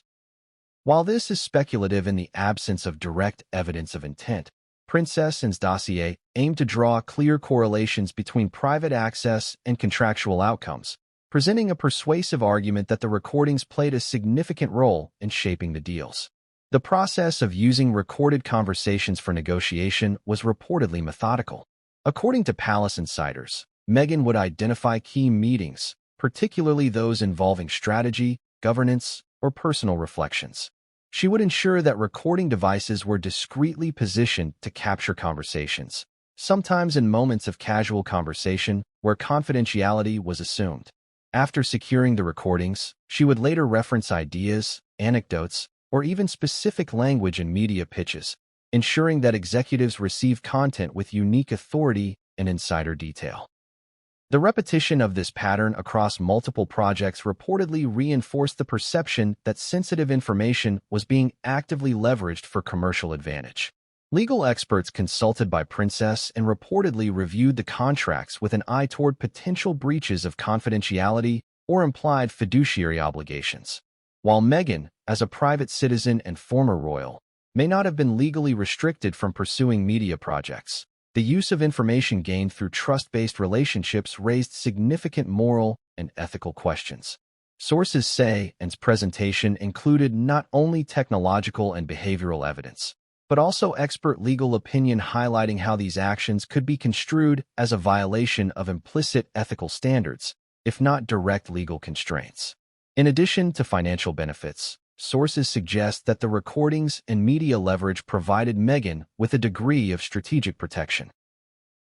While this is speculative in the absence of direct evidence of intent, Princess Anne's dossier aimed to draw clear correlations between private access and contractual outcomes, presenting a persuasive argument that the recordings played a significant role in shaping the deals. The process of using recorded conversations for negotiation was reportedly methodical. According to palace insiders, Meghan would identify key meetings, particularly those involving strategy, governance, or personal reflections. She would ensure that recording devices were discreetly positioned to capture conversations, sometimes in moments of casual conversation where confidentiality was assumed. After securing the recordings, she would later reference ideas, anecdotes, or even specific language in media pitches, ensuring that executives receive content with unique authority and insider detail. The repetition of this pattern across multiple projects reportedly reinforced the perception that sensitive information was being actively leveraged for commercial advantage. Legal experts consulted by Princess Anne reportedly reviewed the contracts with an eye toward potential breaches of confidentiality or implied fiduciary obligations. While Meghan, as a private citizen and former royal, may not have been legally restricted from pursuing media projects, the use of information gained through trust-based relationships raised significant moral and ethical questions. Sources say Anne's presentation included not only technological and behavioral evidence, but also expert legal opinion highlighting how these actions could be construed as a violation of implicit ethical standards, if not direct legal constraints. In addition to financial benefits, sources suggest that the recordings and media leverage provided Meghan with a degree of strategic protection.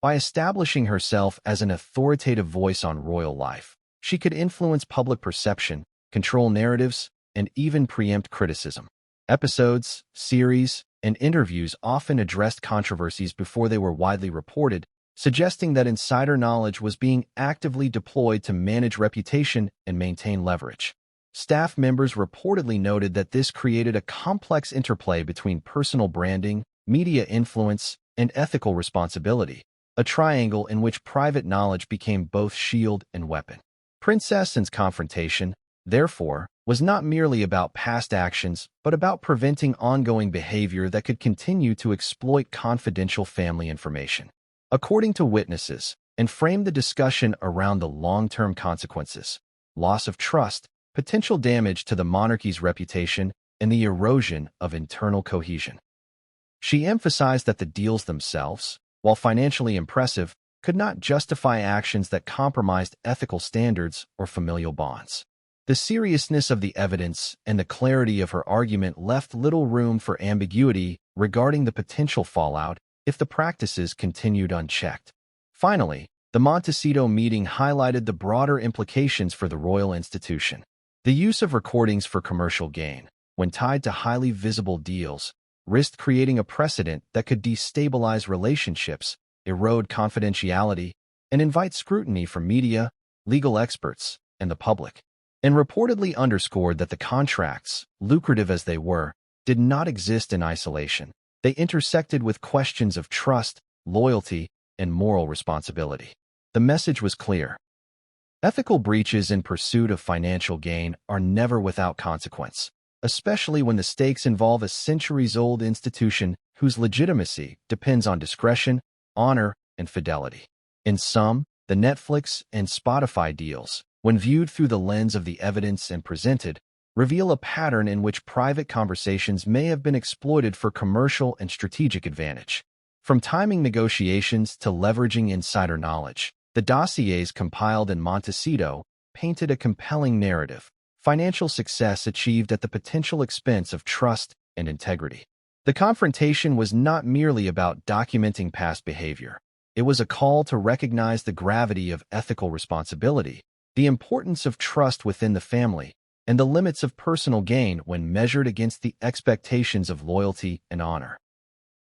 By establishing herself as an authoritative voice on royal life, she could influence public perception, control narratives, and even preempt criticism. Episodes, series, and interviews often addressed controversies before they were widely reported, suggesting that insider knowledge was being actively deployed to manage reputation and maintain leverage. Staff members reportedly noted that this created a complex interplay between personal branding, media influence, and ethical responsibility, a triangle in which private knowledge became both shield and weapon. Princess Anne's confrontation, therefore, was not merely about past actions, but about preventing ongoing behavior that could continue to exploit confidential family information. According to witnesses, and framed the discussion around the long-term consequences, loss of trust, potential damage to the monarchy's reputation, and the erosion of internal cohesion. She emphasized that the deals themselves, while financially impressive, could not justify actions that compromised ethical standards or familial bonds. The seriousness of the evidence and the clarity of her argument left little room for ambiguity regarding the potential fallout if the practices continued unchecked. Finally, the Montecito meeting highlighted the broader implications for the royal institution. The use of recordings for commercial gain, when tied to highly visible deals, risked creating a precedent that could destabilize relationships, erode confidentiality, and invite scrutiny from media, legal experts, and the public, and reportedly underscored that the contracts, lucrative as they were, did not exist in isolation. They intersected with questions of trust, loyalty, and moral responsibility. The message was clear. Ethical breaches in pursuit of financial gain are never without consequence, especially when the stakes involve a centuries-old institution whose legitimacy depends on discretion, honor, and fidelity. In sum, the Netflix and Spotify deals, when viewed through the lens of the evidence and presented, reveal a pattern in which private conversations may have been exploited for commercial and strategic advantage. From timing negotiations to leveraging insider knowledge, the dossiers compiled in Montecito painted a compelling narrative, financial success achieved at the potential expense of trust and integrity. The confrontation was not merely about documenting past behavior. It was a call to recognize the gravity of ethical responsibility, the importance of trust within the family, and the limits of personal gain when measured against the expectations of loyalty and honor.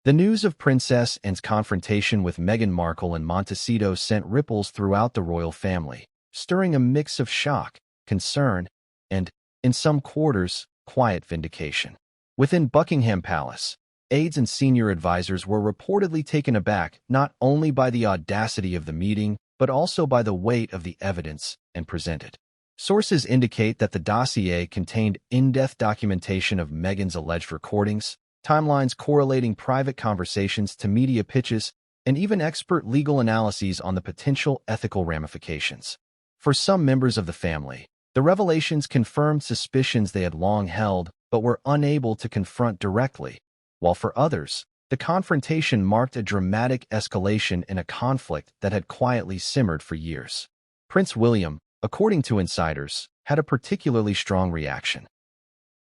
The news of Princess Anne's confrontation with Meghan Markle and Montecito sent ripples throughout the royal family, stirring a mix of shock, concern, and, in some quarters, quiet vindication. Within Buckingham Palace, aides and senior advisors were reportedly taken aback not only by the audacity of the meeting, but also by the weight of the evidence and presented. Sources indicate that the dossier contained in-depth documentation of Meghan's alleged recordings, timelines correlating private conversations to media pitches, and even expert legal analyses on the potential ethical ramifications. For some members of the family, the revelations confirmed suspicions they had long held but were unable to confront directly, while for others, the confrontation marked a dramatic escalation in a conflict that had quietly simmered for years. Prince William, according to insiders, had a particularly strong reaction.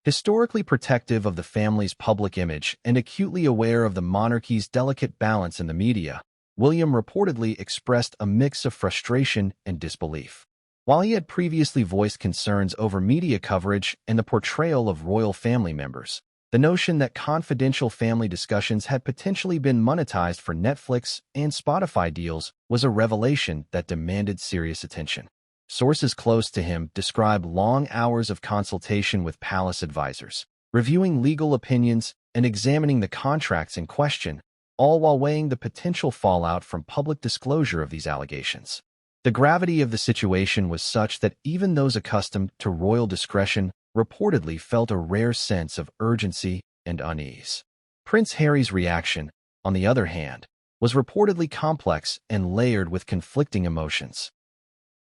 Historically protective of the family's public image and acutely aware of the monarchy's delicate balance in the media, William reportedly expressed a mix of frustration and disbelief. While he had previously voiced concerns over media coverage and the portrayal of royal family members, the notion that confidential family discussions had potentially been monetized for Netflix and Spotify deals was a revelation that demanded serious attention. Sources close to him describe long hours of consultation with palace advisors, reviewing legal opinions and examining the contracts in question, all while weighing the potential fallout from public disclosure of these allegations. The gravity of the situation was such that even those accustomed to royal discretion reportedly felt a rare sense of urgency and unease. Prince Harry's reaction, on the other hand, was reportedly complex and layered with conflicting emotions.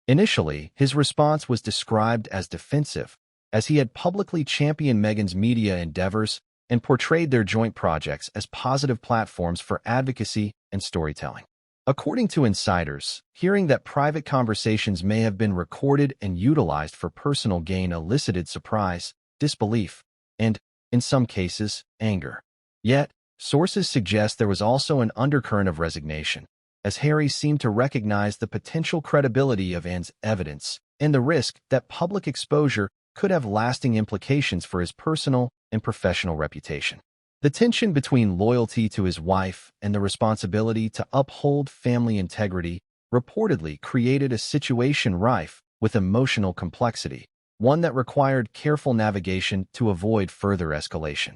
Initially, his response was described as defensive, as he had publicly championed Meghan's media endeavors and portrayed their joint projects as positive platforms for advocacy and storytelling. According to insiders, hearing that private conversations may have been recorded and utilized for personal gain elicited surprise, disbelief, and, in some cases, anger. Yet, sources suggest there was also an undercurrent of resignation, as Harry seemed to recognize the potential credibility of Anne's evidence and the risk that public exposure could have lasting implications for his personal and professional reputation. The tension between loyalty to his wife and the responsibility to uphold family integrity reportedly created a situation rife with emotional complexity, one that required careful navigation to avoid further escalation.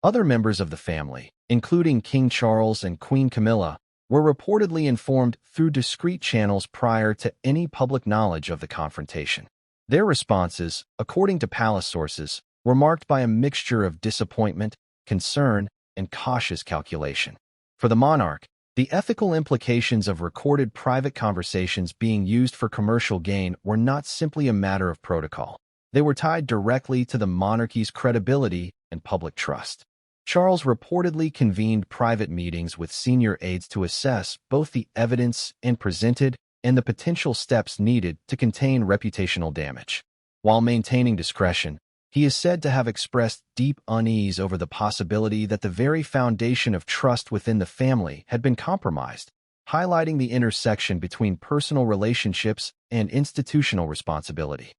Other members of the family, including King Charles and Queen Camilla, were reportedly informed through discreet channels prior to any public knowledge of the confrontation. Their responses, according to palace sources, were marked by a mixture of disappointment, concern, and cautious calculation. For the monarch, the ethical implications of recorded private conversations being used for commercial gain were not simply a matter of protocol. They were tied directly to the monarchy's credibility and public trust. Charles reportedly convened private meetings with senior aides to assess both the evidence presented and the potential steps needed to contain reputational damage. While maintaining discretion, he is said to have expressed deep unease over the possibility that the very foundation of trust within the family had been compromised, highlighting the intersection between personal relationships and institutional responsibility.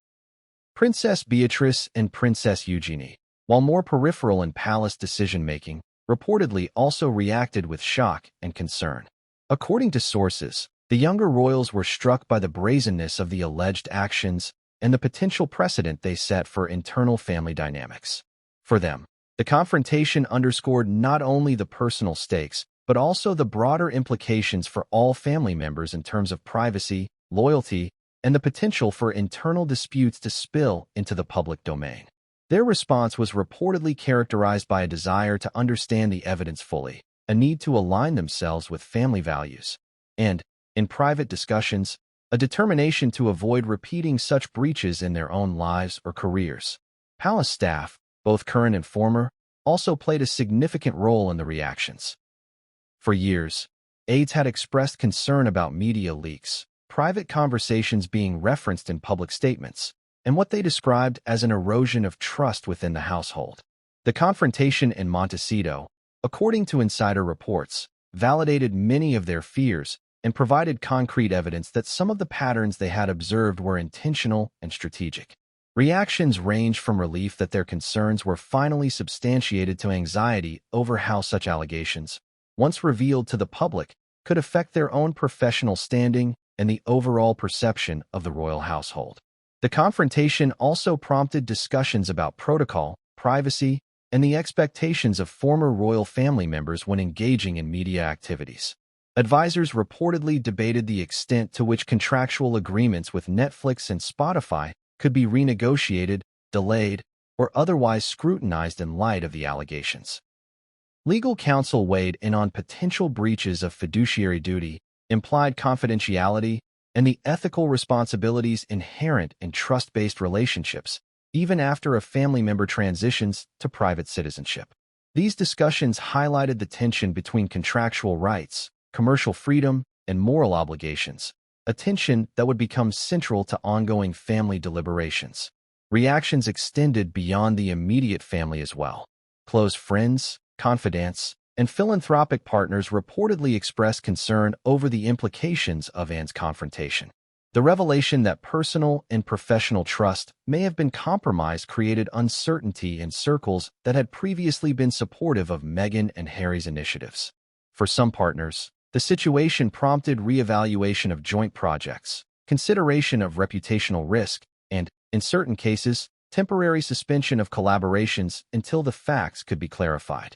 Princess Beatrice and Princess Eugenie, while more peripheral in palace decision-making, reportedly also reacted with shock and concern. According to sources, the younger royals were struck by the brazenness of the alleged actions and the potential precedent they set for internal family dynamics. For them, the confrontation underscored not only the personal stakes, but also the broader implications for all family members in terms of privacy, loyalty, and the potential for internal disputes to spill into the public domain. Their response was reportedly characterized by a desire to understand the evidence fully, a need to align themselves with family values, and, in private discussions, a determination to avoid repeating such breaches in their own lives or careers. Palace staff, both current and former, also played a significant role in the reactions. For years, aides had expressed concern about media leaks, private conversations being referenced in public statements, and what they described as an erosion of trust within the household. The confrontation in Montecito, according to insider reports, validated many of their fears and provided concrete evidence that some of the patterns they had observed were intentional and strategic. Reactions ranged from relief that their concerns were finally substantiated to anxiety over how such allegations, once revealed to the public, could affect their own professional standing and the overall perception of the royal household. The confrontation also prompted discussions about protocol, privacy, and the expectations of former royal family members when engaging in media activities. Advisors reportedly debated the extent to which contractual agreements with Netflix and Spotify could be renegotiated, delayed, or otherwise scrutinized in light of the allegations. Legal counsel weighed in on potential breaches of fiduciary duty, implied confidentiality, and the ethical responsibilities inherent in trust-based relationships, even after a family member transitions to private citizenship. These discussions highlighted the tension between contractual rights, commercial freedom, and moral obligations, a tension that would become central to ongoing family deliberations. Reactions extended beyond the immediate family as well. Close friends, confidants, and philanthropic partners reportedly expressed concern over the implications of Anne's confrontation. The revelation that personal and professional trust may have been compromised created uncertainty in circles that had previously been supportive of Meghan and Harry's initiatives. For some partners, the situation prompted reevaluation of joint projects, consideration of reputational risk, and, in certain cases, temporary suspension of collaborations until the facts could be clarified.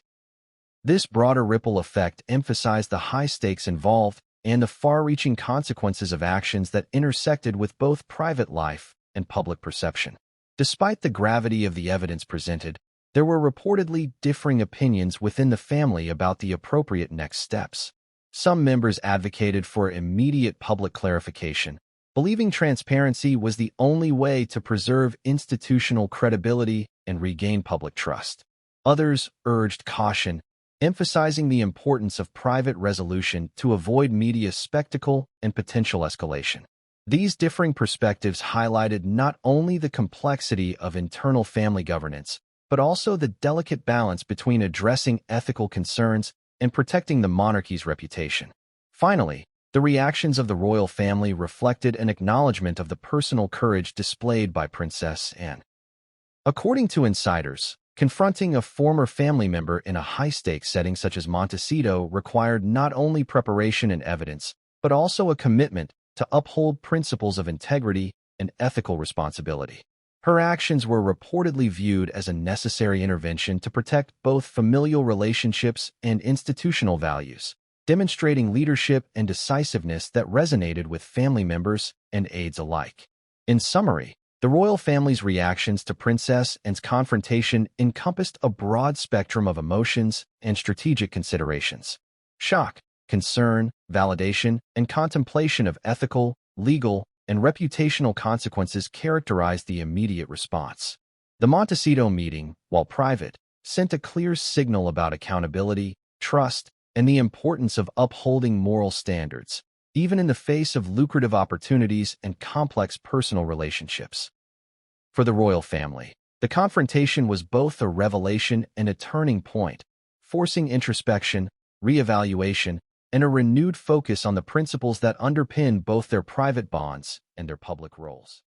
This broader ripple effect emphasized the high stakes involved and the far-reaching consequences of actions that intersected with both private life and public perception. Despite the gravity of the evidence presented, there were reportedly differing opinions within the family about the appropriate next steps. Some members advocated for immediate public clarification, believing transparency was the only way to preserve institutional credibility and regain public trust. Others urged caution, emphasizing the importance of private resolution to avoid media spectacle and potential escalation. These differing perspectives highlighted not only the complexity of internal family governance, but also the delicate balance between addressing ethical concerns and protecting the monarchy's reputation. Finally, the reactions of the royal family reflected an acknowledgement of the personal courage displayed by Princess Anne. According to insiders, confronting a former family member in a high-stakes setting such as Montecito required not only preparation and evidence, but also a commitment to uphold principles of integrity and ethical responsibility. Her actions were reportedly viewed as a necessary intervention to protect both familial relationships and institutional values, demonstrating leadership and decisiveness that resonated with family members and aides alike. In summary, the royal family's reactions to Princess Anne's confrontation encompassed a broad spectrum of emotions and strategic considerations. Shock, concern, validation, and contemplation of ethical, legal, and reputational consequences characterized the immediate response. The Montecito meeting, while private, sent a clear signal about accountability, trust, and the importance of upholding moral standards, even in the face of lucrative opportunities and complex personal relationships. For the royal family, the confrontation was both a revelation and a turning point, forcing introspection, reevaluation, and a renewed focus on the principles that underpin both their private bonds and their public roles.